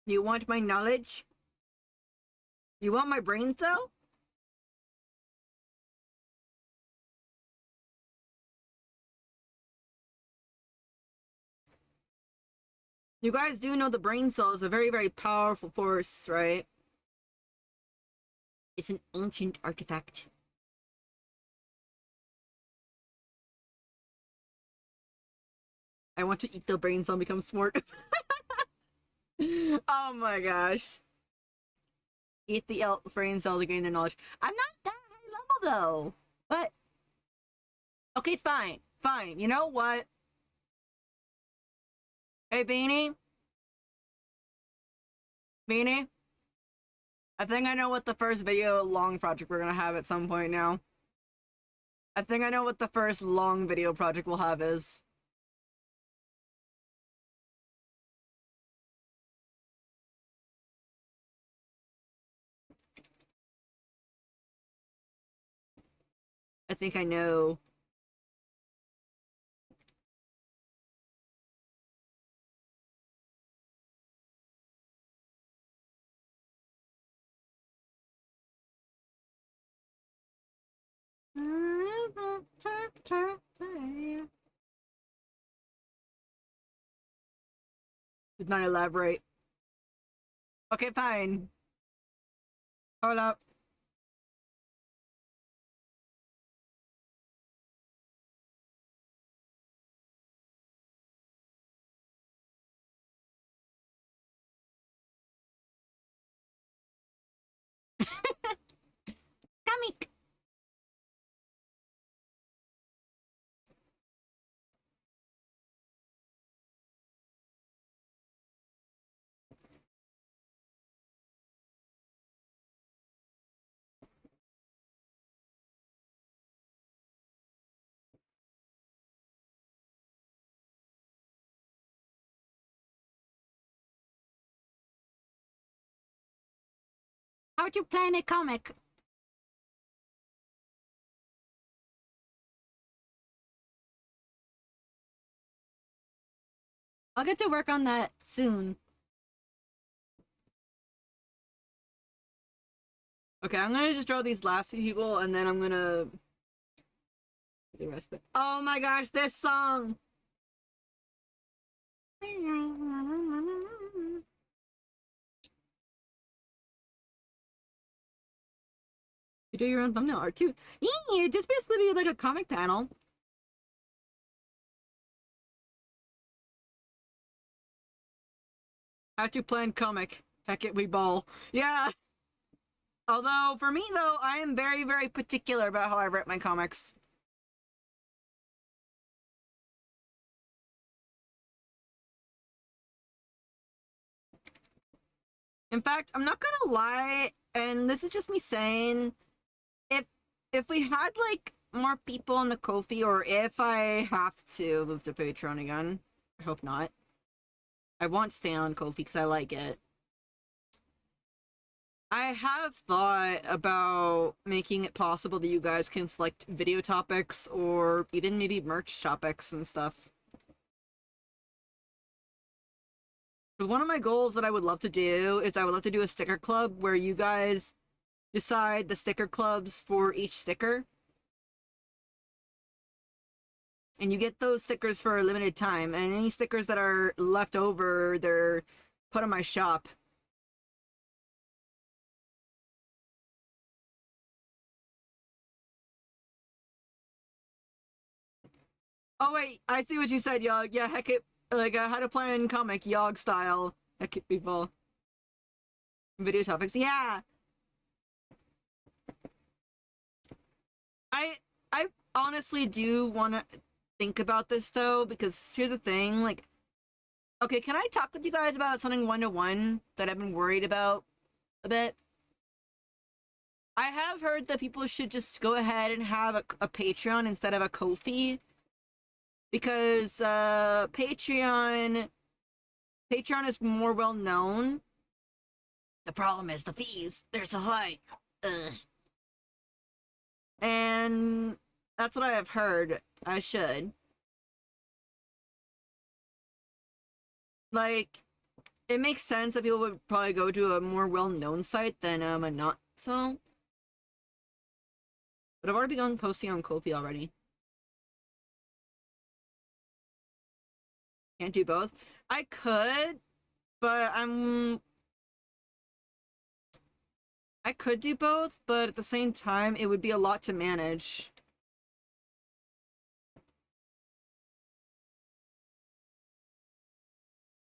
You want my knowledge? You want my brain cell? You guys do know the brain cell is a very, very powerful force, right? It's an ancient artifact. I want to eat the brain cell and become smart. Oh my gosh. Eat the brain cell to gain the knowledge. I'm not that high level though. But okay, fine. Fine. You know what? Hey Beanie? Beanie? I think I know what the first video long project we're gonna have at some point now. I think I know what the first long video project we'll have is. I think I know. Did not elaborate. Okay, fine. Hold up. Comic. How to plan a comic? I'll get to work on that soon. Okay, I'm gonna just draw these last few people and then I'm gonna the rest. But oh my gosh, this song! You do your own thumbnail art too. It just basically be like a comic panel. How to plan comic. Heck it, we ball. Yeah. Although, for me though, I am very, very particular about how I write my comics. In fact, I'm not gonna lie, and this is just me saying, if we had like more people on the Ko-fi, or if I have to move to Patreon again, I hope not. I want to stay on Ko-fi because I like it. I have thought about making it possible that you guys can select video topics or even maybe merch topics and stuff. One of my goals that I would love to do is I would love to do a sticker club where you guys decide the sticker clubs for each sticker. And you get those stickers for a limited time, and any stickers that are left over, they're put in my shop. Oh wait, I see what you said, Yog. Yeah, heck it, like how to plan comic, Yog style. Heck it, people. Video topics, yeah! I honestly do want to think about this though, because here's the thing, like, okay, can I talk with you guys about something one-to-one that I've been worried about a bit? I have heard that people should just go ahead and have a Patreon instead of a Ko-fi, because Patreon is more well known. The problem is the fees. They're so high. Ugh. And that's what I have heard. I should. Like, it makes sense that people would probably go to a more well-known site than a not so. But I've already begun posting on Ko-fi already. Can't do both. I could, but I could do both, but at the same time, it would be a lot to manage.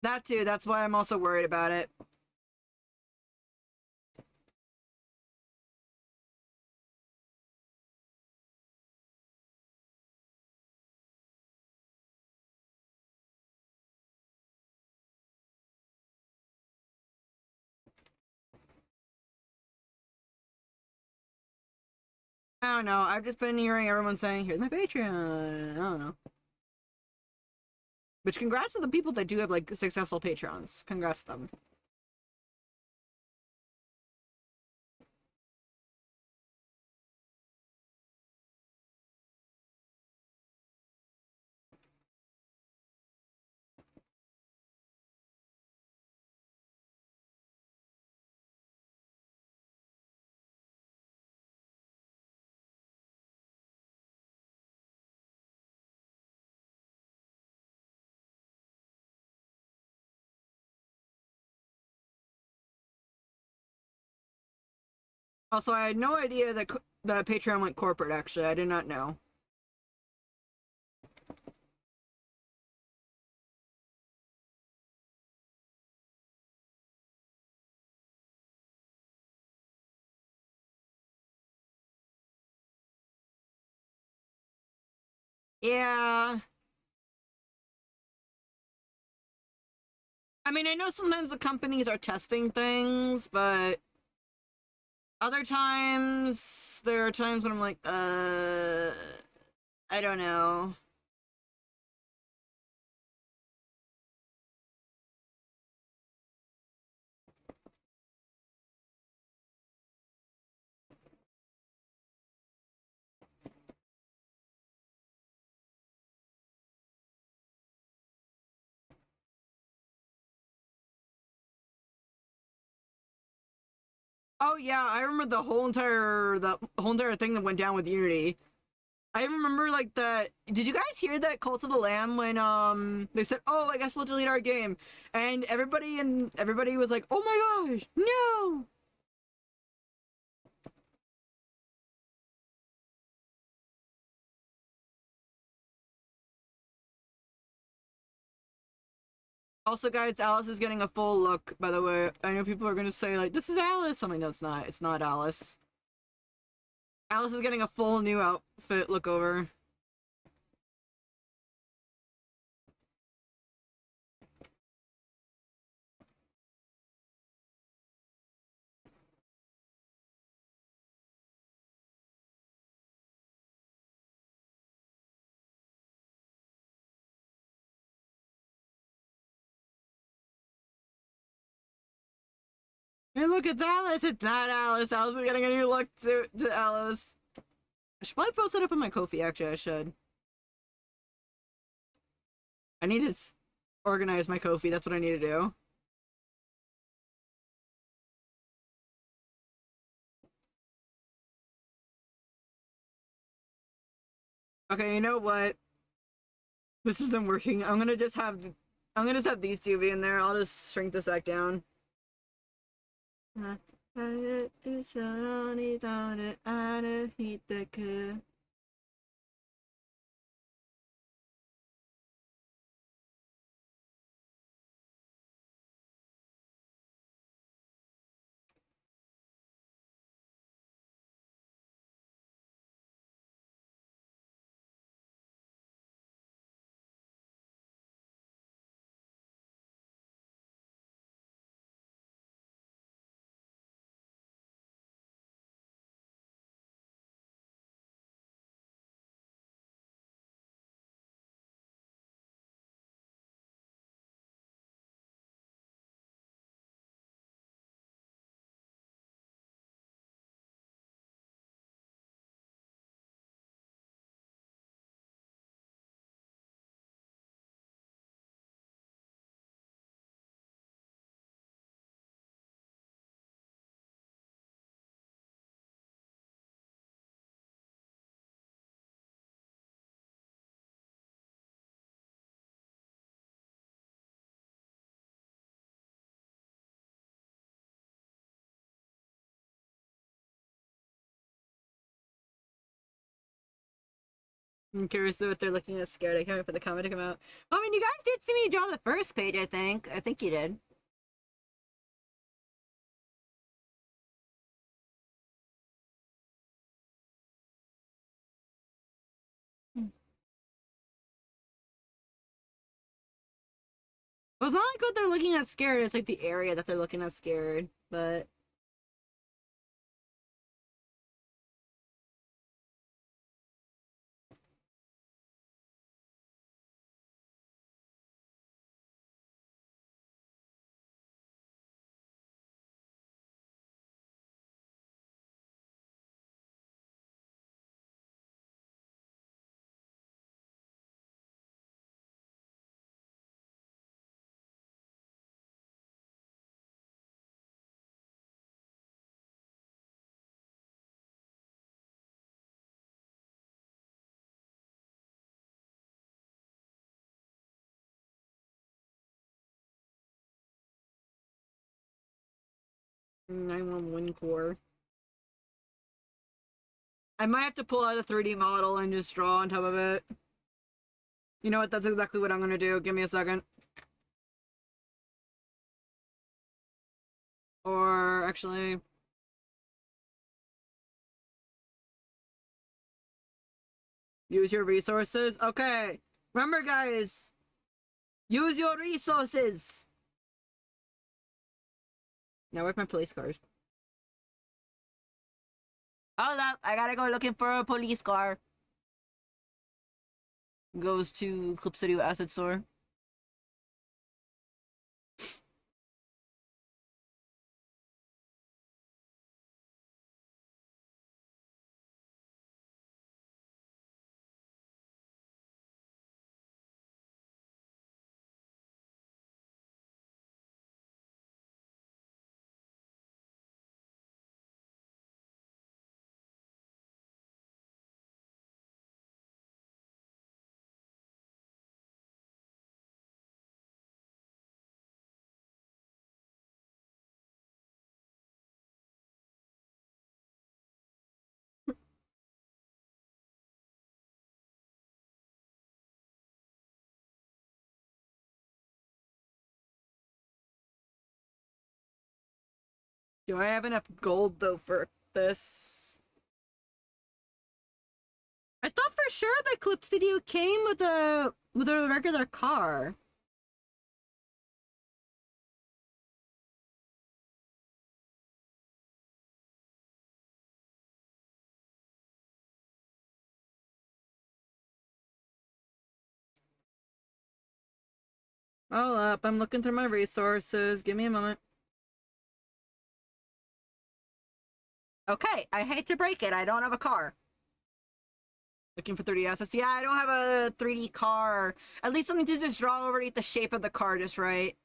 That too, that's why I'm also worried about it. I don't know, I've just been hearing everyone saying, here's my Patreon. I don't know. Which, congrats to the people that do have, like, successful Patrons. Congrats to them. Also, I had no idea that Patreon went corporate, actually. I did not know. Yeah. I mean, I know sometimes the companies are testing things, but other times, there are times when I'm like, I don't know. Oh yeah, I remember the whole entire thing that went down with Unity. I remember like that. Did you guys hear that Cult of the Lamb when they said, "Oh, I guess we'll delete our game," and everybody was like, "Oh my gosh, no!" Also, guys, Alice is getting a full look. By the way, I know people are gonna say like, "This is Alice." I'm like, no, it's not. It's not Alice. Alice is getting a full new outfit look over. Hey, look, it's Alice! It's not Alice! Alice is getting a new look to Alice. I should probably post it up in my Ko-fi, actually, I should. I need to organize my Ko-fi, that's what I need to do. Okay, you know what? This isn't working. I'm gonna just have these two be in there. I'll just shrink this back down. I'm curious what they're looking at scared. I can't wait for the comment to come out. I mean, you guys did see me draw the first page, I think. I think you did. Well, it's not like what they're looking at scared, it's like the area that they're looking at scared, but... I'm on one core. I might have to pull out a 3D model and just draw on top of it. You know what? That's exactly what I'm gonna do. Give me a second. Or, actually... Use your resources? Okay! Remember, guys! Use your resources! Now, where's my police cars? Hold up! I gotta go looking for a police car. Goes to Clip Studio Asset Store. Do I have enough gold, though, for this? I thought for sure that Clip Studio came with a regular car. Hold up, I'm looking through my resources. Give me a moment. Okay, I hate to break it. I don't have a car. Looking for 3D assets. Yeah, I don't have a 3D car. At least something to just draw over to get the shape of the car just right.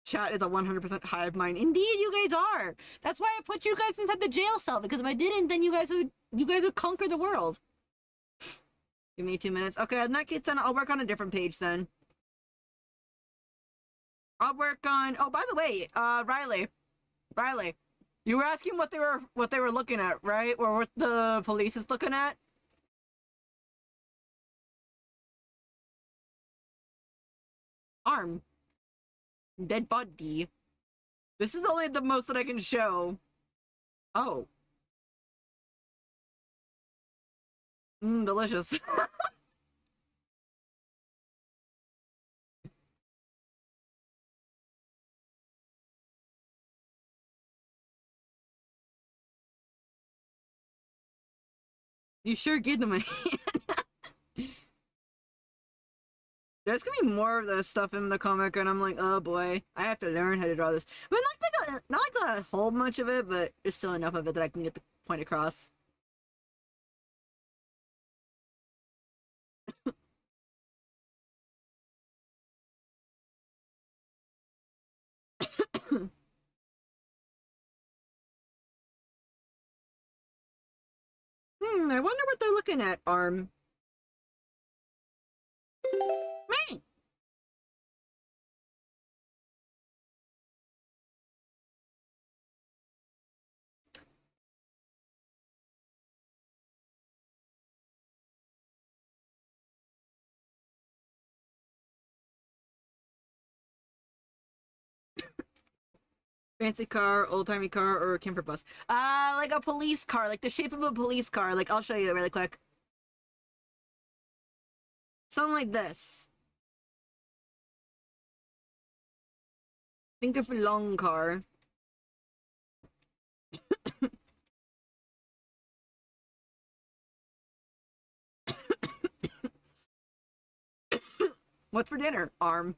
Chat is a 100% hive mind. Indeed, you guys are. That's why I put you guys inside the jail cell, because if I didn't, then you guys would conquer the world. Give me 2 minutes. Okay, in that case, then I'll work on a different page then. I'll work on. Oh, by the way, Riley, you were asking what they were looking at, right? Or what the police is looking at? Arm. Dead body. This is only the most that I can show. Oh. Delicious. You sure give them a hand. There's gonna be more of this stuff in the comic, and I'm like, oh boy, I have to learn how to draw this. I mean, not like a whole bunch of it, but there's still enough of it that I can get the point across. I wonder what they're looking at, Arm. Me! Fancy car, old-timey car, or a camper bus? Like a police car, like the shape of a police car. Like, I'll show you really quick. Something like this. Think of a long car. What's for dinner? Arm.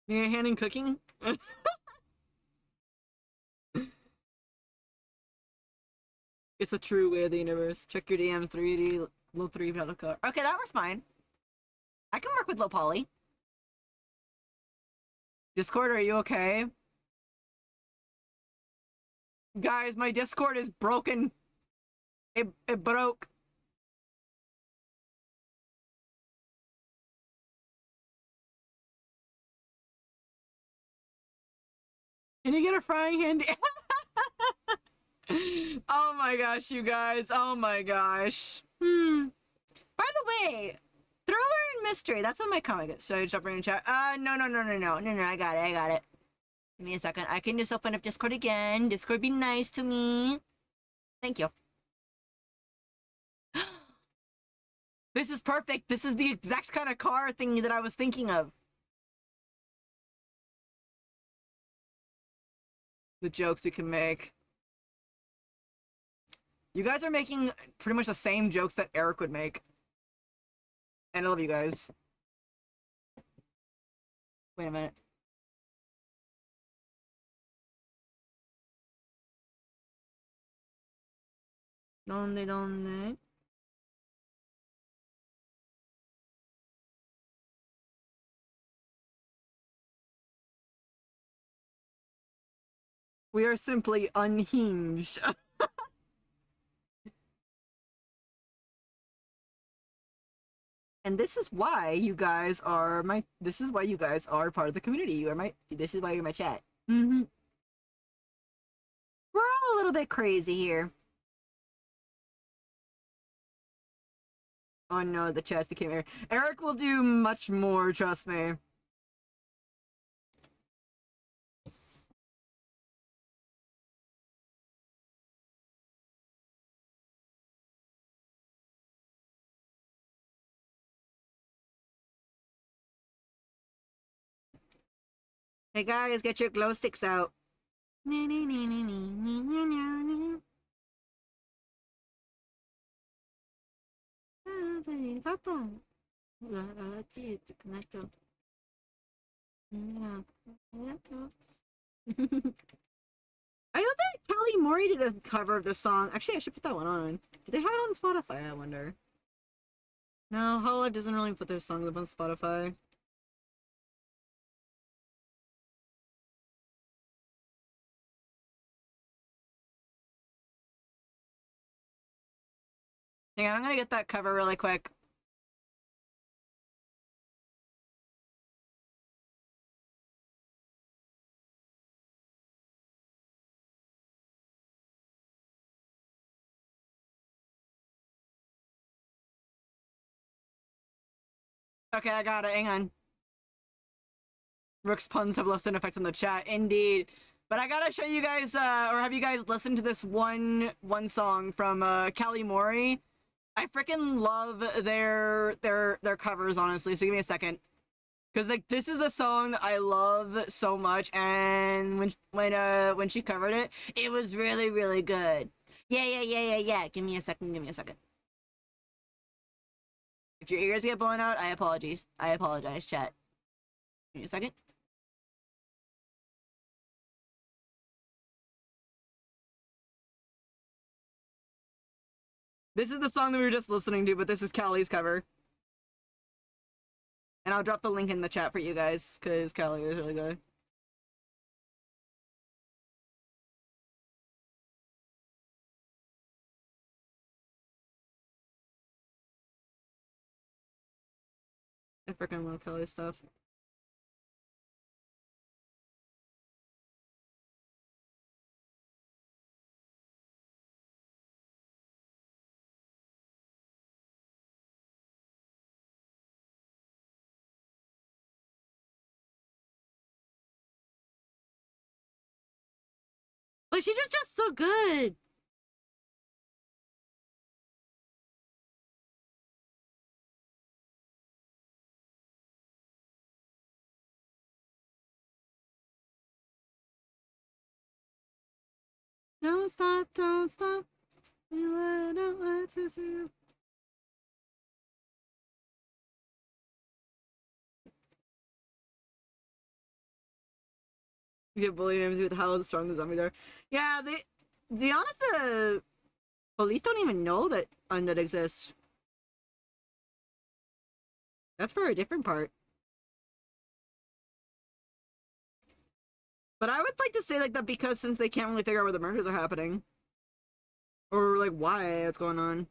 Your hand in cooking? It's a true way of the universe. Check your DMs, 3D, low 3 pedal car. Okay, that works fine. I can work with low poly. Discord, are you okay? Guys, my Discord is broken. It broke. Can you get a frying hand? Oh my gosh, you guys. Oh my gosh. By the way, thriller and mystery. That's what my comic is. Should I jump right in chat? No. I got it. Give me a second. I can just open up Discord again. Discord be nice to me. Thank you. This is perfect. This is the exact kind of car thing that I was thinking of. The jokes we can make. You guys are making pretty much the same jokes that Eric would make. And I love you guys. Wait a minute. ¿Dónde? We are simply unhinged. And this is why you guys are part of the community. This is why you're my chat. We're all a little bit crazy here. Oh no, the chat became Eric. Eric will do much more, trust me. Hey guys, get your glow sticks out. I know that Kelly Mori did a cover of this song. Actually, I should put that one on. Do they have it on Spotify, I wonder? No, Hololive doesn't really put their songs up on Spotify. Hang on, I'm gonna get that cover really quick. Okay, I got it. Hang on. Rook's puns have less an effect on the chat. Indeed. But I gotta show you guys, or have you guys listened to this one song from Callie Mori? I freaking love their covers, honestly. So give me a second, because like this is the song that I love so much, and when she covered it, it was really good. Yeah. Give me a second. If your ears get blown out, I apologize. Chat. Give me a second. This is the song that we were just listening to, but this is Callie's cover. And I'll drop the link in the chat for you guys, because Callie is really good. I freaking love Callie's stuff. Like, she just so good. Don't stop. You don't want to do. You get bullied and with how strong the zombies are. Yeah, the honest, the police don't even know that Undead exists. That's for a different part. But I would like to say like that because since they can't really figure out where the murders are happening. Or like why it's going on.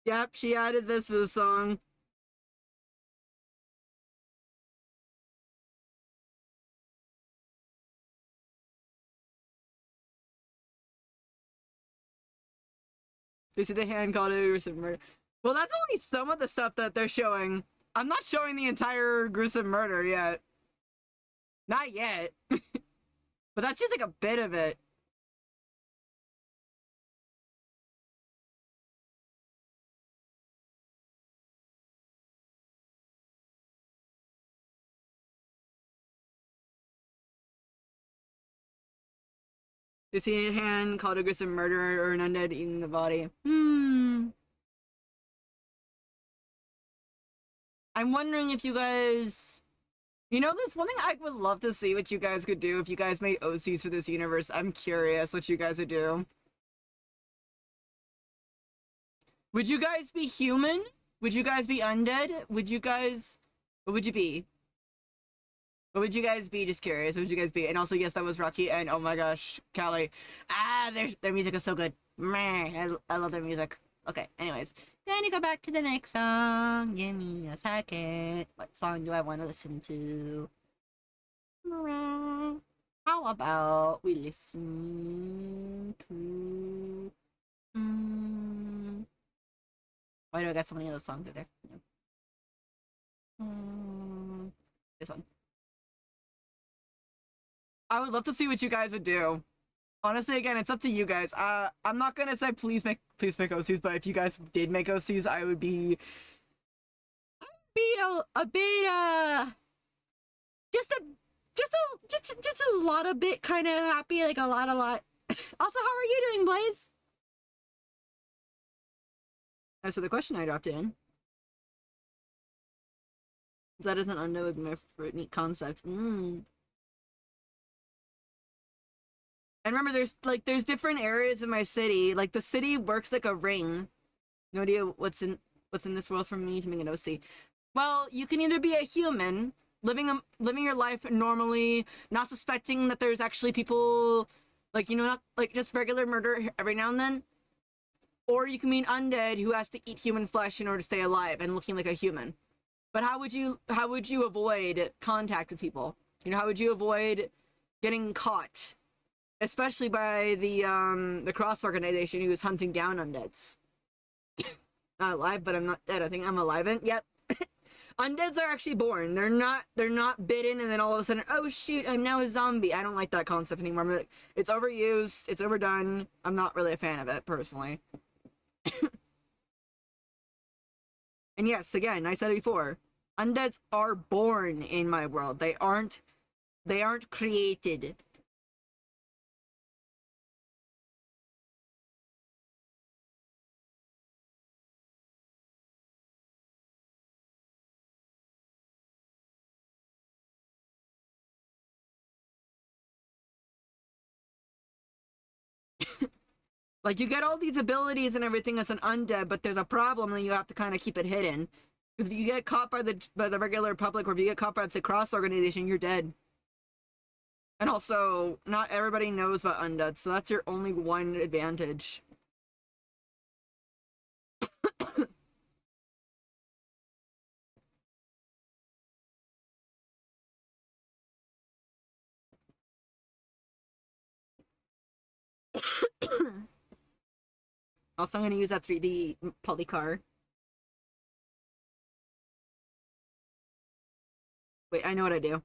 Yep, she added this to the song. They see the hand called it gruesome murder. Well, that's only some of the stuff that they're showing. I'm not showing the entire gruesome murder yet. Not yet. But that's just like a bit of it. They see a hand called a gruesome murder or an undead eating the body. I'm wondering if you guys You know, there's one thing I would love to see what you guys could do if you guys made OCs for this universe. I'm curious what you guys would do. Would you guys be human? Would you guys be undead? Would you guys... What would you be? What would you guys be? Just curious. What would you guys be? And also, yes, that was Rocky. And oh my gosh, Callie. Ah, their music is so good. Meh, I love their music. Okay, anyways. Gonna go back to the next song. Give me a second. What song do I want to listen to? How about we listen to... Why do I got so many of those songs in there? This one. I would love to see what you guys would do. Honestly, again, it's up to you guys. I'm not gonna say please make OCs, but if you guys did make OCs, I would be a bit just a lot of bit kind of happy, like a lot. Also, how are you doing, Blaze? So the question I dropped in. That isn't undead would be my neat concept. And remember, there's different areas in my city. Like the city works like a ring. No idea what's in this world for me to make an OC. Well, you can either be a human living your life normally, not suspecting that there's actually people like, you know, not like just regular murder every now and then, or you can be an undead who has to eat human flesh in order to stay alive and looking like a human. But how would you avoid contact with people? You know, how would you avoid getting caught? Especially by the Cross organization who is hunting down undeads. Not alive, but I'm not dead. I think I'm alive. And yep. Undeads are actually born. They're not bitten and then all of a sudden, oh shoot, I'm now a zombie. I don't like that concept anymore. Like, it's overused, it's overdone. I'm not really a fan of it, personally. And yes, again, I said it before. Undeads are born in my world. They aren't created. Like, you get all these abilities and everything as an undead, but there's a problem and you have to kind of keep it hidden. Because if you get caught by the regular public, or if you get caught by the Cross organization, you're dead. And also, not everybody knows about undead, so that's your only one advantage. Also, I'm going to use that 3D polycar. Wait, I know what I do.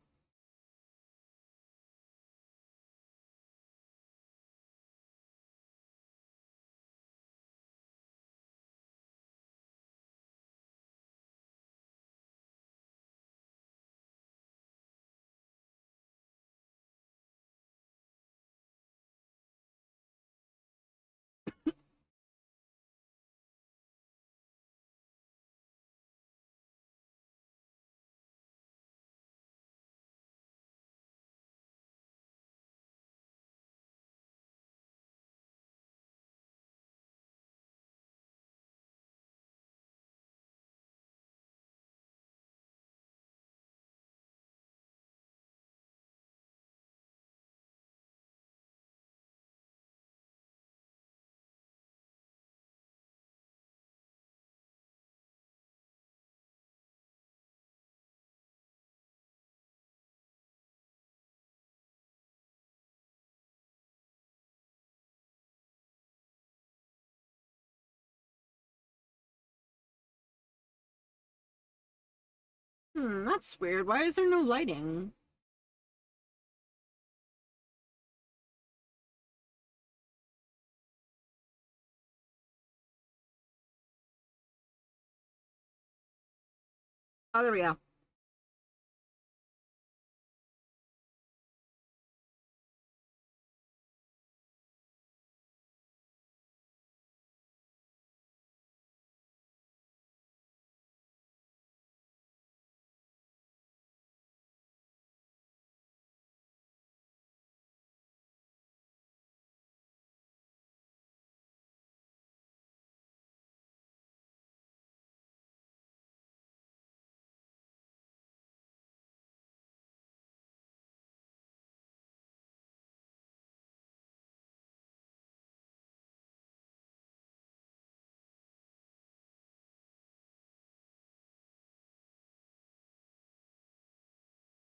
That's weird. Why is there no lighting? Oh, there we go.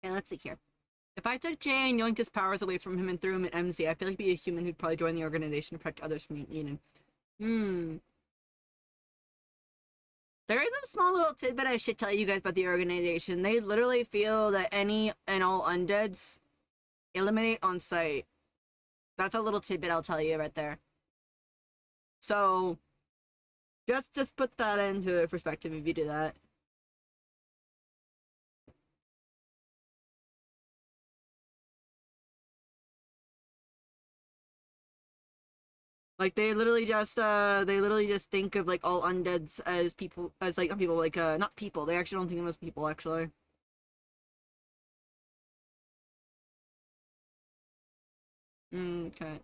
Okay, let's see here. If I took Jay and yoinked his powers away from him and threw him in MZ, I feel like he'd be a human who'd probably join the organization to protect others from being eaten. There is a small little tidbit I should tell you guys about the organization. They literally feel that any and all undeads eliminate on sight. That's a little tidbit I'll tell you right there. So, just put that into perspective if you do that. Like they literally just think of like all undeads as people, as like not people, like not people. They actually don't think of them as people actually. Okay.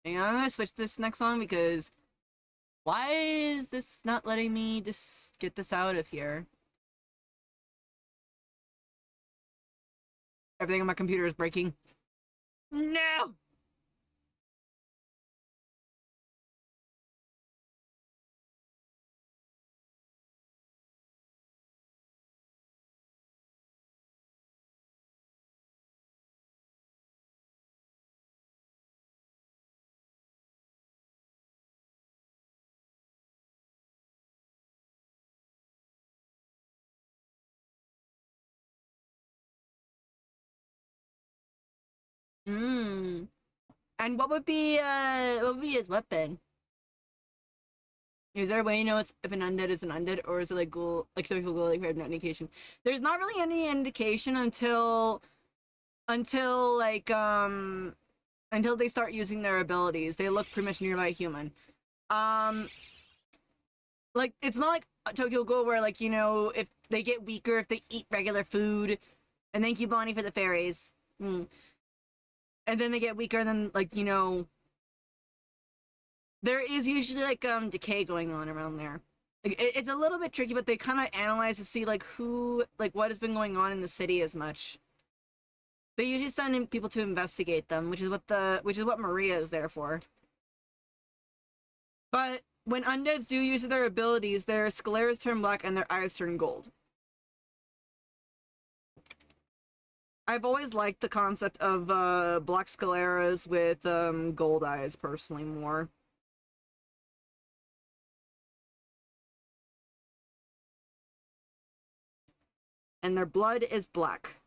And I'm gonna switch this next song because why is this not letting me just get this out of here? Everything on my computer is breaking. No! And what would be his weapon? Is there a way you know it's if an undead is an undead, or is it like ghoul, like some people go like we have no indication? There's not really any indication until like until they start using their abilities. They look pretty much nearby human. Like it's not like Tokyo Ghoul where like, you know, if they get weaker if they eat regular food. And thank you, Bonnie, for the fairies. And then they get weaker, and then like, you know, there is usually like decay going on around there. Like, it's a little bit tricky, but they kind of analyze to see like who, like what has been going on in the city as much. They usually send in people to investigate them, which is what Maria is there for. But when undeads do use their abilities, their sclera's turn black and their eyes turn gold. I've always liked the concept of black scleras with gold eyes personally more. And their blood is black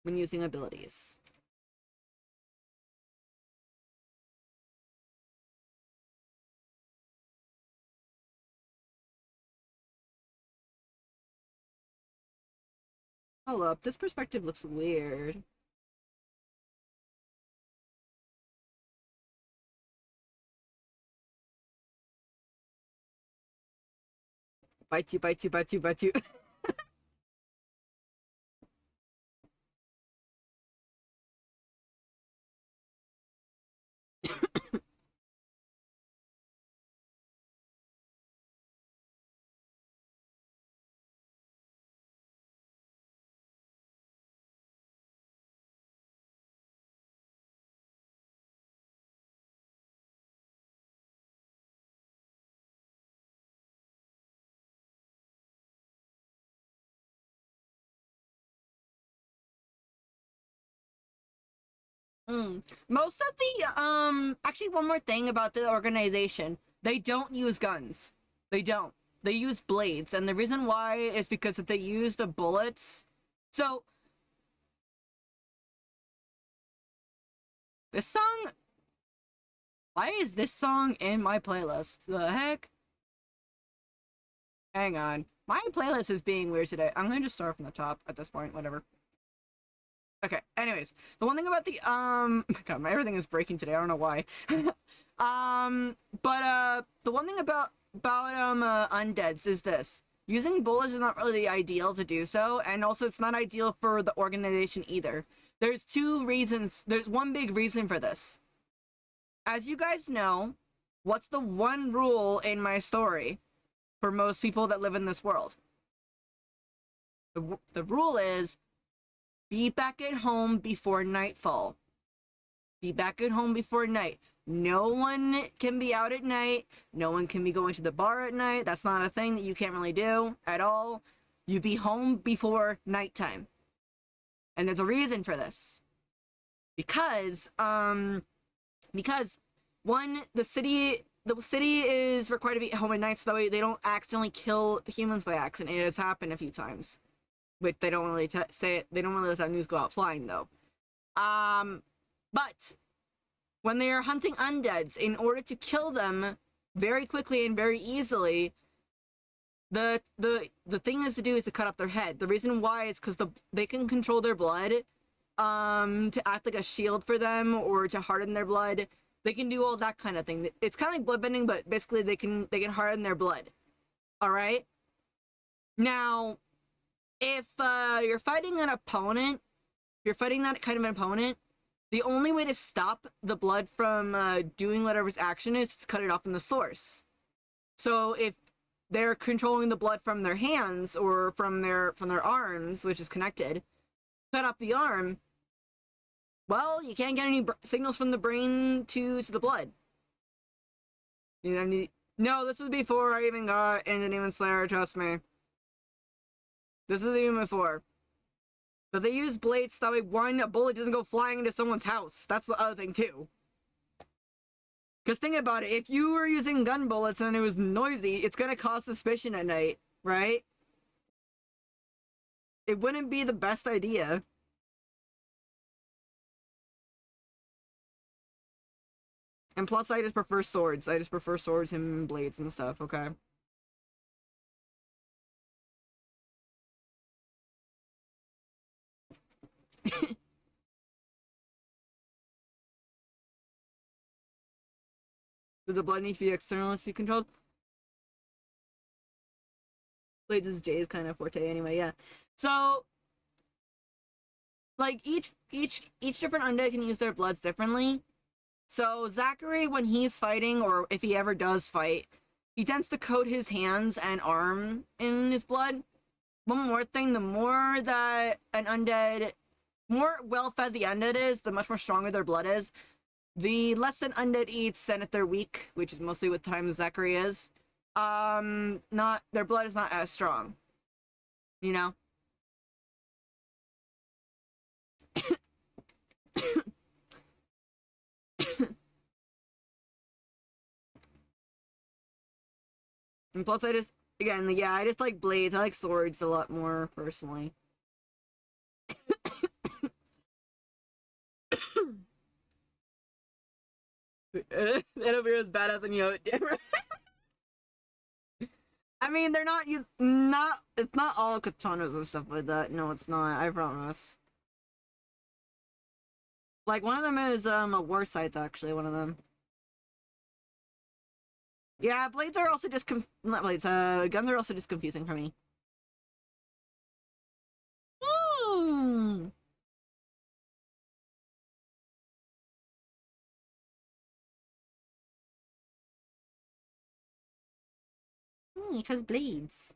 when using abilities. Hold up, this perspective looks weird. Bite you, bite you, bite you, bite you. Most of the actually one more thing about the organization. They don't use guns. They don't. They use blades, and the reason why is because if they use the bullets. So this song, why is this song in my playlist? The heck? Hang on. My playlist is being weird today. I'm gonna just start from the top at this point, whatever. Okay, anyways, the one thing about the God, everything is breaking today. I don't know why. But the one thing about undeads is this: using bullets is not really the ideal to do so, and also it's not ideal for the organization either. There's two reasons. There's one big reason for this. As you guys know, what's the one rule in my story for most people that live in this world? The rule is be back at home before nightfall. Be back at home before night. No one can be out at night. No one can be going to the bar at night. That's not a thing that you can't really do at all. You be home before nighttime. And there's a reason for this. Because one, the city is required to be home at night so that way they don't accidentally kill humans by accident. It has happened a few times. Which they don't really say it. They don't really let that news go out flying though. But when they are hunting undeads, in order to kill them very quickly and very easily, the thing is to do is to cut off their head. The reason why is because they can control their blood, to act like a shield for them or to harden their blood. They can do all that kind of thing. It's kind of like bloodbending, but basically they can harden their blood. All right. Now, if you're fighting an opponent, you're fighting that kind of an opponent, the only way to stop the blood from doing whatever's action is to cut it off from the source. So if they're controlling the blood from their hands or from their arms, which is connected, cut off the arm, well, you can't get any signals from the brain to the blood. You know, no, this was before I even got into Demon Slayer, trust me. This is even before. But they use blades so that way, one, a bullet doesn't go flying into someone's house. That's the other thing, too. Because think about it, if you were using gun bullets and it was noisy, it's gonna cause suspicion at night, right? It wouldn't be the best idea. And plus, I just prefer swords. I just prefer swords and blades and stuff, okay? Do the blood need to be external to be controlled? Blades is Jay's kind of forte anyway, yeah. So, like, each different undead can use their bloods differently. So, Zachary, when he's fighting, or if he ever does fight, he tends to coat his hands and arm in his blood. One more thing, the more that an undead, more well-fed the undead is, the much more stronger their blood is. The less than undead eats, and if they're weak, which is mostly what time Zachary is, their blood is not as strong. You know? And plus I just like blades. I like swords a lot more, personally. It'll be as badass and yo. I mean, they're not it's not all katanas and stuff like that. No, it's not, I promise. Like, one of them is a war scythe, actually, one of them. Yeah, blades are also just not blades, guns are also just confusing for me. It has blades.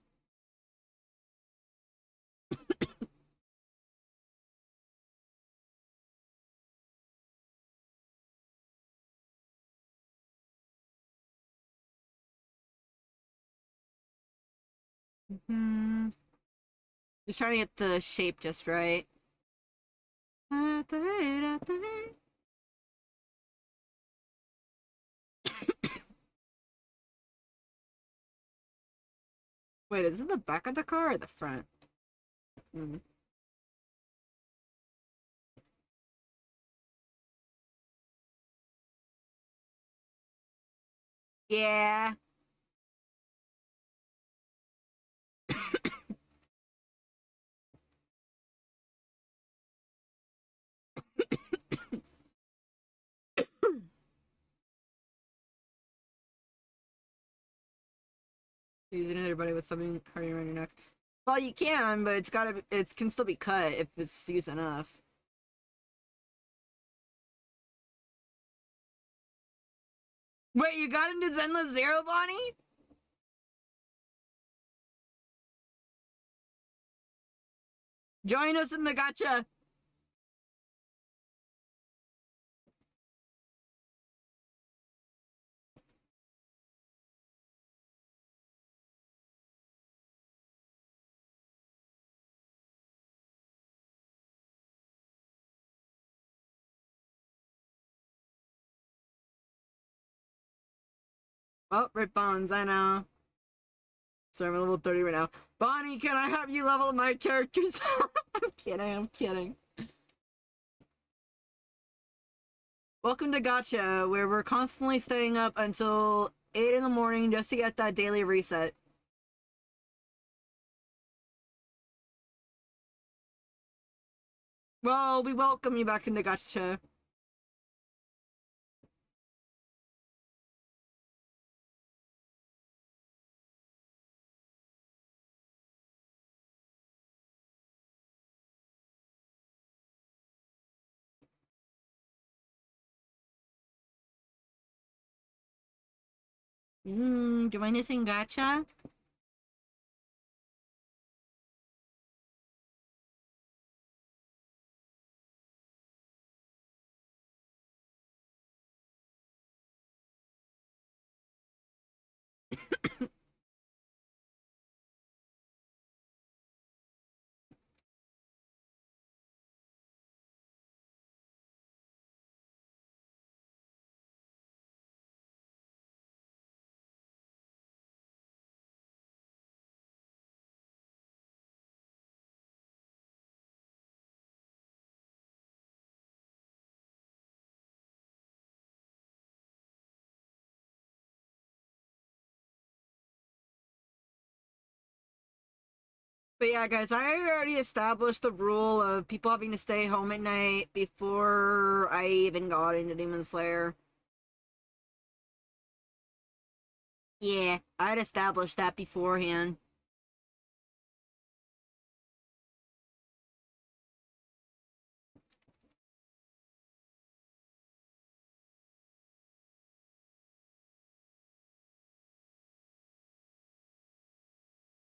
Just trying to get the shape just right. Wait, is this the back of the car or the front? Yeah. Using everybody with something hurting around your neck. Well, you can, but it can still be cut if it's used enough. Wait, you got into Zenless Zero, Bonnie? Join us in the gacha. Oh, right, Bonds, I know. So I'm level 30 right now. Bonnie, can I have you level my characters? I'm kidding, I'm kidding. Welcome to Gotcha, where we're constantly staying up until 8 in the morning just to get that daily reset. Well, we welcome you back into Gotcha. Do you mind us in Gotcha? But yeah, guys, I already established the rule of people having to stay home at night before I even got into Demon Slayer. Yeah, I'd established that beforehand.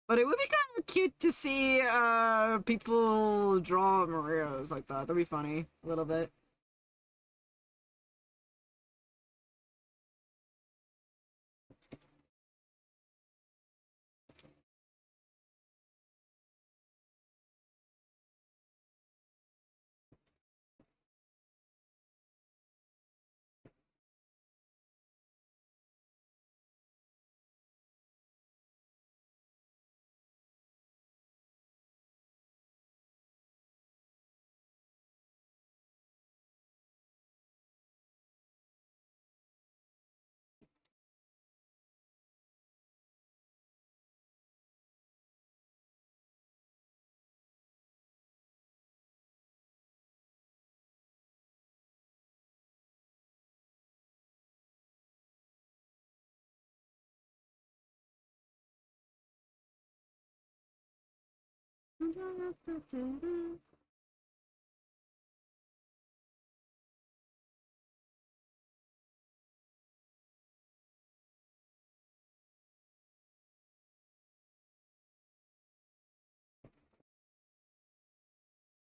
But it would be kind of cute to see people draw Marios like that. That'd be funny, a little bit.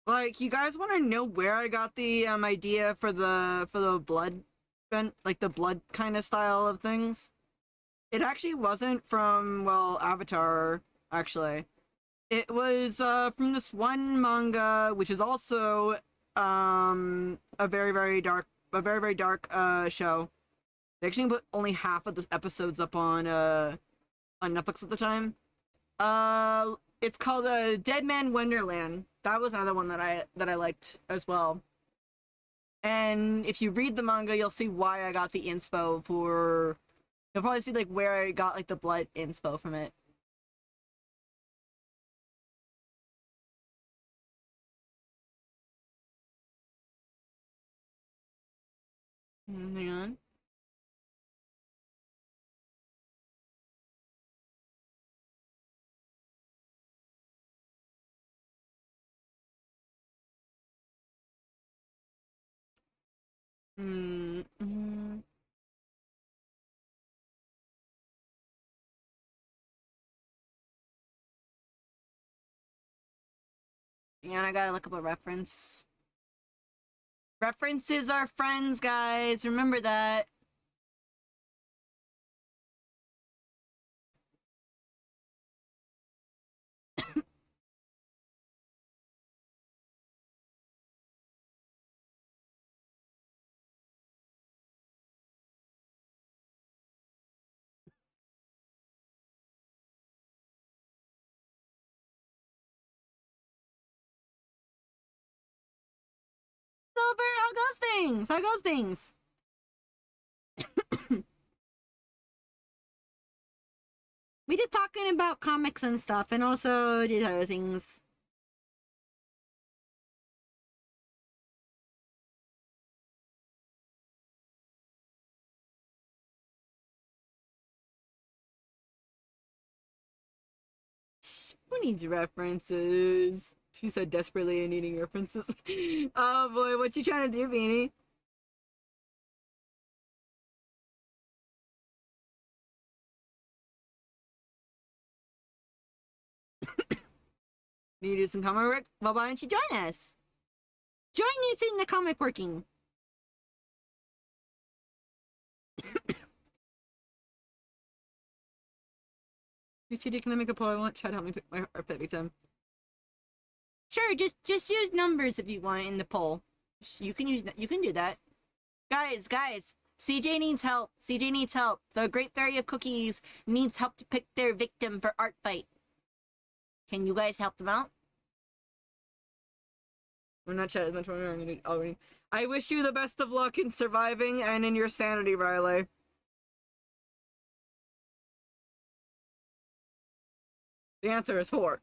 Like, you guys want to know where I got the idea for the blood bent, like the blood kind of style of things? It actually wasn't from, well, Avatar, actually. It was from this one manga, which is also a very dark show. They actually put only half of the episodes up on Netflix at the time. It's called Dead Man Wonderland. That was another one that I liked as well. And if you read the manga, you'll see why I got the inspo for. You'll probably see like where I got like the blood inspo from it. Hang on. Mm. And I gotta look up a reference. References are friends, guys. Remember that. things? How goes things? We just talking about comics and stuff, and also these other things. Who needs references? She said desperately needing references. Oh boy, what you trying to do, Beanie? Need to do some comic work? Well, why don't you join us? Join us in the comic working. Can I make a poll? I want. Try to help me pick my pet victim. Sure, just use numbers if you want in the poll. You can use that. You can do that. Guys, CJ needs help. CJ needs help. The Great Fairy of Cookies needs help to pick their victim for art fight. Can you guys help them out? We're not chatting much more. I wish you the best of luck in surviving and in your sanity, Riley. The answer is 4.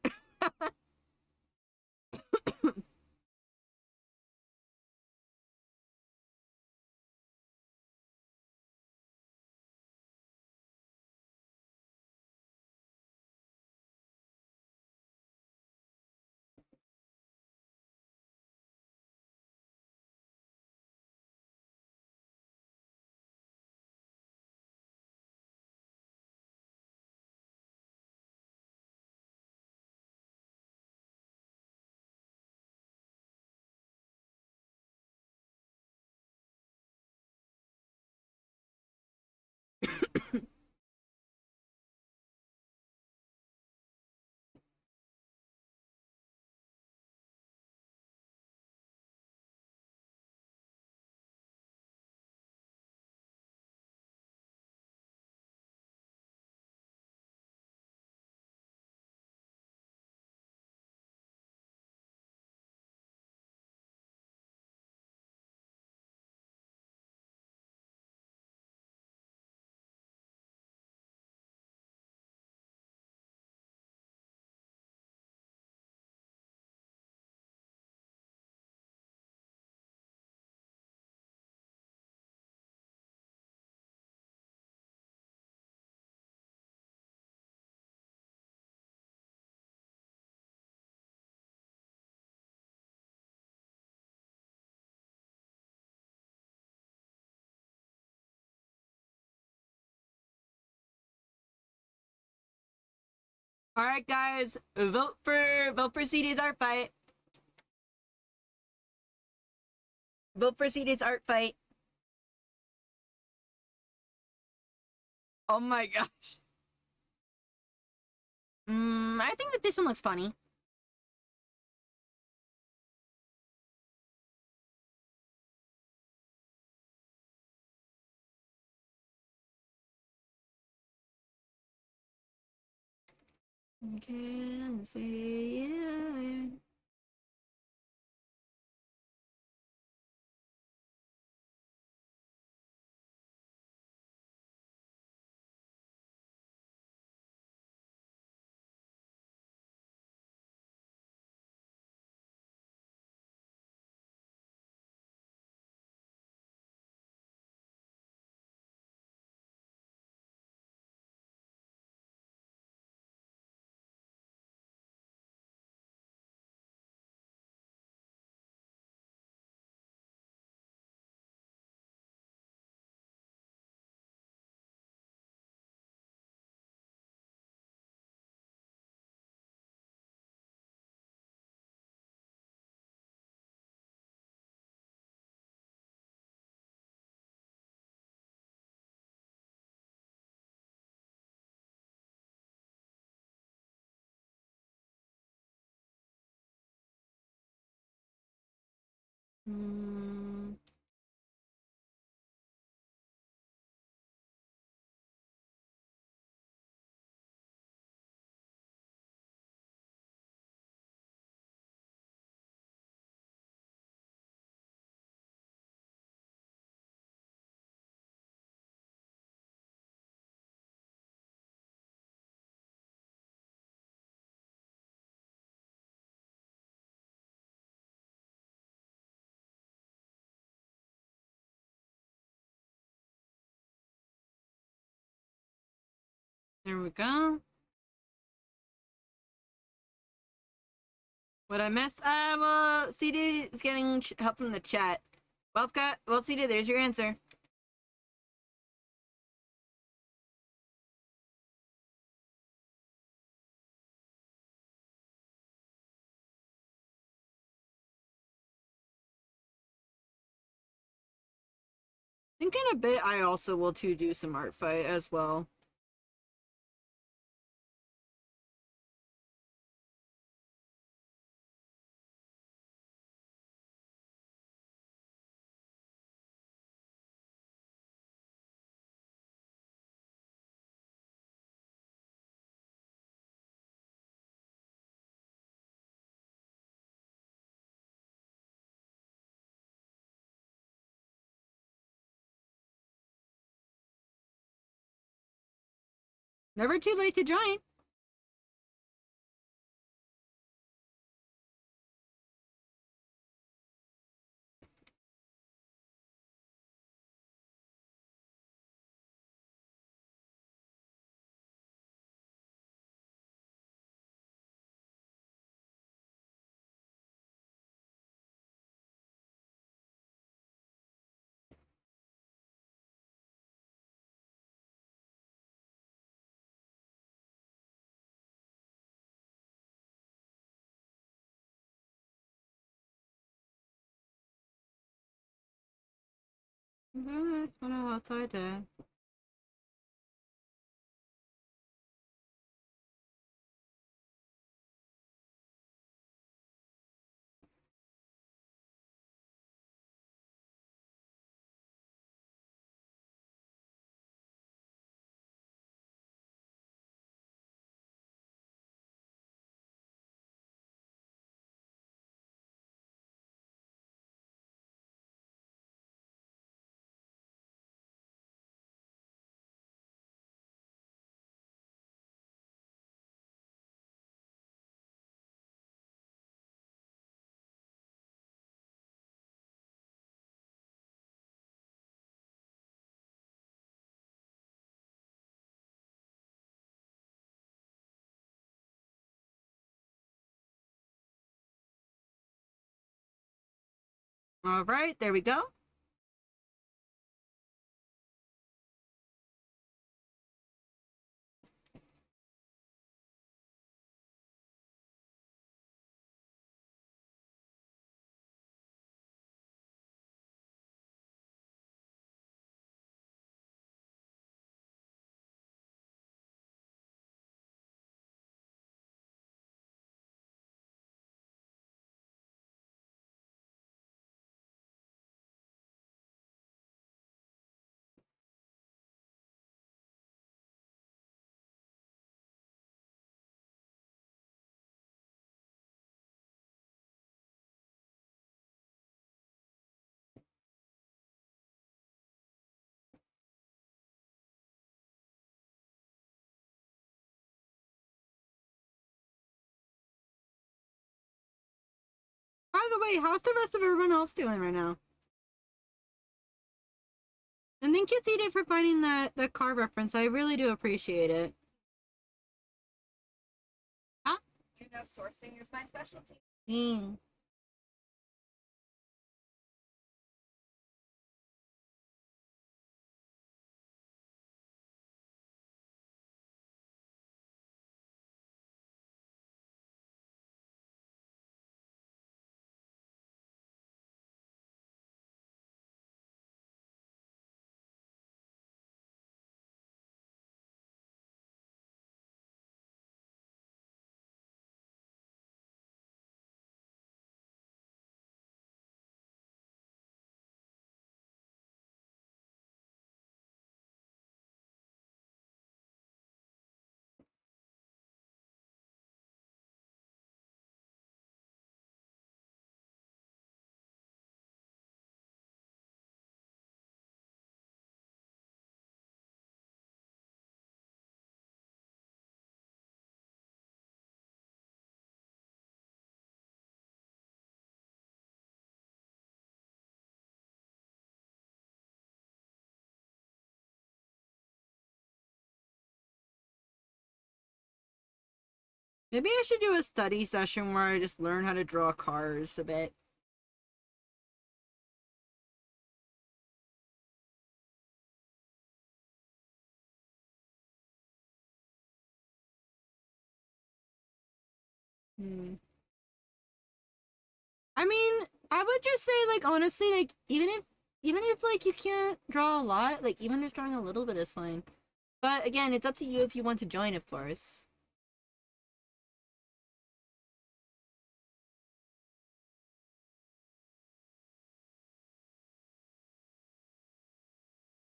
All right, guys, vote for CD's art fight. Vote for CD's art fight. Oh my gosh. I think that this one looks funny. Can't say yeah. Hmm. There we go. What I miss? Well, CD is getting help from the chat. Well, CD, there's your answer. I think in a bit I also will too do some art fight as well. Never too late to join. All right, there we go. By the way, how's the rest of everyone else doing right now? And thank you, CD, for finding that car reference. I really do appreciate it. Huh? You know, sourcing is my specialty. Mm. Maybe I should do a study session where I just learn how to draw cars a bit. Hmm. I mean, I would just say, like, honestly, like, even if like you can't draw a lot, like even just drawing a little bit is fine. But again, it's up to you if you want to join, of course.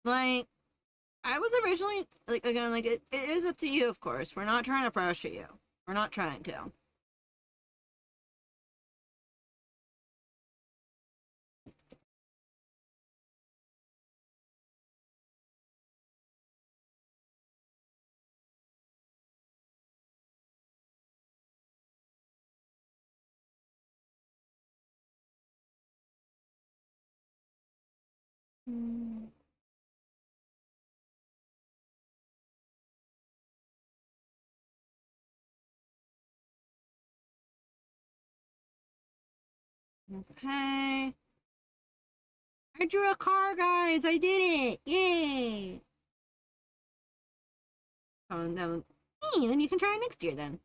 Like, I was originally like, again, like it is up to you, of course. We're not trying to pressure you. We're not trying to. Hmm. Okay. I drew a car, guys. I did it. Yay. Oh, no. Hey, then you can try it next year then.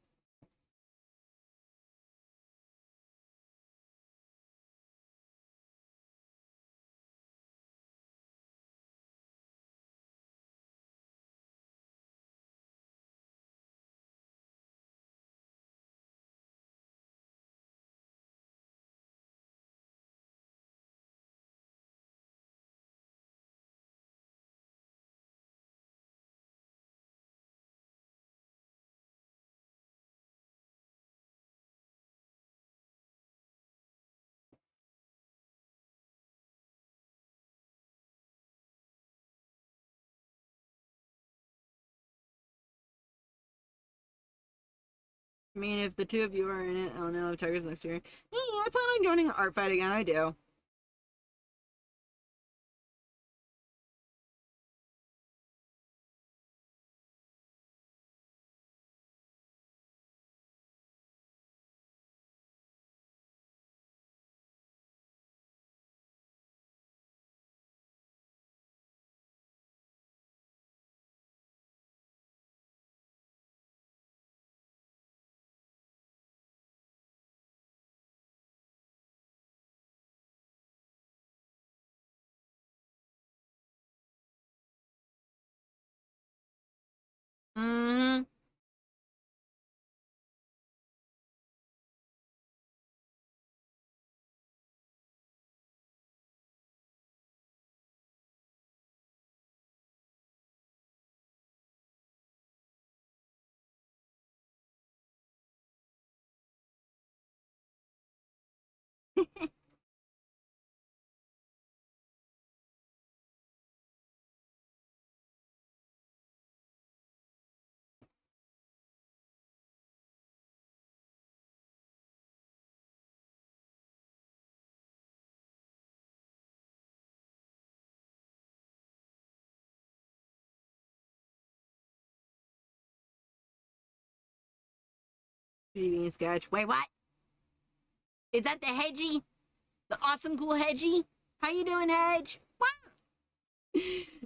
I mean, if the two of you are in it, I'll know if Tiger's next year. Hey, I plan on joining Art Fight again. I do. Mm-hmm. Being sketch. Wait, what? Is that the Hedgie? The awesome cool Hedgie? How you doing, Hedge? What?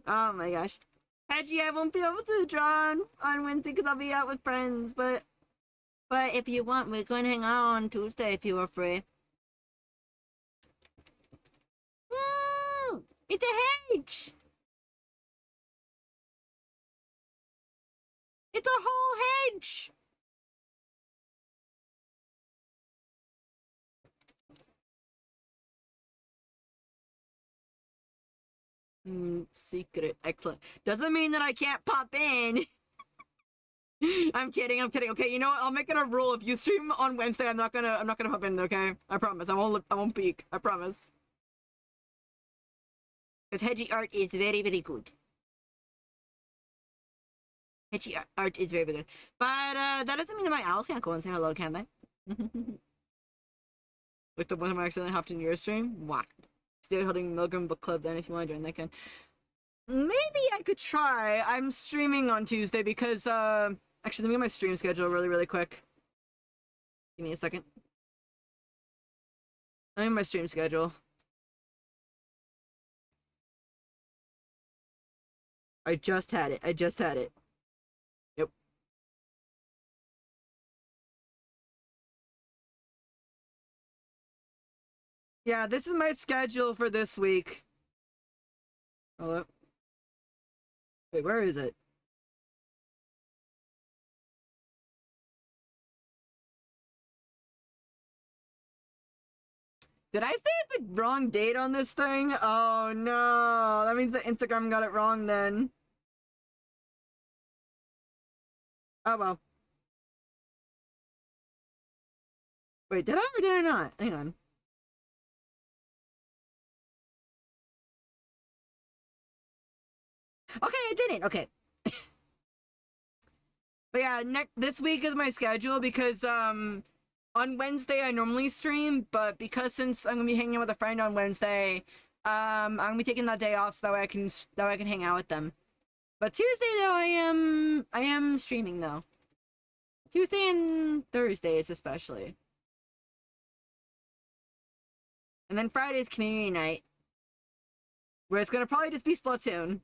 Oh my gosh. Hedgie, I won't be able to draw on Wednesday because I'll be out with friends, but if you want, we can hang out on Tuesday if you are free. Woo! It's a hedge! It's a whole hedge! Secret. Excellent. Doesn't mean that I can't pop in. I'm kidding. Okay, you know what? I'll make it a rule. If you stream on Wednesday, I'm not gonna pop in. Okay, I promise. I won't peek. I promise. Because Hedgie art is very, very good. Hedgie art is very, very good. But that doesn't mean that my owls can't go and say hello, can they? Like the one time I accidentally hopped in your stream. What? Stay holding Milgram Book Club. Then, if you want to join, they can. Maybe I could try. I'm streaming on Tuesday because actually, let me get my stream schedule really, really quick. Give me a second. I'm in my stream schedule. I just had it. I just had it. Yep. Yeah, this is my schedule for this week. Hold up. Wait, where is it? Did I say the wrong date on this thing? Oh no. That means that Instagram got it wrong then. Oh well. Wait, did I or did I not? Hang on. Okay, I didn't. Okay. But yeah, this week is my schedule because on Wednesday I normally stream, but because since I'm gonna be hanging out with a friend on Wednesday, I'm gonna be taking that day off so that way I can hang out with them. But Tuesday though I am streaming though. Tuesday and Thursdays especially. And then Friday's community night. Where it's gonna probably just be Splatoon.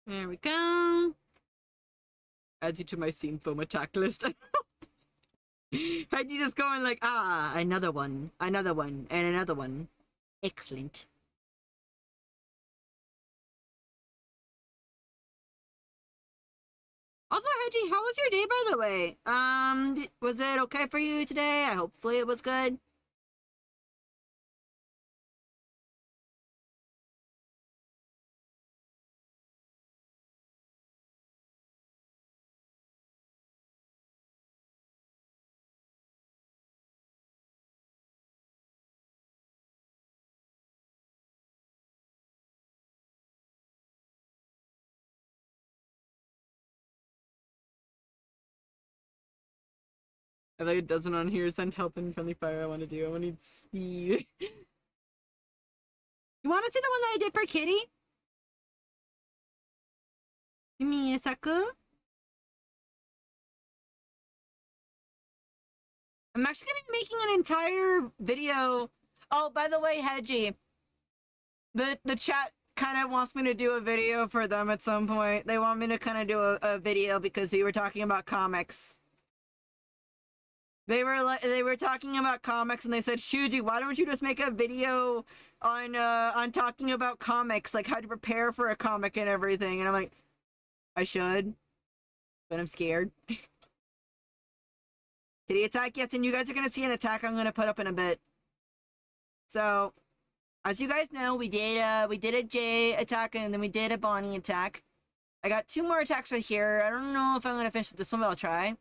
There we go. Add you to my scene foam attack list. Had you just going like, another one, and another one. Excellent. Also, Hedgie, how was your day, by the way? Was it okay for you today? Hopefully it was good. I like it doesn't on here. Send help and friendly fire. I want to do. I need speed. You want to see the one that I did for Kitty? Give me a second. I'm actually gonna be making an entire video. Oh, by the way, Hedgie, the chat kind of wants me to do a video for them at some point. They want me to kind of do a video because we were talking about comics. They were talking about comics and they said, Shuji, why don't you just make a video on talking about comics, like how to prepare for a comic and everything? And I'm like, I should, but I'm scared. Kitty attack, yes, and you guys are gonna see an attack I'm gonna put up in a bit. So, as you guys know, we did a Jay attack and then we did a Bonnie attack. I got 2 more attacks right here. I don't know if I'm gonna finish with this one, but I'll try.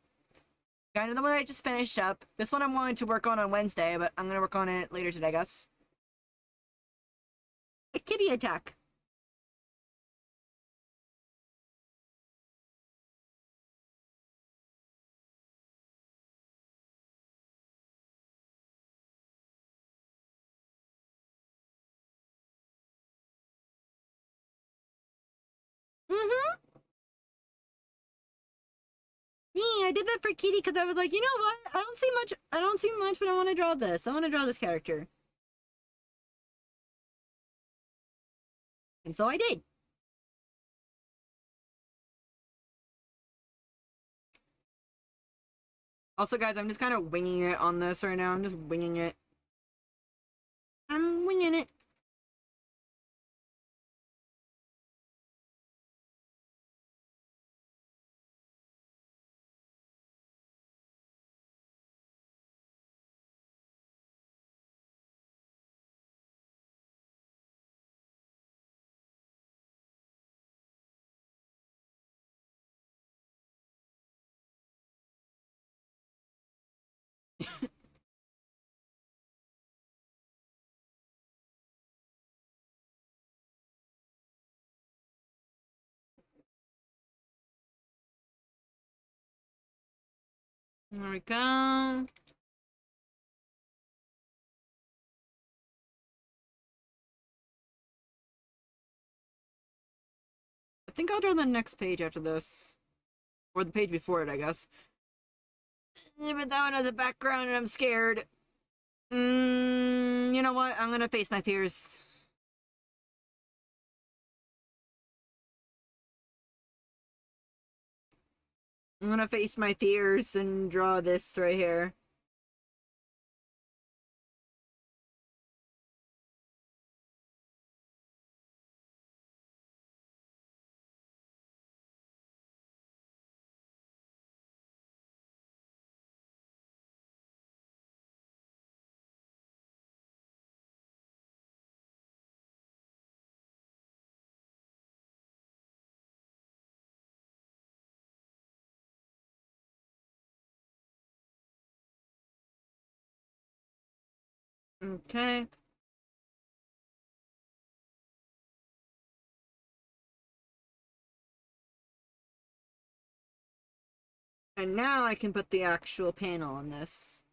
Got another one I just finished up. This one I'm wanting to work on Wednesday, but I'm gonna work on it later today, I guess. A kitty attack. Mm-hmm. Me, I did that for Kitty because I was like, you know what? I don't see much, but I want to draw this. I want to draw this character. And so I did. Also, guys, I'm just kind of winging it on this right now. I'm just winging it. I'm winging it. There we go. I think I'll draw the next page after this. Or the page before it, I guess. But that one has a background and I'm scared. You know what? I'm gonna face my fears. I'm gonna face my fears and draw this right here. Okay. And now I can put the actual panel on this.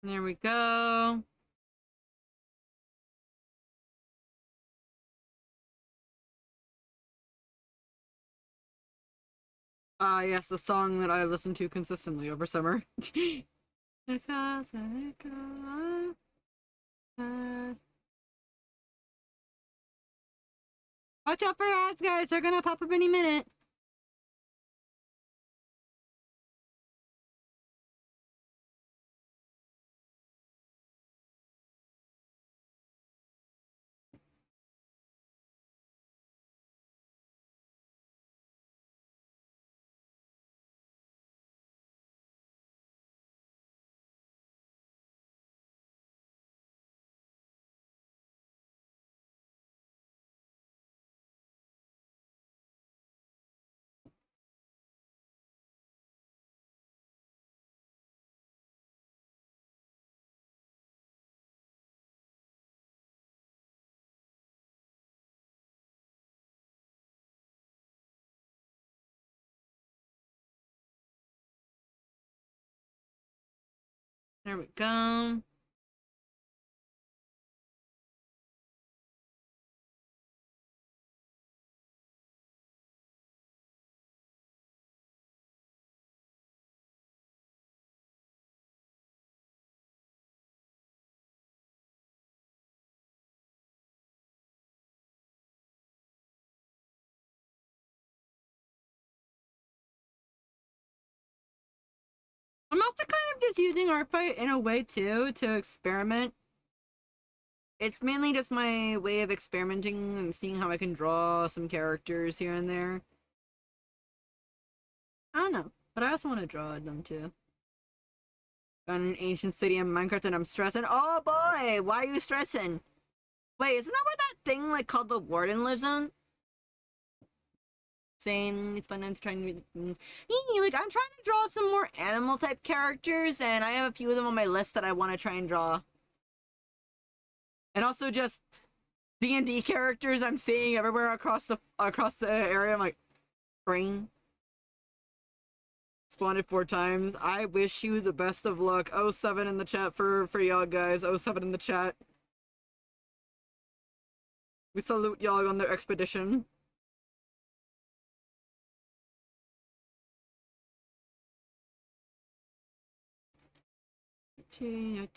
There we go. Ah, yes, the song that I listen to consistently over summer. Watch out for ads, guys. They're gonna pop up any minute. There we go. I'm also kind of just using ArtFight in a way too to experiment. It's mainly just my way of experimenting and seeing how I can draw some characters here and there. I don't know, but I also want to draw them too. Got an ancient city in Minecraft and I'm stressing. Oh boy, why are you stressing? Wait, isn't that where that thing like called the Warden lives on? Saying it's fun. I'm trying to read things. Like I'm trying to draw some more animal type characters, and I have a few of them on my list that I want to try and draw. And also just D&D characters I'm seeing everywhere across the area. I'm like, brain. Spawned 4 times. I wish you the best of luck. 07 in the chat for y'all guys. 07 in the chat. We salute y'all on their expedition. I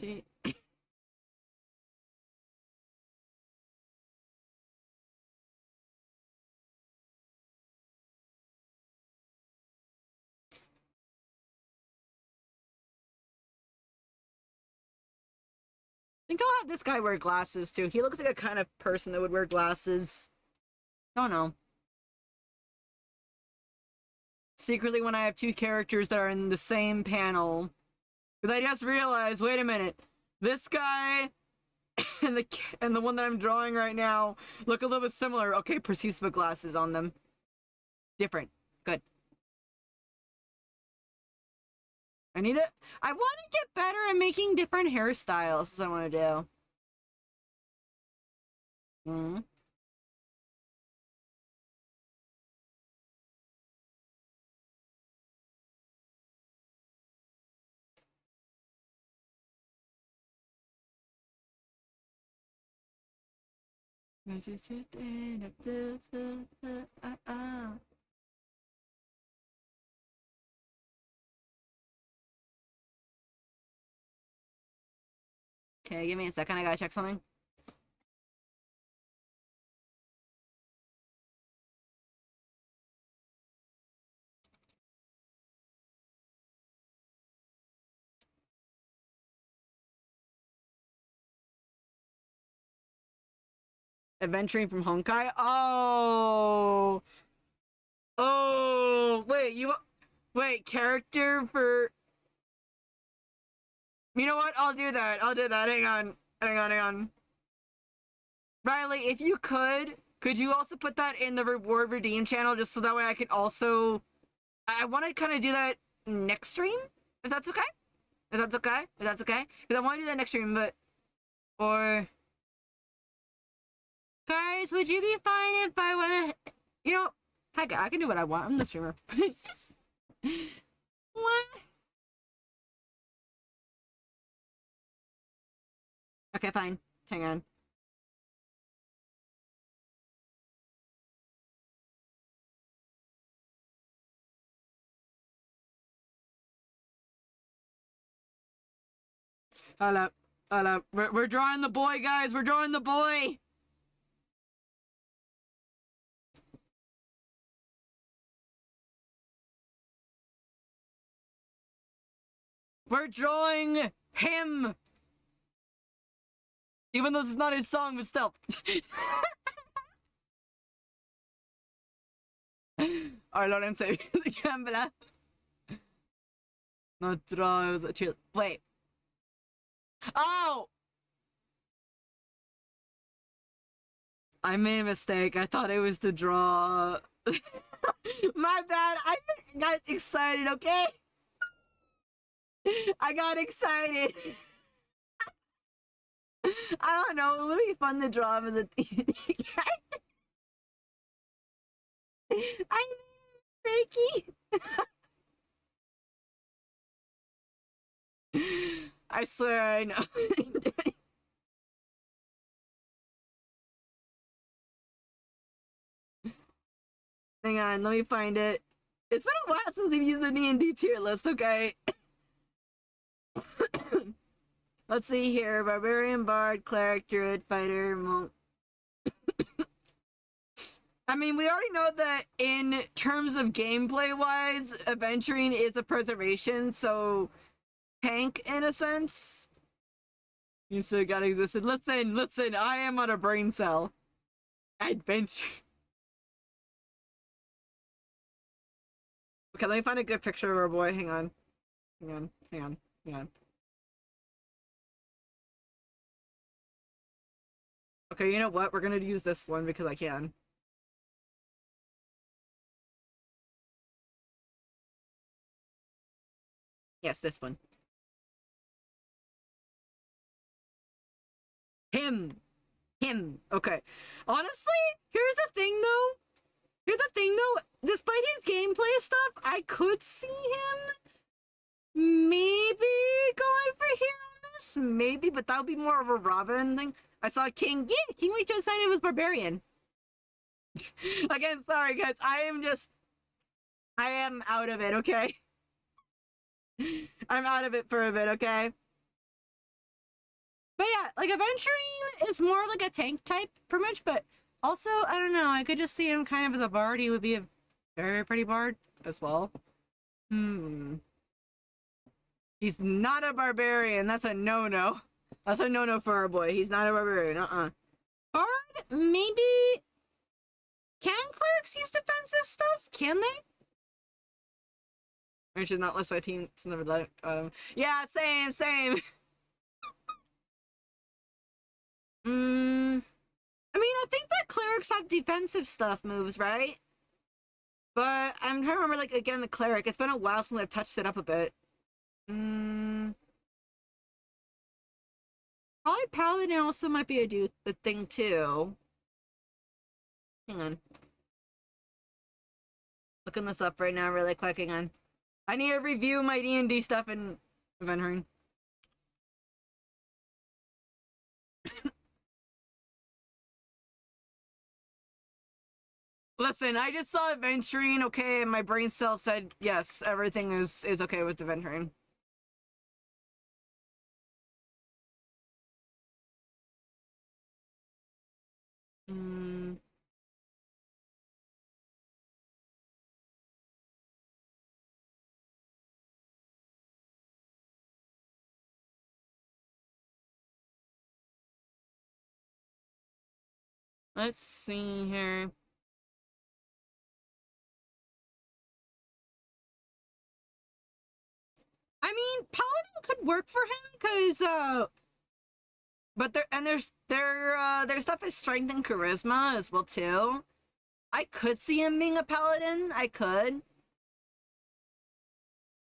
think I'll have this guy wear glasses too. He looks like a kind of person that would wear glasses. Don't know. Secretly, when I have two characters that are in the same panel, because I just realized, wait a minute, this guy and the one that I'm drawing right now look a little bit similar. Okay, proceeds to put glasses on them. Different. Good. I want to get better at making different hairstyles. That's what I want to do. Hmm. Okay, give me a second. I gotta check something. Adventuring from Honkai? Oh! Oh! Wait, character for... You know what? I'll do that. Hang on. Riley, if you could you also put that in the reward redeem channel just so that way I can also... I want to kind of do that next stream, if that's okay? Because I want to do that next stream, but... Or... Guys, would you be fine if I want to... You know, heck, I can do what I want. I'm the streamer. What? Okay, fine. Hang on. Hold up. We're drawing the boy, guys. We're drawing the boy. We're drawing him. Even though this is not his song, but still. Our Lord and Savior, the Gambler. Not draw, it was a chill. Wait. Oh! I made a mistake. I thought it was to draw. My bad. I got excited, okay? I got excited. I don't know. It would be fun to draw him as a I Mickey. I swear I know. Hang on, let me find it. It's been a while since we've used the D&D tier list, okay? Let's see here. Barbarian, Bard, Cleric, Druid, Fighter, Monk. I mean, we already know that in terms of gameplay-wise, adventuring is a preservation, so tank in a sense. You still gotta exist. Listen, I am on a brain cell. Adventure. Okay, let me find a good picture of our boy. Hang on. Okay, you know what? We're gonna use this one because I can. Yes, this one. Him. Okay. Honestly, here's the thing though. Despite his gameplay stuff, I could see him maybe going for hero Artemis, maybe, but that would be more of a Robin thing. I saw King. Yeah, King we just said it was Barbarian. Again, sorry guys. I am out of it, okay? I'm out of it for a bit, okay? But yeah, like Aventurine is more like a tank type, pretty much, but also, I don't know, I could just see him kind of as a bard. He would be a very pretty bard as well. He's not a barbarian. That's a no-no. That's a no-no for our boy. He's not a barbarian. Bard? Maybe... Can clerics use defensive stuff? Can they? Or should not list my team. It's never let yeah, same. I mean, I think that clerics have defensive stuff moves, right? But I'm trying to remember, like, again, the cleric. It's been a while since I've touched it up a bit. Probably paladin also might be a thing too. Hang on. Looking this up right now really quick, hang on. I need to review my D&D stuff in Aventurine. Listen, I just saw Aventurine, okay, and my brain cell said yes, everything is okay with Aventurine. Let's see here. I mean, Paladin could work for him because but their stuff is strength and charisma as well too. I could see him being a paladin. I could.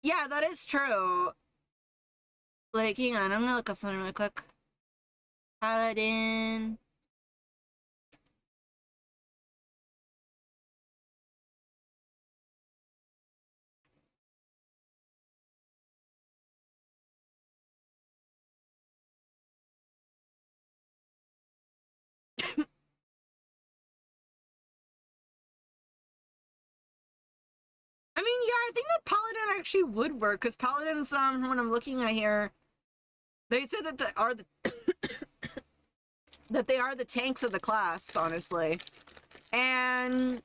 Yeah, that is true. Like, hang on, I'm gonna look up something really quick. Paladin. I mean, yeah, I think that Paladin actually would work, because Paladins, from what I'm looking at here, they said that that they are the tanks of the class, honestly. And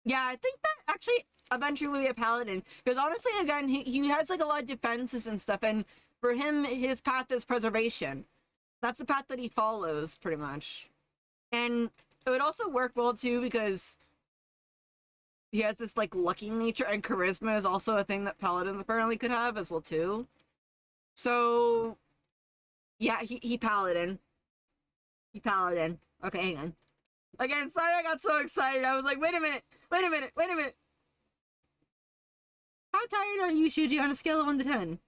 yeah, I think that actually eventually will be a Paladin, because honestly, again, he has like a lot of defenses and stuff, and for him, his path is preservation. That's the path that he follows, pretty much. And it would also work well, too, because he has this, like, lucky nature, and charisma is also a thing that paladins apparently could have as well, too. So, yeah, he paladin. He paladin. Okay, hang on. Again, sorry I got so excited. I was like, wait a minute. How tired are you, Shuji, on a scale of 1 to 10?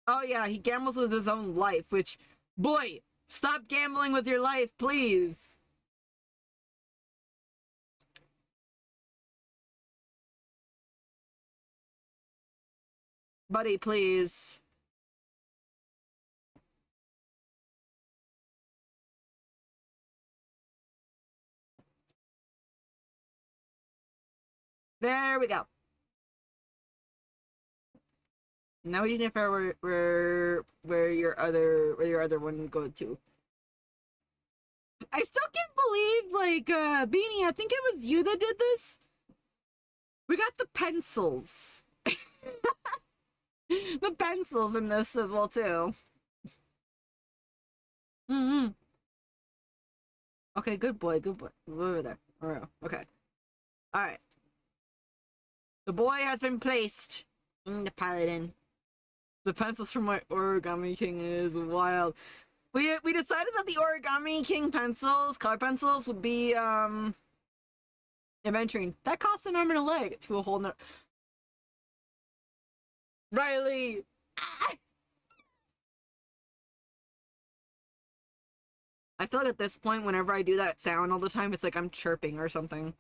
Oh, yeah, he gambles with his own life, which, boy, stop gambling with your life, please. Buddy, please. There we go. Now we just need to figure out where your other one go to. I still can't believe, like, Beanie, I think it was you that did this. We got the pencils. The pencils in this as well, too. Okay, good boy. Over there. Alright, okay. Alright. The boy has been placed in the paladin. The pencils from my Origami King is wild. We decided that the Origami King pencils, color pencils, would be, Aventurine. That costs an arm and a leg to a whole nother... Riley! Ah! I feel like at this point, whenever I do that sound all the time, it's like I'm chirping or something.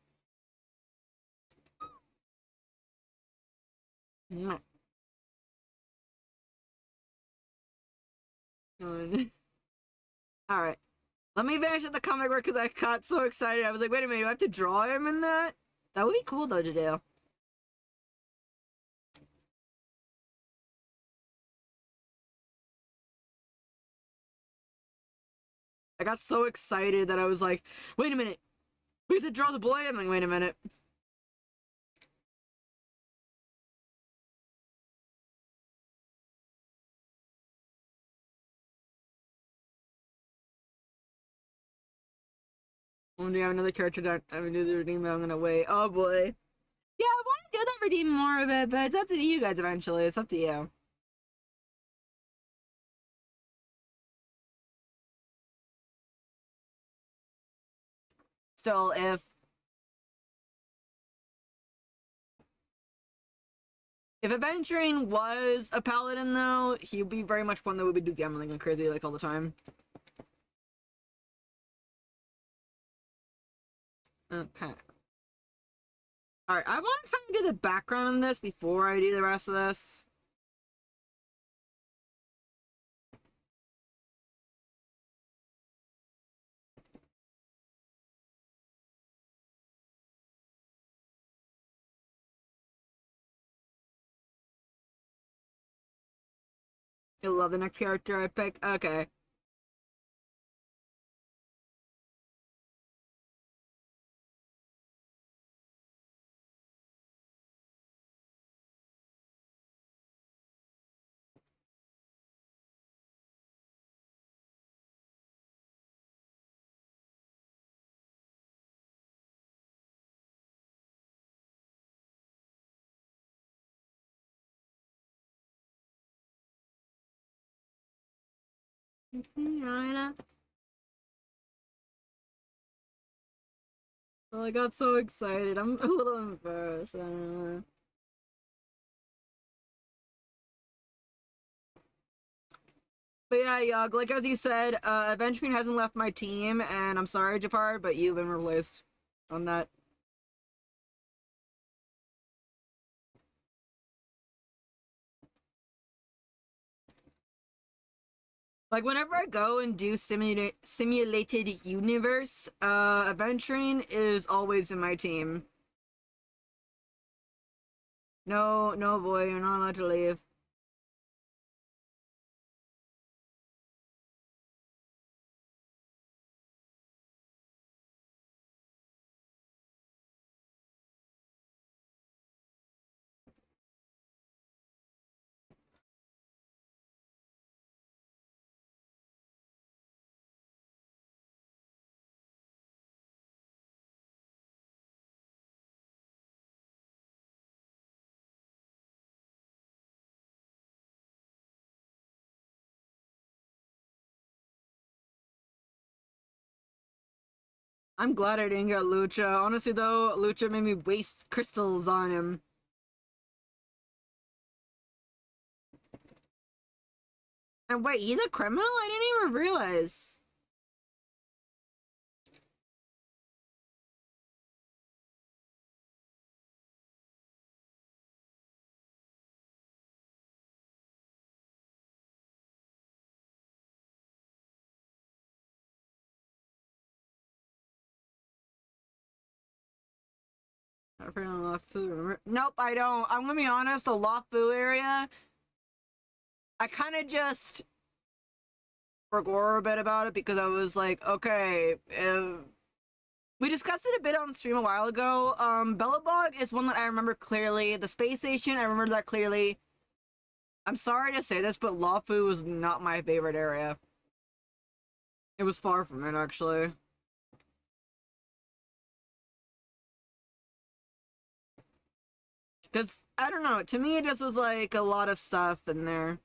No. Alright. Let me finish at the comic book because I got so excited. I was like, wait a minute, do I have to draw him in that? That would be cool though to do. I got so excited that I was like, wait a minute, we have to draw the boy? I'm like, wait a minute. When do you have another character that I haven't do the redeem, but I'm gonna wait. Oh boy. Yeah, I want to do that redeem more of it, but it's up to you guys eventually. It's up to you. Still, if Adventuring was a paladin though, he'd be very much one that would be do gambling like crazy like all the time. Okay. Alright, I want to kind of do the background on this before I do the rest of this. You'll love the next character I pick. Okay. Right. Oh, I got so excited. I'm a little embarrassed. But yeah, Yug, like as you said, Adventuring hasn't left my team, and I'm sorry, Japar, but you've been replaced on that. Like whenever I go and do simulated universe, Adventuring is always in my team. No, no boy, you're not allowed to leave. I'm glad I didn't get Lucha. Honestly though, Lucha made me waste crystals on him. And wait, he's a criminal? I didn't even realize. I forgot Lafu. Remember? Nope, I don't. I'm gonna be honest, the Lafu area, I kind of just forgot a bit about it because I was like, okay, we discussed it a bit on stream a while ago. Belobog is one that I remember clearly. The space station, I remember that clearly. I'm sorry to say this, but Lafu was not my favorite area. It was far from it, actually. Because, I don't know, to me it just was like a lot of stuff in there.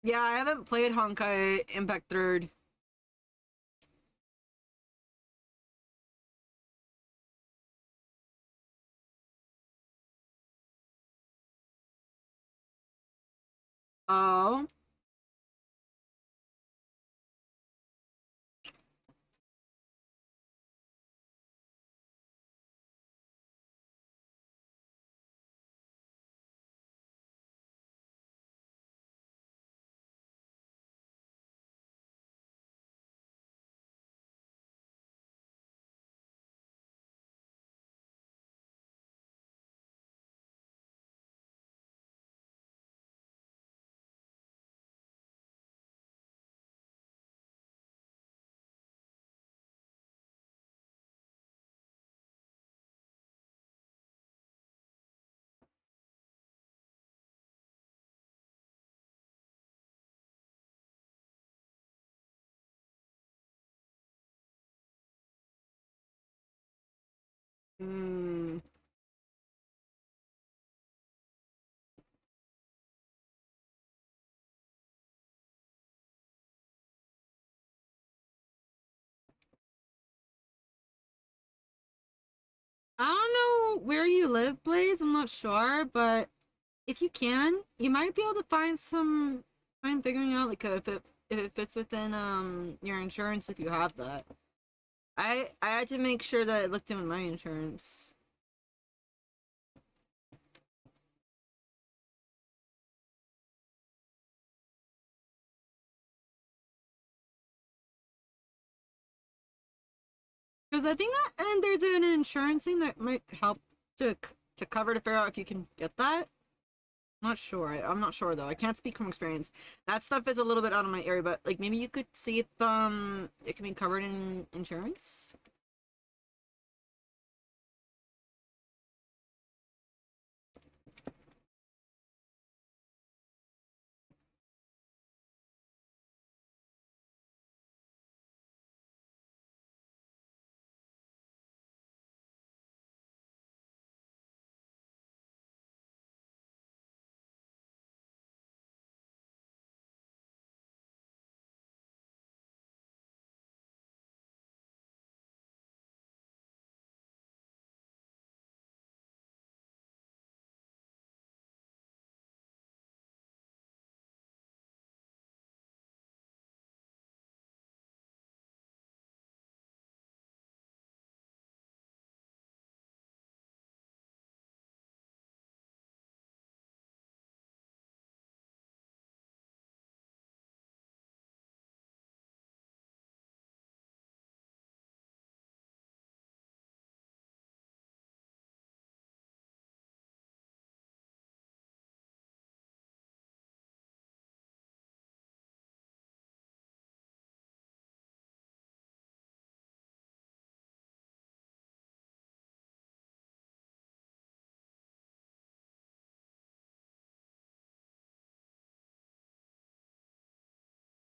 Yeah, I haven't played Honkai Impact Third. Oh. Hmm. I don't know where you live, Blaze. I'm not sure, but if you can, you might be able to find figuring out like if it fits within your insurance if you have that. I had to make sure that it looked in with my insurance. Because I think that and there's an insurance thing that might help to cover to figure out if you can get that. I'm not sure. I'm not sure though. I can't speak from experience. That stuff is a little bit out of my area, but like maybe you could see if it can be covered in insurance.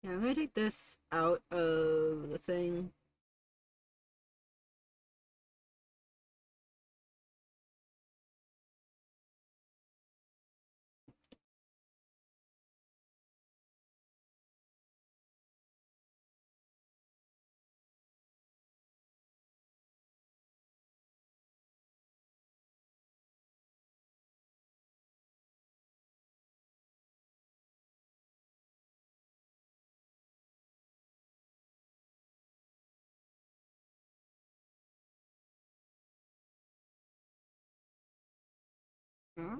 Yeah, I'm gonna take this out of the thing. Huh?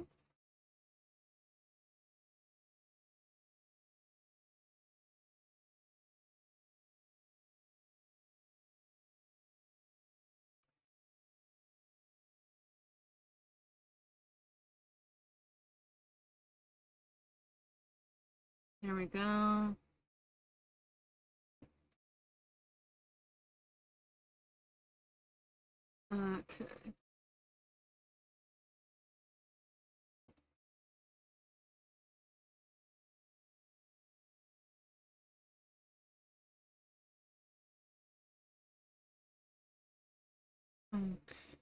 There we go. Okay. Okay.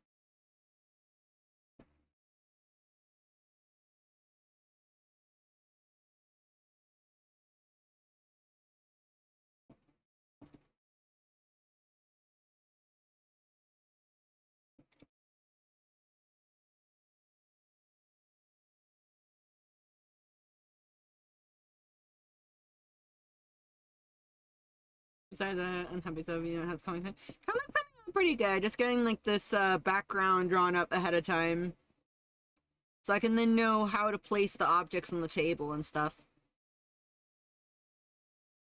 Besides that, unhappy stuff, you know, has coming. Coming pretty good. Just getting like this background drawn up ahead of time, so I can then know how to place the objects on the table and stuff.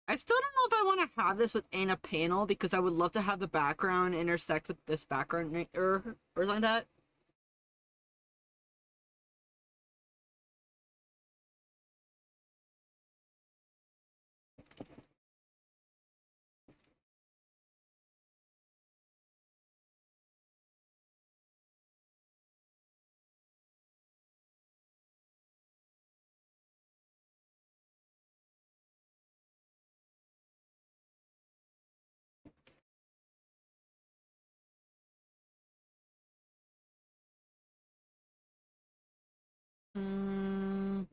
I still don't know if I want to have this within a panel because I would love to have the background intersect with this background or something like that. Mm.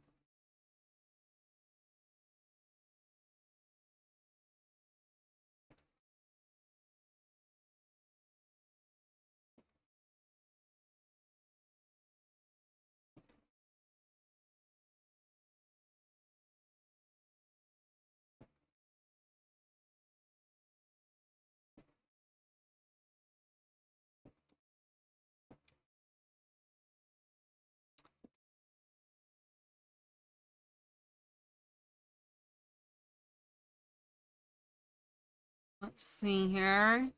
Let's see here.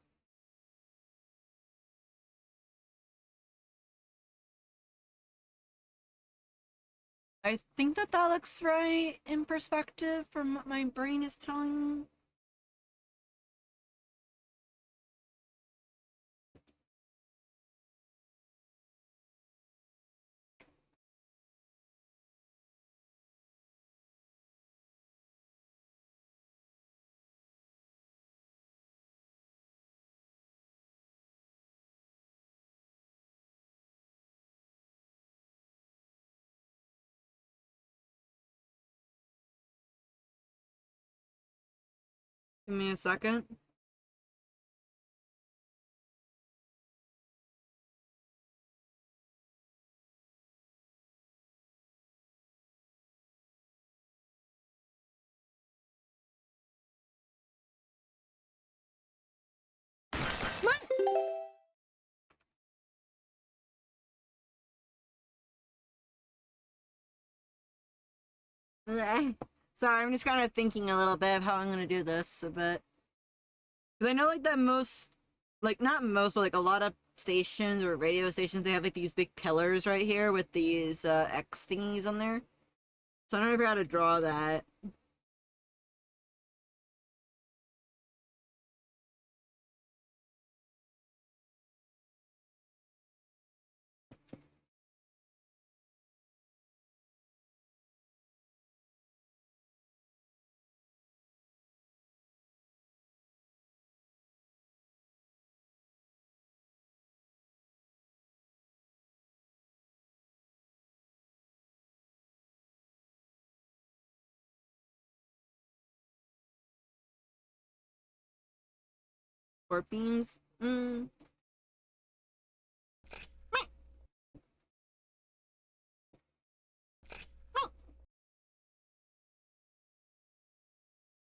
I think that that looks right in perspective from what my brain is telling. Give me a second. What? Sorry, I'm just kind of thinking a little bit of how I'm gonna do this a bit. Because I know like that most, like not most, but like a lot of stations or radio stations, they have like these big pillars right here with these X thingies on there. So I don't know how to draw that. Or beams. Mm.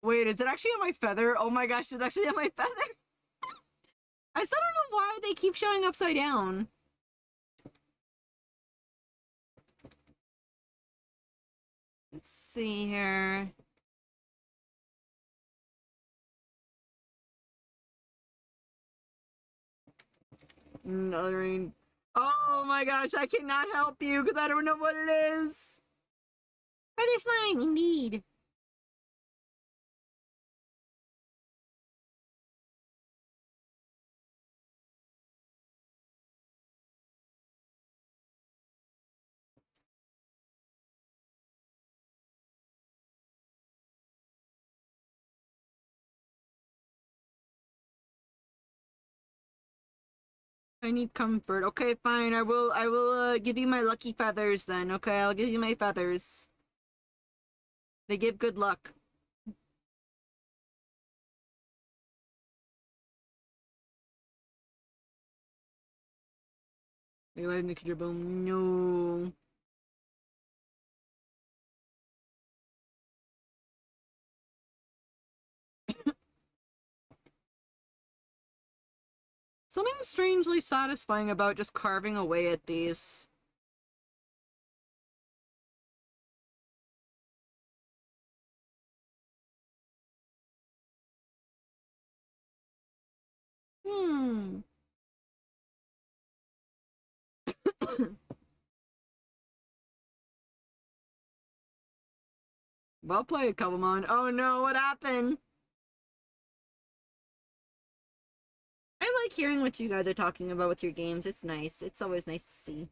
Wait, is it actually on my feather? Oh my gosh, it's actually on my feather. I still don't know why they keep showing upside down. Let's see here. Another. Oh my gosh, I cannot help you because I don't know what it is. Feather slime, indeed. I need comfort. Okay, fine. I will give you my lucky feathers then. Okay, I'll give you my feathers. They give good luck. They let Nick your bone. No. Something strangely satisfying about just carving away at these. Hmm. Well played, Cobblemon. Oh no, what happened? I like hearing what you guys are talking about with your games. It's nice. It's always nice to see.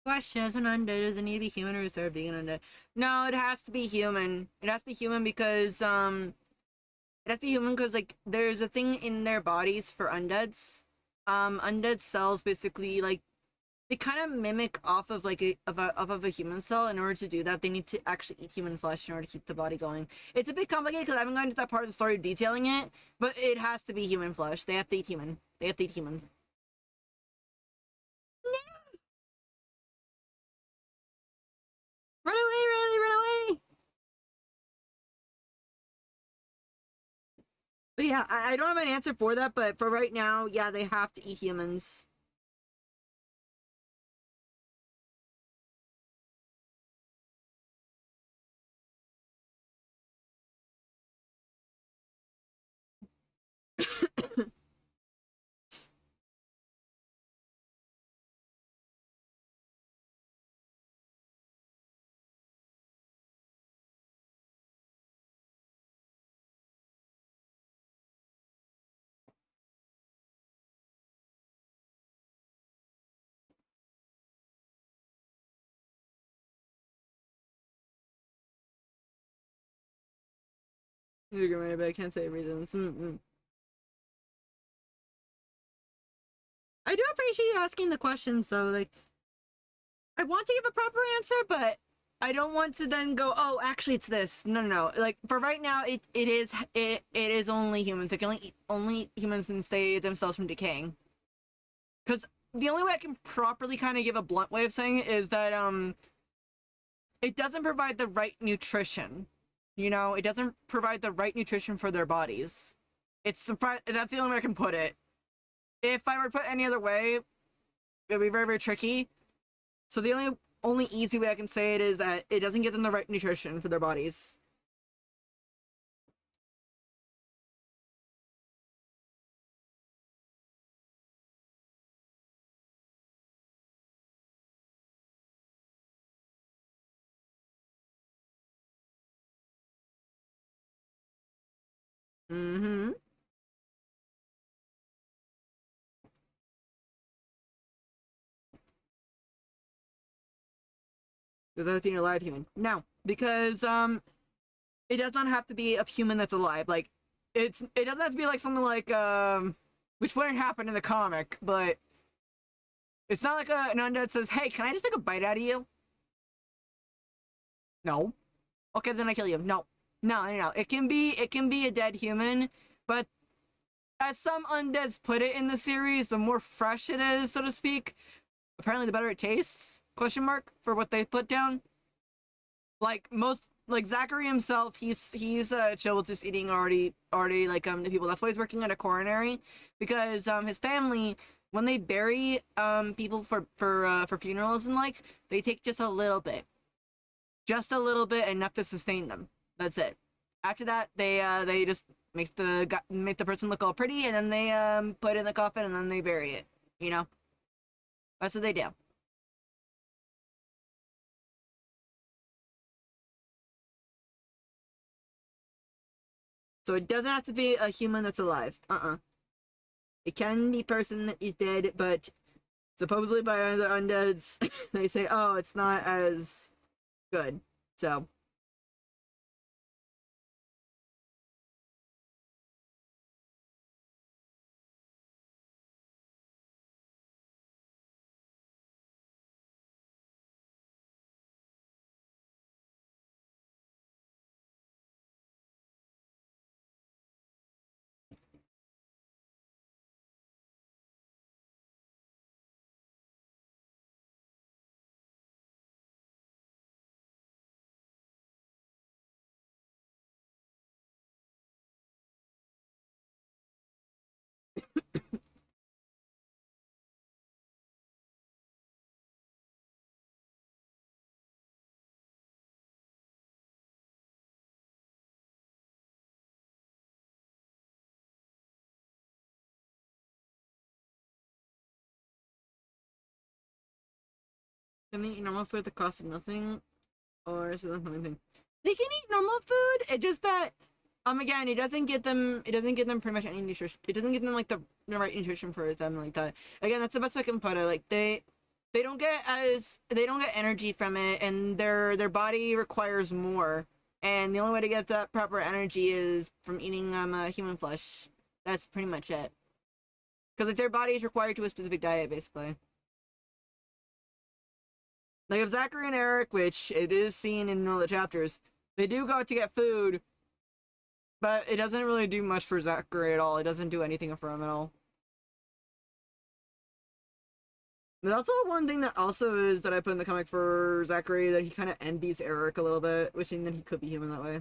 Questions and undead, does it need to be human or is there a vegan undead? No, it has to be human. It has to be human because it has to be human because like there's a thing in their bodies for undeads. Undead cells basically like they kind of mimic off of like off of a human cell. In order to do that, they need to actually eat human flesh in order to keep the body going. It's a bit complicated because I haven't gotten to that part of the story detailing it, but it has to be human flesh. They have to eat human. They have to eat human. Run away, Riley! Run away! But yeah, I don't have an answer for that, but for right now, yeah, they have to eat humans. But I can't say reasons. I do appreciate you asking the questions, though. Like, I want to give a proper answer, but I don't want to then go, oh, actually, it's this. No, no, no. Like, for right now, it is only humans. They can only eat humans and stay themselves from decaying. Because the only way I can properly kind of give a blunt way of saying it is that it doesn't provide the right nutrition. You know, it doesn't provide the right nutrition for their bodies. That's the only way I can put it. If I were to put it any other way, it would be very, very tricky. So the only easy way I can say it is that it doesn't give them the right nutrition for their bodies. Mm-hmm. Does that being a live human? No, because it does not have to be a human that's alive. Like, it doesn't have to be like something like which wouldn't happen in the comic, but it's not like an undead says, "Hey, can I just take a bite out of you?" No. Okay, then I kill you. No, no, no, no. It can be a dead human, but as some undeads put it in the series, the more fresh it is, so to speak, apparently the better it tastes. Question mark for what they put down. Like Zachary himself, he's chill with just eating already like the people. That's why he's working at a coronary, because his family, when they bury people for funerals and like, they take just a little bit, enough to sustain them. That's it. After that, they just make the person look all pretty, and then they put it in the coffin, and then they bury it. You know, that's what they do. So it doesn't have to be a human that's alive. It can be a person that is dead, but supposedly by other undeads, they say, oh, it's not as good. So. Can they eat normal food at the cost of nothing? Or is it anything? They can eat normal food. It just that again, it doesn't get them pretty much any nutrition. It doesn't get them like the right nutrition for them like that. Again, that's the best way I can put it. Like they don't get energy from it, and their body requires more. And the only way to get that proper energy is from eating human flesh. That's pretty much it. Because like their body is required to a specific diet, basically. Like if Zachary and Eric, which it is seen in one of the chapters, they do go out to get food, but it doesn't really do much for Zachary at all. It doesn't do anything for him at all. There's also one thing that also is that I put in the comic for Zachary, that he kind of envies Eric a little bit, wishing that he could be human that way.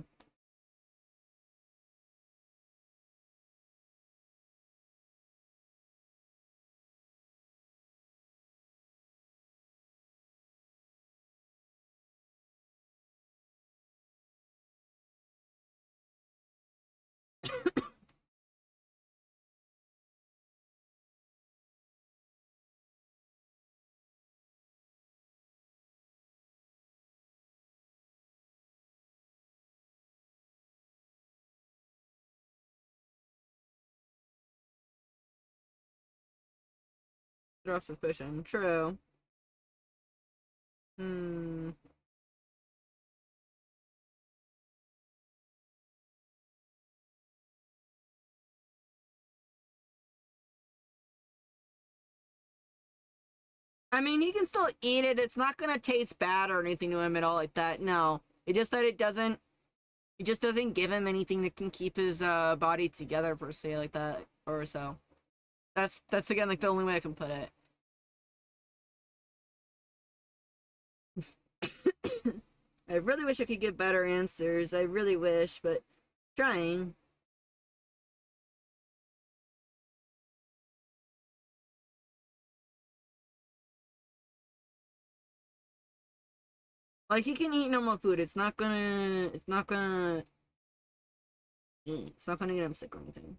Draw suspicion. True. Hmm. I mean, he can still eat it. It's not gonna taste bad or anything to him at all like that. No. It just that it just doesn't give him anything that can keep his body together per se like that or so. That's again like the only way I can put it. I really wish I could give better answers. I really wish, but trying. Like he can eat normal food. It's not gonna get him sick or anything.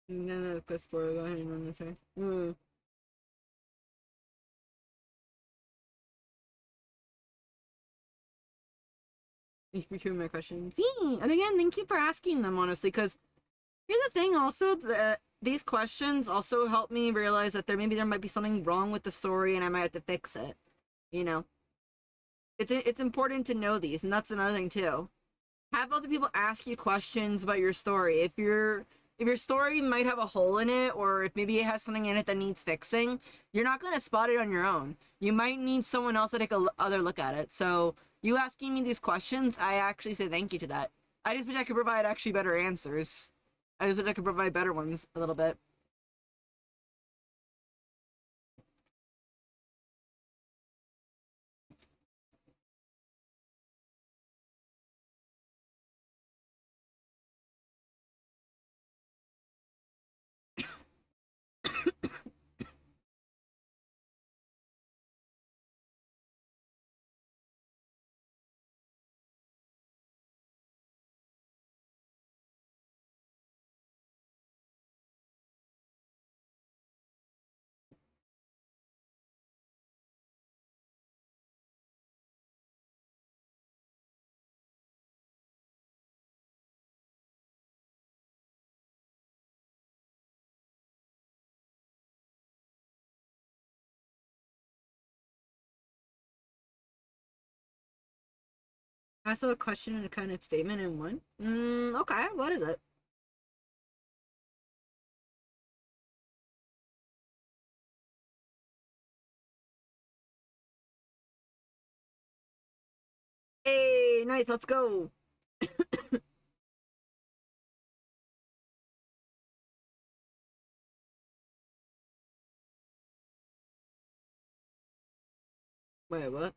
No, no, spoiler. Go ahead and run this way. Thank you for my questions. And again, thank you for asking them, honestly, because here's the thing also, that these questions also help me realize that there might be something wrong with the story and I might have to fix it. You know? It's important to know these, and that's another thing too. Have other people ask you questions about your story. If your story might have a hole in it, or if maybe it has something in it that needs fixing, you're not going to spot it on your own. You might need someone else to take a other look at it. So you asking me these questions, I actually say thank you to that. I just wish I could provide actually better answers. I just wish I could provide better ones a little bit. I saw a question and a kind of statement in one. Okay, what is it? Hey, nice, let's go. Wait, what?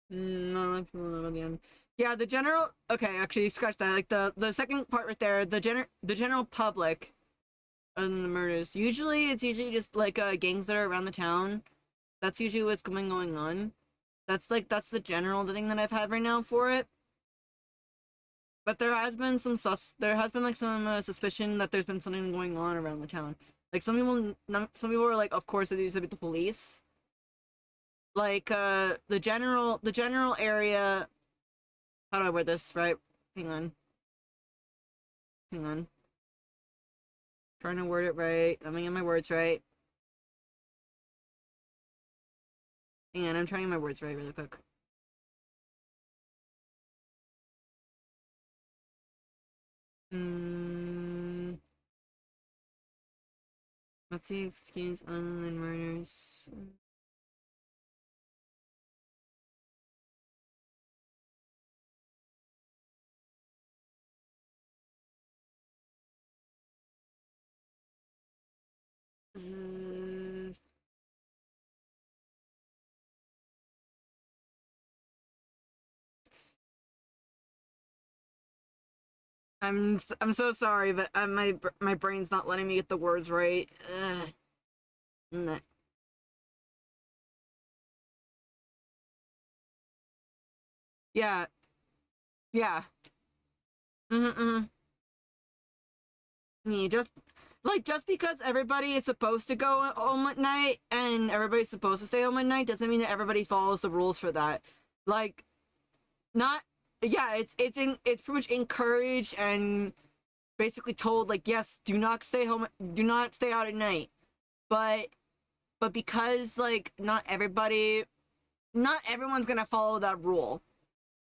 No, I'm feeling at the end. Yeah, the general. Okay, actually, scratch that. Like the second part right there. The general public, and the murders. Usually, it's usually just like gangs that are around the town. That's usually what's going on. That's the general thing that I've had right now for it. But there has been there has been like some suspicion that there's been something going on around the town. Like some people are like, of course, it needs to be the police. Like the general area. How do I word this right? Hang on, hang on. Trying to word it right. Let me get my words right. Hang on, I'm trying to get my words right really quick. Hmm. What's the excuse other than murders? Uh, I'm so sorry, but my brain's not letting me get the words right. Nah. Yeah, yeah. Mm-hmm. Me just because everybody is supposed to go home at night and everybody's supposed to stay home at night doesn't mean that everybody follows the rules for that. Like, not yeah, it's pretty much encouraged and basically told like, yes, do not stay home, do not stay out at night. But because like not everyone's gonna follow that rule.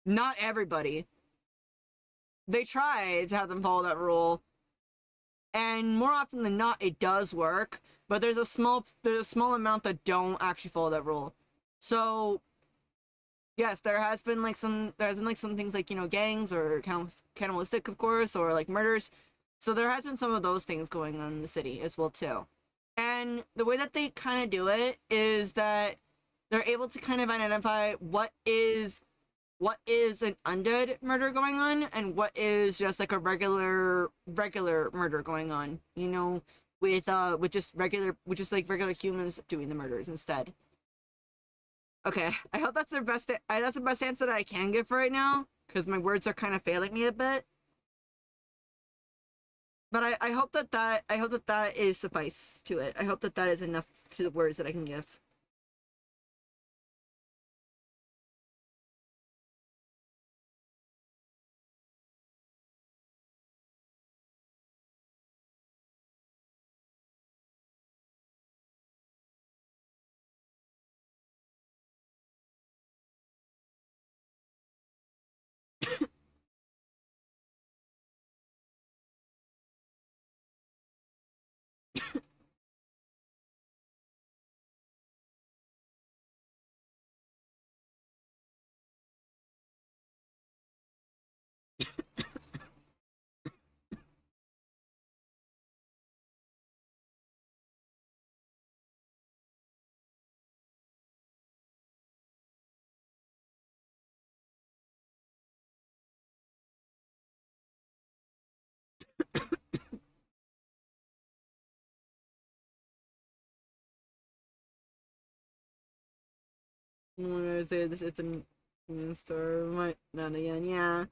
Not everybody. They try to have them follow that rule, and more often than not, it does work. But there's a small amount that don't actually follow that rule. So yes, there's been like some things like gangs or cannibalistic, of course, or like murders. So there has been some of those things going on in the city as well too. And the way that they kind of do it is that they're able to kind of identify what is an undead murder going on and what is just like a regular murder going on, with just like regular humans doing the murders instead. Okay, I hope that's the best answer that I can give for right now because my words are kind of failing me a bit. But I hope I hope that is suffice to it. I hope that is enough to the words that I can give. I'm gonna say this it's a store. Might not again. Yeah.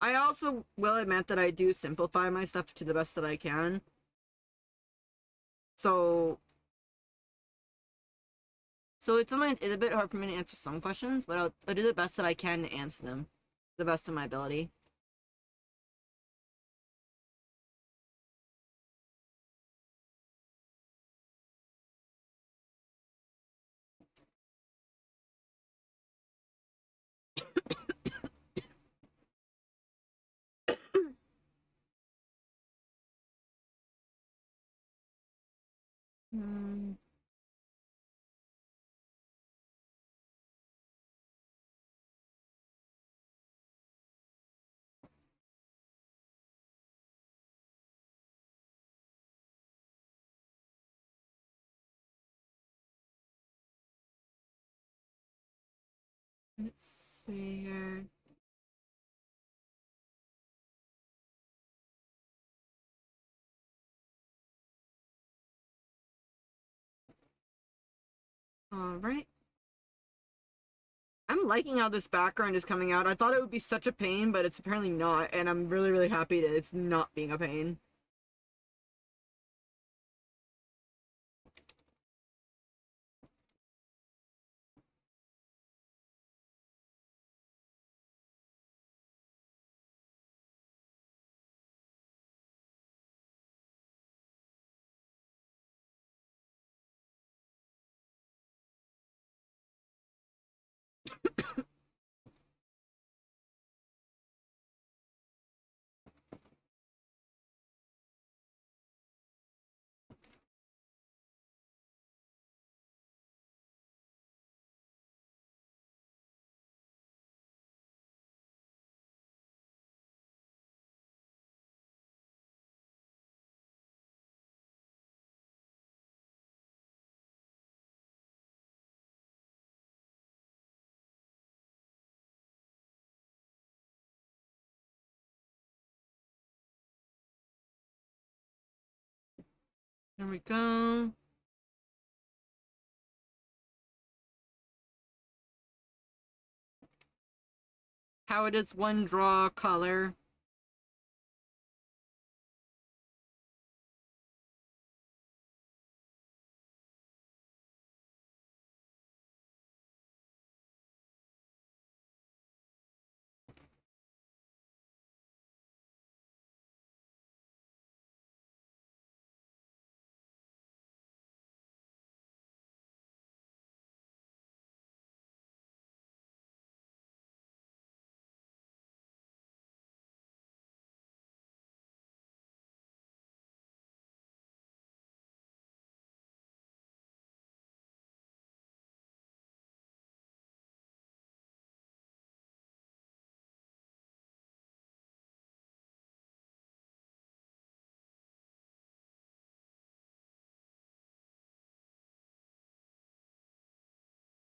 I also will admit that I do simplify my stuff to the best that I can. So it's sometimes it's a bit hard for me to answer some questions, but I'll do the best that I can to answer them, the best of my ability. Hmm. Let's see here. All right. I'm liking how this background is coming out. I thought it would be such a pain, but it's apparently not, and I'm really, really happy that it's not being a pain. There we go. How it is one draw color.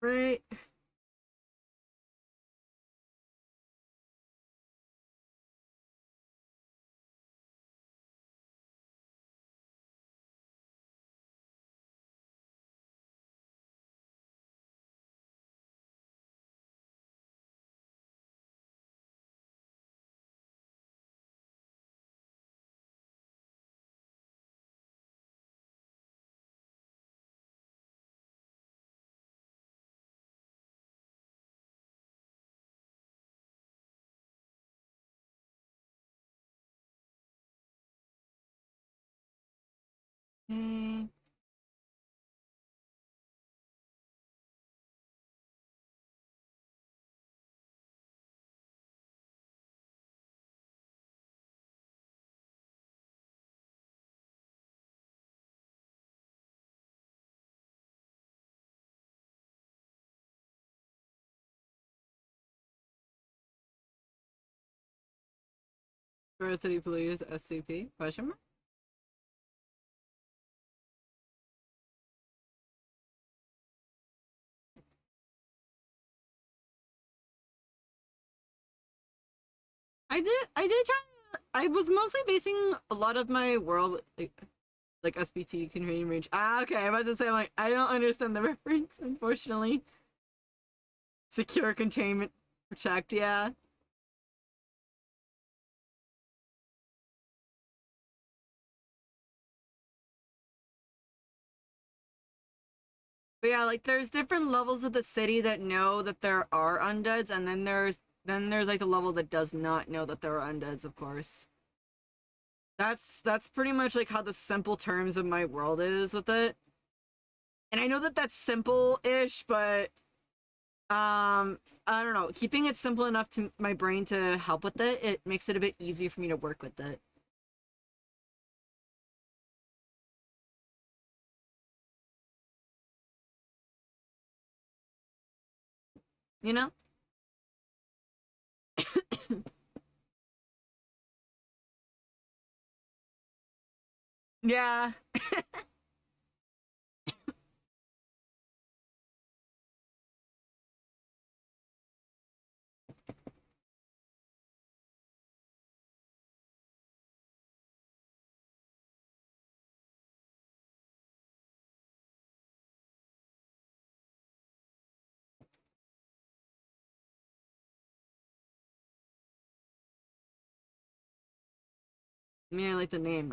Right. Okay. City Police SCP? Question mark? I did try. I was mostly basing a lot of my world like SPT continuing range. Ah, okay. I'm about to say like I don't understand the reference, unfortunately. Secure containment protect, yeah. But yeah, like there's different levels of the city that know that there are undeads, and then there's like the level that does not know that there are undeads, of course. That's pretty much like how the simple terms of my world is with it. And I know that that's simple-ish, but I don't know. Keeping it simple enough to my brain to help with it, it makes it a bit easier for me to work with it. You know? Yeah. Yeah, I like the name.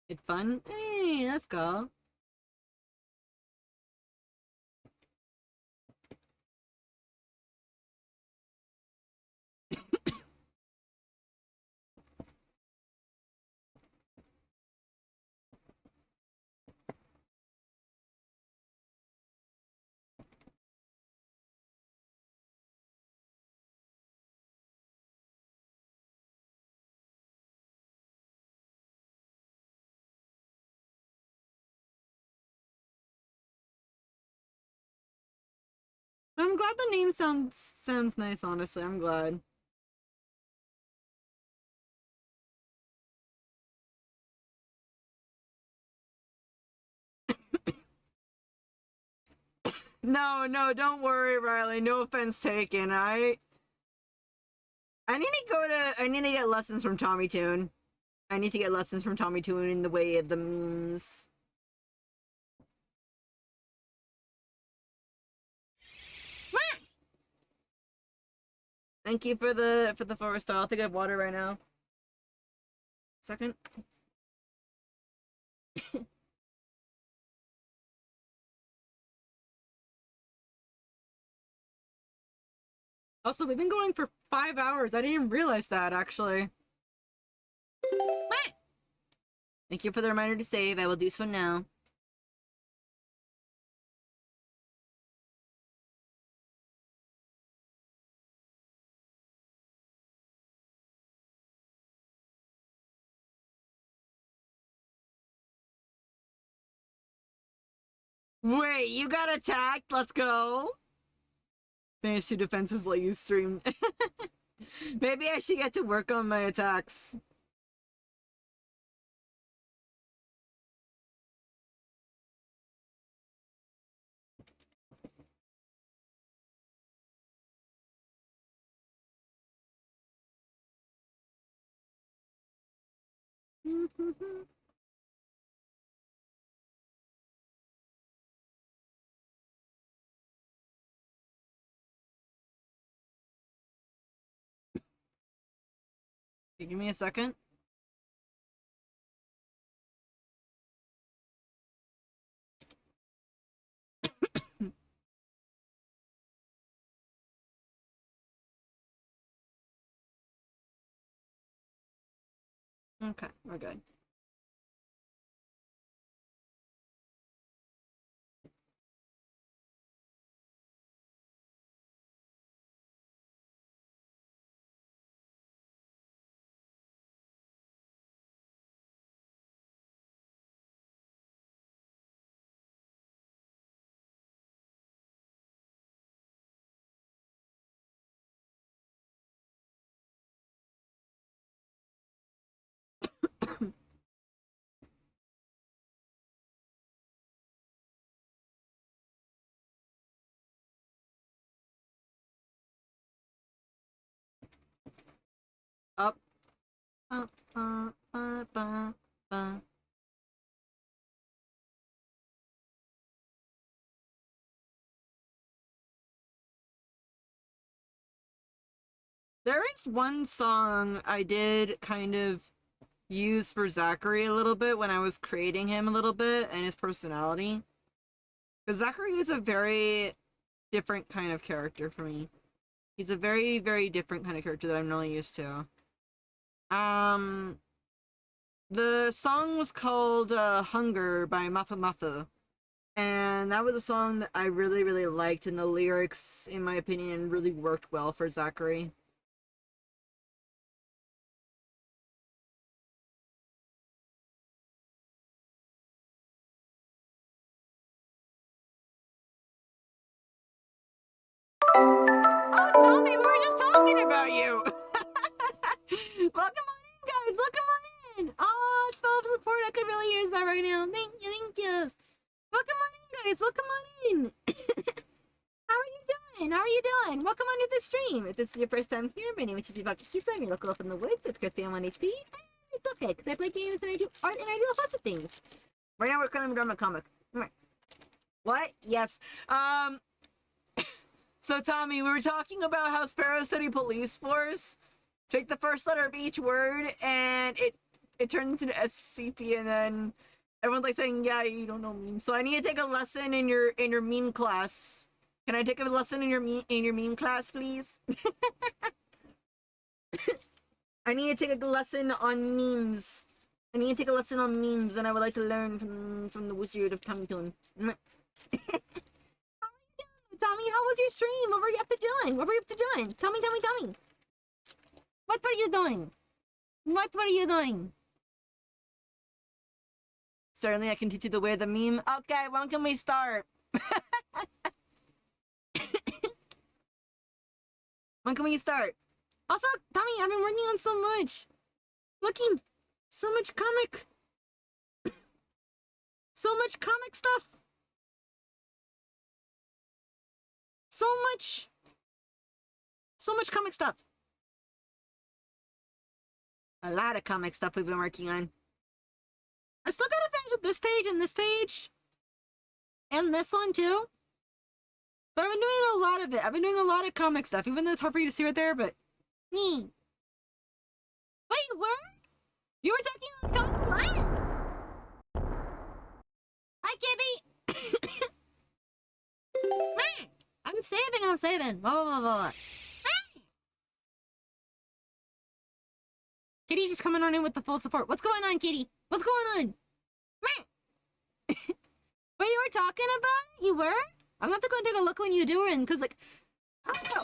It's fun? Hey, let's go. I'm glad the name sounds nice, honestly. I'm glad. No, no, don't worry, Riley. No offense taken. I need to get lessons from Tommy Toon. I need to get lessons from Tommy Toon in the way of the memes. Thank you for the forest. I'll take a water right now. Second. Also, we've been going for 5 hours. I didn't even realize that actually. Thank you for the reminder to save. I will do so now. Wait, you got attacked? Let's go. Finish two defenses while you stream. Maybe I should get to work on my attacks. Give me a second. Okay, we're good. Up. Uh, uh, uh, uh, uh. There is one song I did kind of use for Zachary a little bit when I was creating him a little bit and his personality. Because Zachary is a very different kind of character for me. He's a very, very different kind of character that I'm really used to. The song was called Hunger by Mafa Mafa. And that was a song that I really, really liked, and the lyrics, in my opinion, really worked well for Zachary. Oh, Tommy, we were just talking about you! Welcome on in, guys! Welcome on in! Oh, spell of support, I could really use that right now. Thank you, thank you. Welcome on in, guys! Welcome on in! How are you doing? How are you doing? Welcome on to the stream. If this is your first time here, my name is Chichibaki Kisa. I'm your local elf in the woods. It's Crispy. I'm on HP. And it's okay, because I play games and I do art and I do all sorts of things. Right now we're kind of drawing a comic. What? Yes. So Tommy, we were talking about how Sparrow City Police Force take the first letter of each word and it turns into SCP, and then everyone's like saying, yeah, you don't know memes. So I need to take a lesson in your meme class. Can I take a lesson in your meme class, please? I need to take a lesson on memes. I need to take a lesson on memes, and I would like to learn from the Wizard of Tommy Toon. How are you doing, Tommy? How was your stream? What were you up to doing? What were you up to doing? Tell me. What were you doing? What were you doing? Certainly, I can teach you the way of the meme. Okay, when can we start? When can we start? Also, Tommy, I've been working on so much. Looking, so much comic. So much comic stuff. So much comic stuff. A lot of comic stuff we've been working on. I still gotta finish up this page and this page. And this one too. But I've been doing a lot of it. I've been doing a lot of comic stuff, even though it's hard for you to see right there, but... Me. Wait, what? You were talking about comic what? Hi, Gibby! I'm saving. Blah, blah, blah, blah. Kitty just coming on in with the full support. What's going on, Kitty? What's going on? What you were talking about? You were? I'm going to go and take a look when you do it, because, like, I don't know.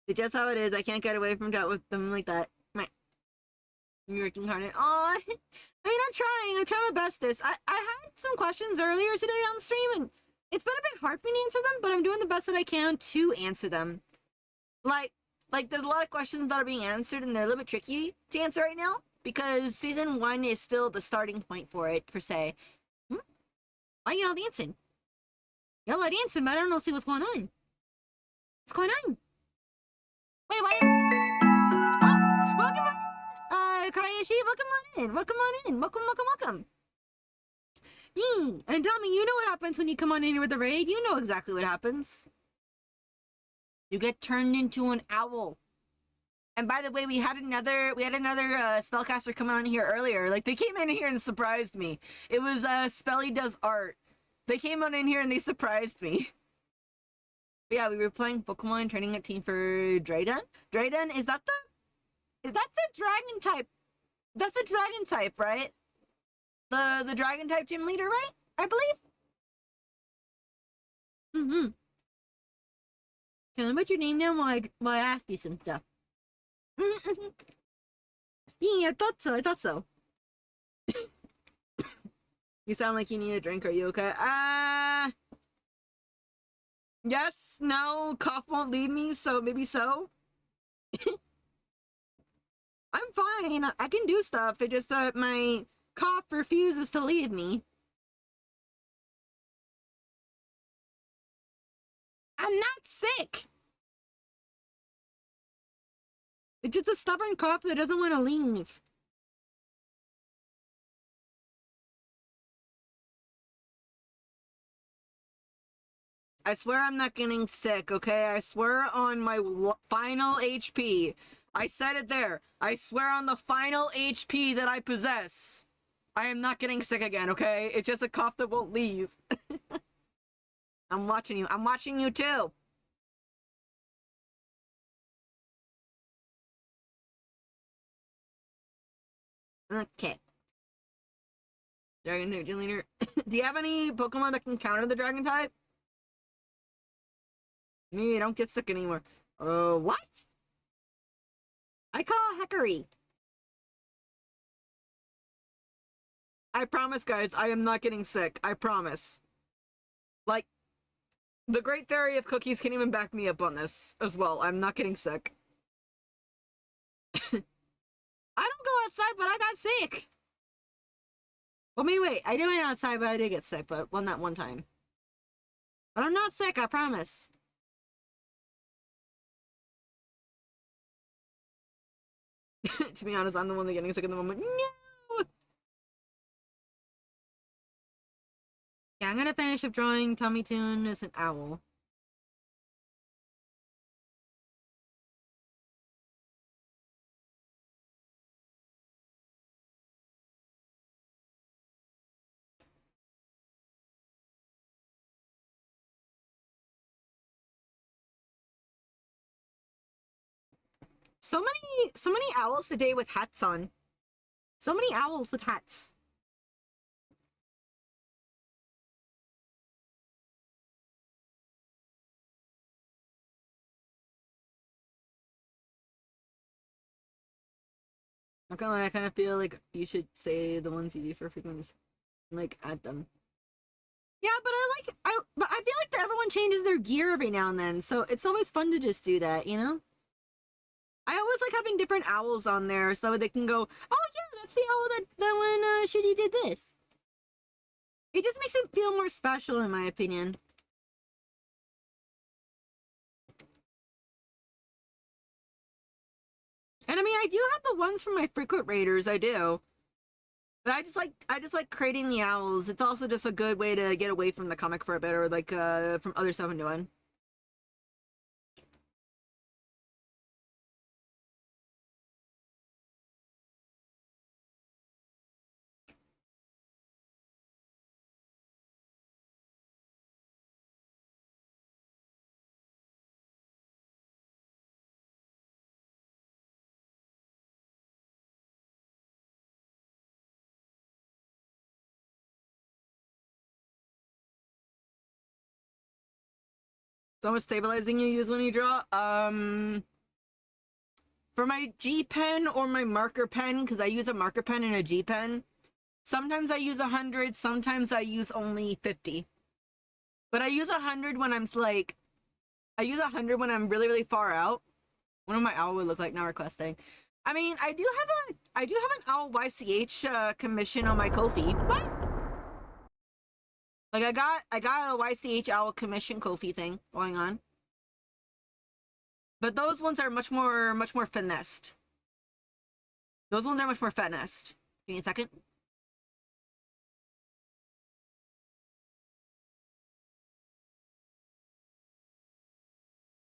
It's just how it is. I can't get away from that with them like that. You're working hard at. Aw. I mean, I'm trying my bestest. I had some questions earlier today on stream, and it's been a bit hard for me to answer them, but I'm doing the best that I can to answer them. Like, there's a lot of questions that are being answered, and they're a little bit tricky to answer right now, because Season 1 is still the starting point for it, per se. Why y'all dancing? Y'all are dancing, but I don't know see what's going on. What's going on? Wait, why? Oh, welcome on, Karayashi, welcome on in. Welcome. And Tommy, you know what happens when you come on in here with a raid. You know exactly what happens. You get turned into an owl. And by the way, we had another spellcaster come on here earlier. Like, they came in here and surprised me. It was Spelly Does Art. They came on in here and they surprised me. But yeah, we were playing Pokemon training a team for Draydon. Draydon, that's the dragon type. That's the dragon type, right? The dragon type gym leader, right? I believe. Tell me what's your name now while I ask you some stuff. Yeah, I thought so. You sound like you need a drink. Are you okay? Yes, no, cough won't leave me, so maybe so. I'm fine. I can do stuff. It's just that my cough refuses to leave me. I'm not sick. It's just a stubborn cough that doesn't want to leave. I swear I'm not getting sick, okay? I swear on my final HP. I said it there. I swear on the final HP that I possess. I am not getting sick again, okay? It's just a cough that won't leave. I'm watching you. I'm watching you too. Okay. Dragon type gym leader. Do you have any Pokemon that can counter the dragon type? Me, I don't get sick anymore. What? I call Hickory. I promise, guys, I am not getting sick. I promise. Like, the Great Fairy of Cookies can even back me up on this as well. I'm not getting sick. I don't go outside, but I got sick. Well, wait. I did went outside, but I did get sick, but not one time. But I'm not sick, I promise. To be honest, I'm the one that's getting sick at the moment. No! Yeah, I'm gonna finish up drawing Tommy Toon as an owl. So many owls today with hats on. So many owls with hats. I'm kind of like, I kind of feel like you should say the ones you do for frequencies, like add them. Yeah, but but I feel like that everyone changes their gear every now and then, so it's always fun to just do that, you know? I always like having different owls on there so that they can go, oh yeah, that's the owl that when Shitty did this. It just makes it feel more special, in my opinion. And I mean, I do have the ones from my frequent raiders, I do. But I just like creating the owls. It's also just a good way to get away from the comic for a bit, or like from other stuff I'm doing. So much stabilizing you use when you draw? For my G pen or my marker pen, because I use a marker pen and a G pen, sometimes I use 100, sometimes I use only 50. But I use 100 when I'm like, I use 100 when I'm really, really far out. What would my owl would look like now requesting? I mean, I do have an owl YCH commission on my Ko-fi. What? Like I got a YCH owl commission Ko-fi thing going on. But those ones are much more finessed. Those ones are much more finessed. Give me a second.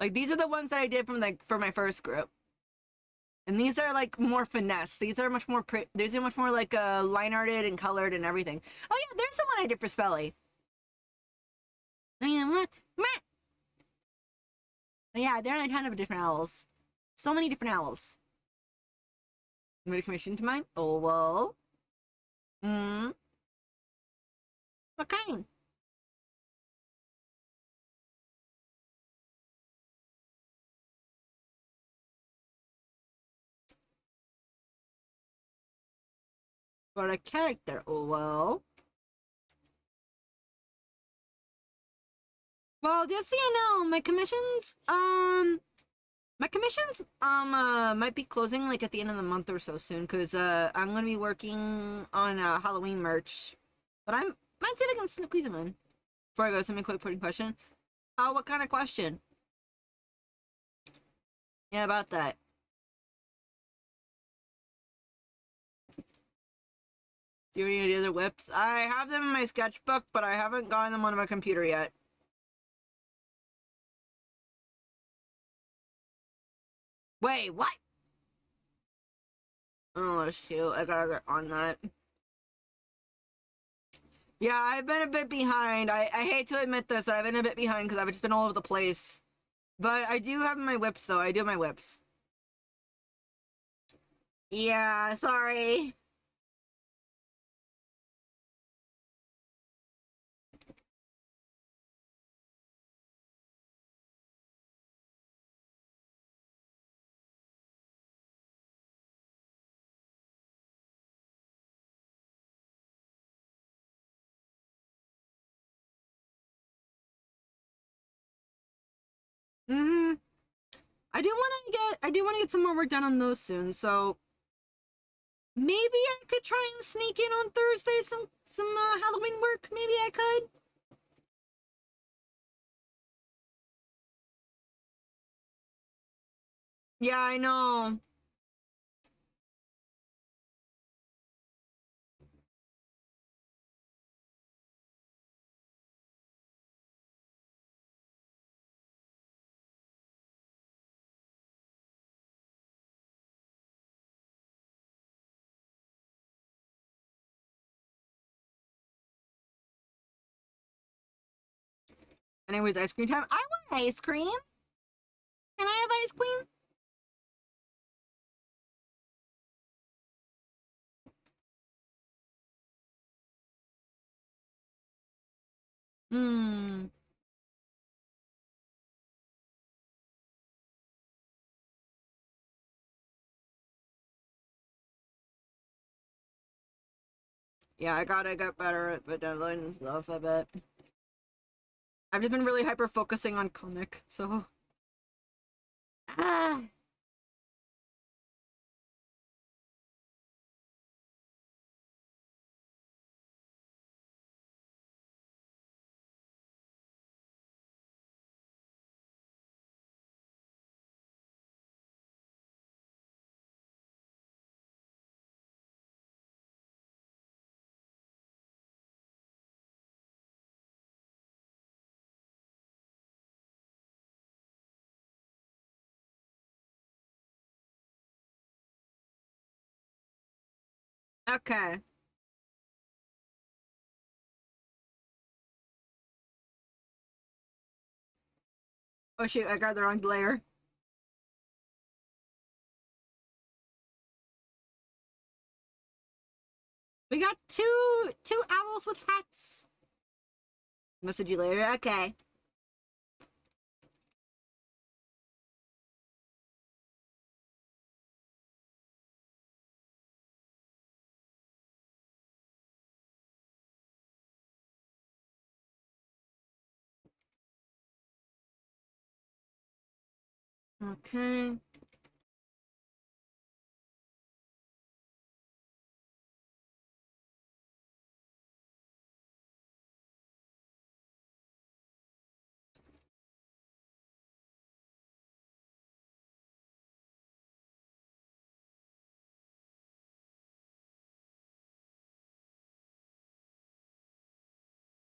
Like these are the ones that I did from like for my first group. And these are like more finesse. These are much more these are much more like line arted and colored and everything. Oh yeah, there's the one I did for Spelly. Yeah, there are a ton of different owls. So many different owls. You made a commission to mine? Oh, well. What kind? For a character? Oh, well. Well, just so you know, my commissions might be closing like at the end of the month or so soon, because I'm gonna be working on Halloween merch. But might see if I can squeeze them in. Before I go, something quick putting question. What kind of question? Yeah, about that. Do you have any other whips? I have them in my sketchbook, but I haven't gotten them on my computer yet. Wait, what? Oh shoot, I gotta get on that. Yeah, I've been a bit behind. I hate to admit this, I've been a bit behind because I've just been all over the place. But I do have my whips though. I do have my whips. Yeah, sorry. Mm-hmm. I do want to get some more work done on those soon, so maybe I could try and sneak in on Thursday some Halloween work. Maybe I could. Yeah, I know. Anyways, ice cream time. I want ice cream. Can I have ice cream? Hmm. Yeah, I gotta get better at the deadline and stuff, I bet. I've just been really hyper focusing on comic, so ah. Okay. Oh shoot, I got the wrong layer. We got two owls with hats. Message you later. Okay. Okay.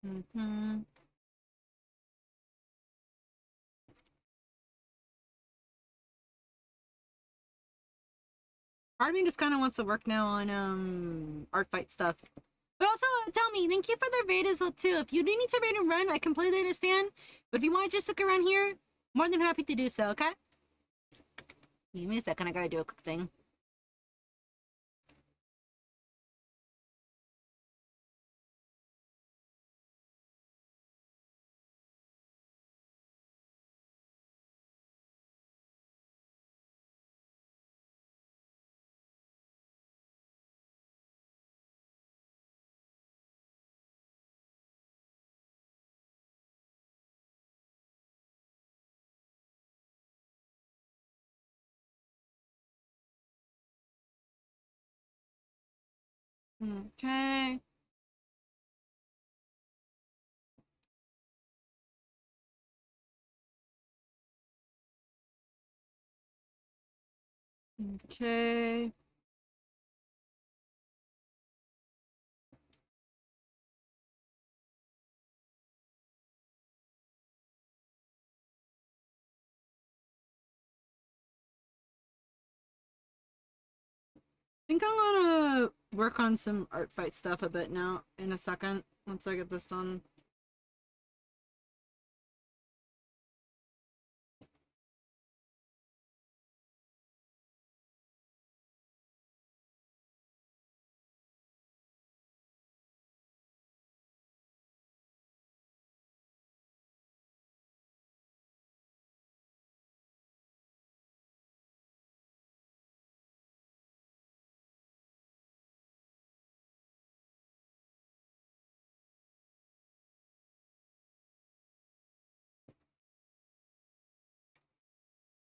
Mm-hmm. Part of me just kind of wants to work now on art fight stuff. But also, tell me, thank you for the raid as well too. If you do need to raid and run, I completely understand. But if you want to just stick around here, more than happy to do so. Okay? Give me a second. I gotta do a quick thing. Okay. Okay. think I'm gonna work on some art fight stuff a bit now in a second once I get this done.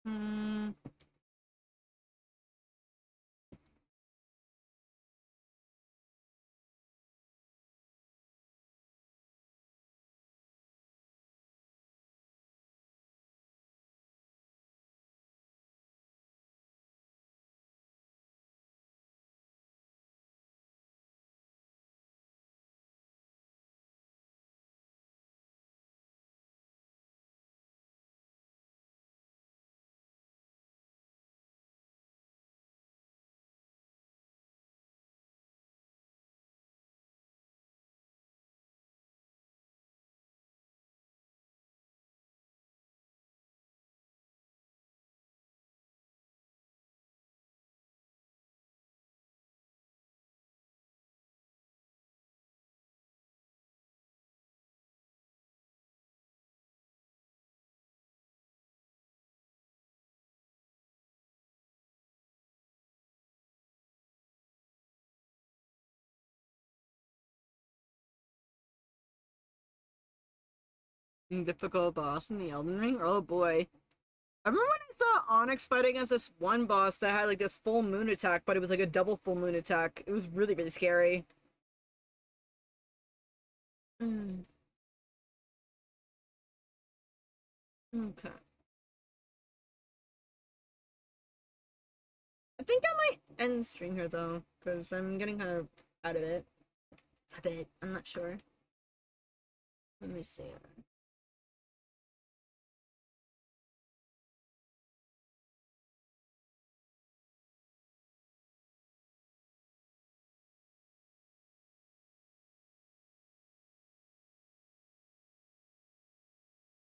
Hmm. Difficult boss in the Elden Ring? Oh boy. I remember when I saw Onyx fight against this one boss that had like this full moon attack, but it was like a double full moon attack. It was really, really scary. Mm. Okay. I think I might end stream here though, because I'm getting kind of out of it. A bit. I'm not sure. Let me see.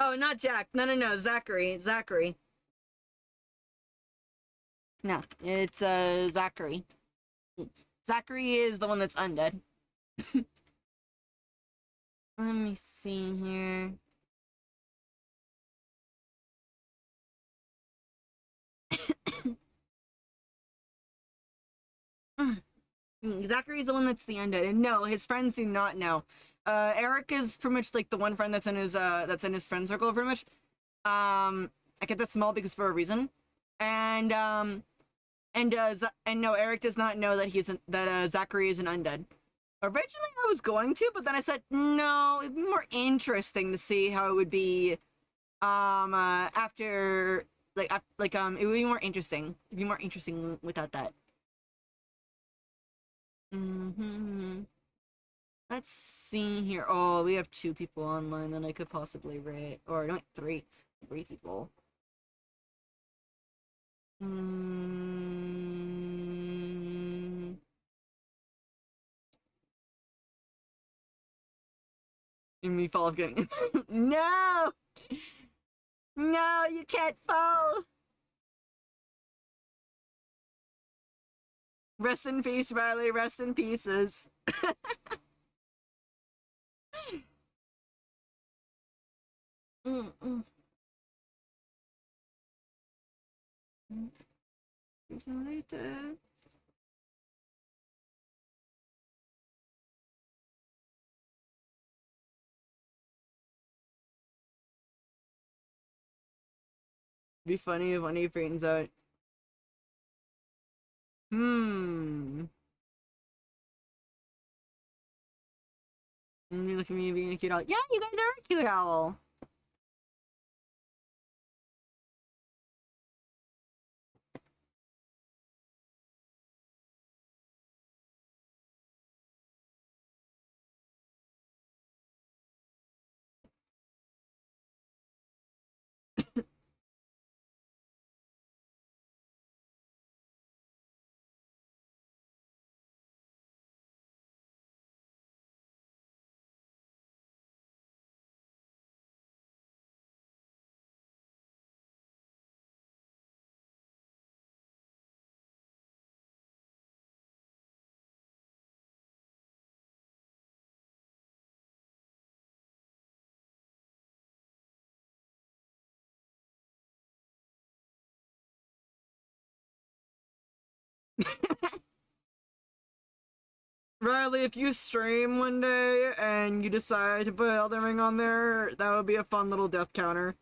Oh, not Jack. No, no, no. Zachary. Zachary. No, it's Zachary. Zachary is the one that's undead. Let me see here. Zachary's the one that's the undead, and no, his friends do not know. Eric is pretty much like the one friend that's in his friend circle, pretty much. I get that small because for a reason, and and no, Eric does not know that Zachary is an undead. Originally, I was going to, but then I said no. It'd be more interesting to see how it would be. After it would be more interesting. It'd be more interesting without that. Mm-hmm. Let's see here. Oh, we have 2 people online that I could possibly rate. Or no, 3. 3 people. Mm. And me fall off getting. No! No, you can't fall! Rest in peace, Riley. Rest in pieces. Mm-mm. Be funny if one of you brings out. Hmm. And you look at me being a cute owl. Yeah, you guys are a cute owl. Riley, if you stream one day and you decide to put Elden Ring on there, that would be a fun little death counter.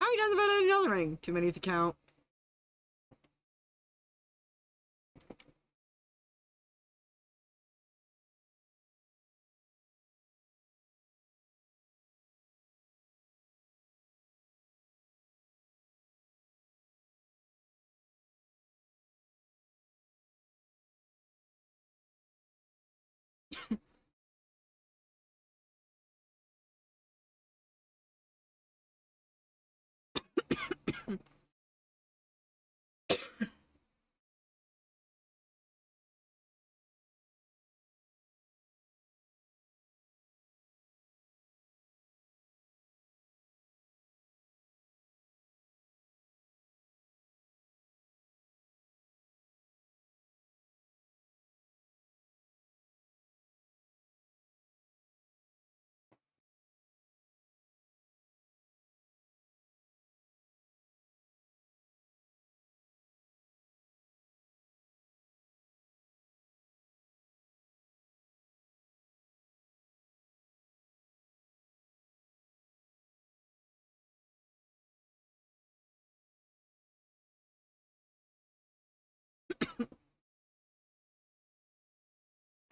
How many times have I done Elden Ring? Too many to count.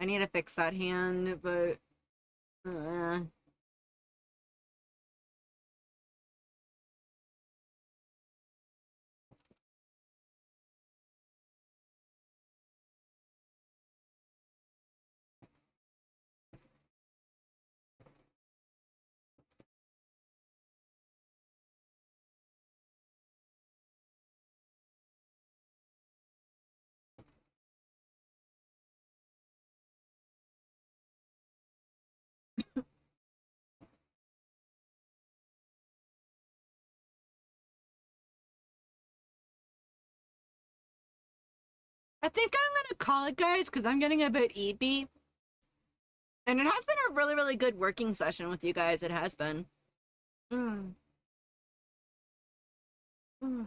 I need to fix that hand, but I think I'm gonna call it, guys, because I'm getting a bit eepy. And it has been a really, really good working session with you guys. It has been. Mm. Mm. I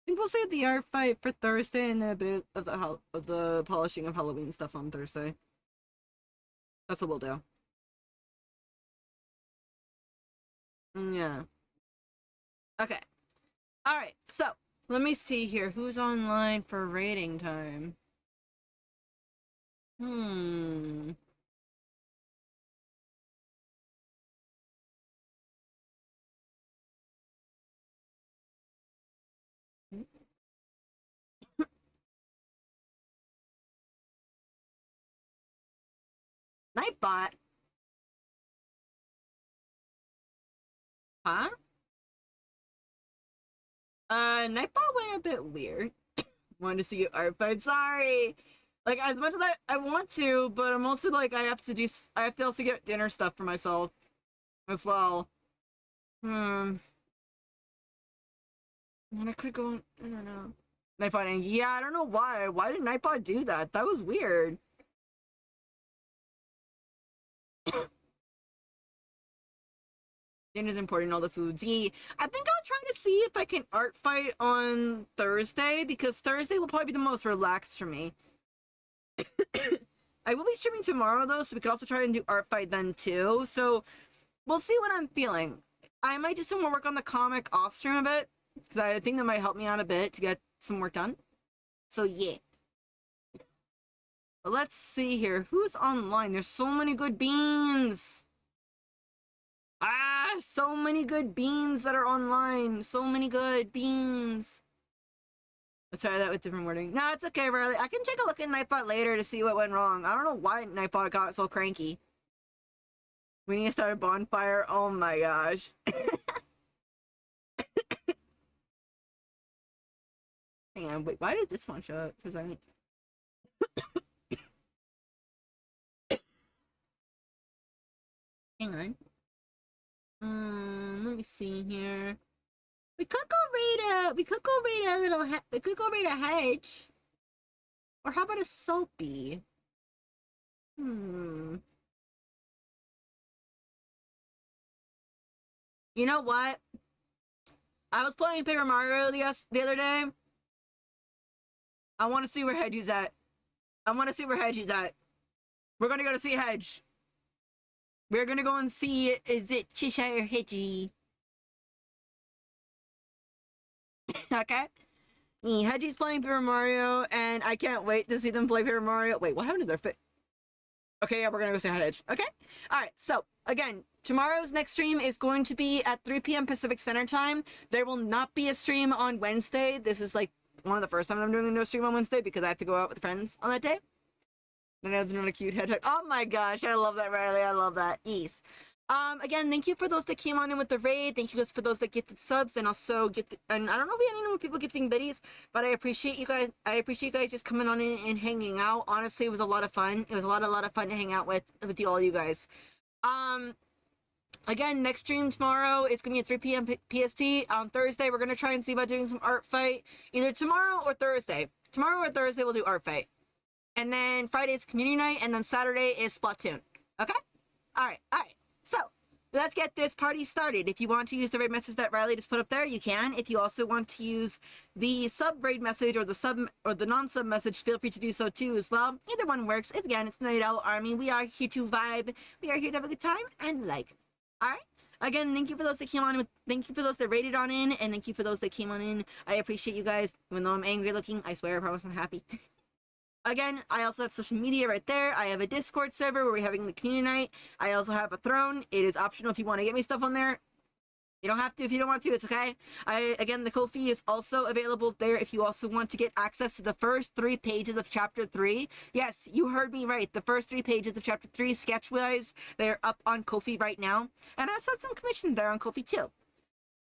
think we'll save the art fight for Thursday and a bit of the polishing of Halloween stuff on Thursday. That's what we'll do. Yeah. Okay. Alright, so let me see here. Who's online for rating time? Hmm. Nightbot? Huh? Nightbot went a bit weird. Wanted to see you art fight. Sorry. Like, as much as I want to, but I'm also like, I have to also get dinner stuff for myself as well. Hmm. And I could go, I don't know. Nightbot, yeah, I don't know why. Why did Nightbot do that? That was weird. Dinner's important, all the foods. Yeah, I think I'll try to see if I can art fight on Thursday, because Thursday will probably be the most relaxed for me. I will be streaming tomorrow though, so we could also try and do art fight then too. So we'll see what I'm feeling. I might do some more work on the comic off stream a bit, because I think that might help me out a bit to get some work done. So yeah. But let's see here. Who's online? There's so many good beans. Ah, so many good beans that are online. So many good beans. Let's try that with different wording. No, it's okay, Riley. I can take a look at Nightbot later to see what went wrong. I don't know why Nightbot got so cranky. We need to start a bonfire. Oh my gosh. Hang on, wait, why did this one show up? Because I... Hang on. Let me see here. We could go raid a little, we could go raid a hedge. Or how about a soapy? Hmm. You know what? I was playing Paper Mario the other day. I want to see where Hedgie's at. I want to see where Hedgie's at. We're gonna go to see Hedge. We're gonna go and see, is it Cheshire Hedgie? Okay. Hedgie's playing Paper Mario, and I can't wait to see them play Paper Mario. Wait, what happened to their fit? Okay, yeah, we're gonna go say hi to Hedge. Okay? Alright, so, again, tomorrow's next stream is going to be at 3 p.m. Pacific Standard Time. There will not be a stream on Wednesday. This is, like, one of the first times I'm doing a no stream on Wednesday because I have to go out with friends on that day. And that's another cute hedgehog. Oh my gosh, I love that, Riley. I love that. Yes. Again, thank you for those that came on in with the raid. Thank you guys for those that gifted subs and also gifted. And I don't know if we had any more people gifting biddies, but I appreciate you guys. I appreciate you guys just coming on in and hanging out. Honestly, it was a lot of fun. It was a lot of fun to hang out with all you guys. Again, next stream tomorrow is gonna be at 3 p.m. PST. On Thursday, we're gonna try and see about doing some art fight, either tomorrow or Thursday. Tomorrow or Thursday, we'll do art fight. And then Friday is community night, and then Saturday is Splatoon. Okay? Alright. So, let's get this party started. If you want to use the raid message that Riley just put up there, you can. If you also want to use the sub raid message or the non-sub message, feel free to do so too as well. Either one works. It's the Night Owl Army. We are here to vibe. We are here to have a good time and like. Alright? Again, thank you for those that came on. Thank you for those that raided on in, and thank you for those that came on in. I appreciate you guys. Even though I'm angry looking, I swear, I promise I'm happy. Again, I also have social media right there. I have a Discord server where we're having the community night. I also have a throne. It is optional if you want to get me stuff on there. You don't have to if you don't want to. It's okay. Again, the Ko-fi is also available there if you also want to get access to the first 3 pages of Chapter 3. Yes, you heard me right. The first 3 pages of Chapter 3, sketch-wise, they're up on Ko-fi right now. And I also have some commissions there on Ko-fi too.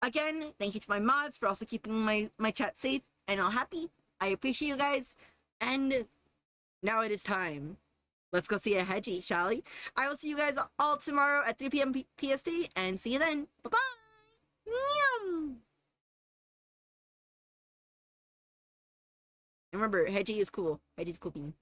Again, thank you to my mods for also keeping my chat safe and all happy. I appreciate you guys. And now it is time. Let's go see a Hedgie, shall we? I will see you guys all tomorrow at 3 p.m. PST, and see you then. Bye-bye! And remember, Hedgie is cool. Hedgie's cool bean.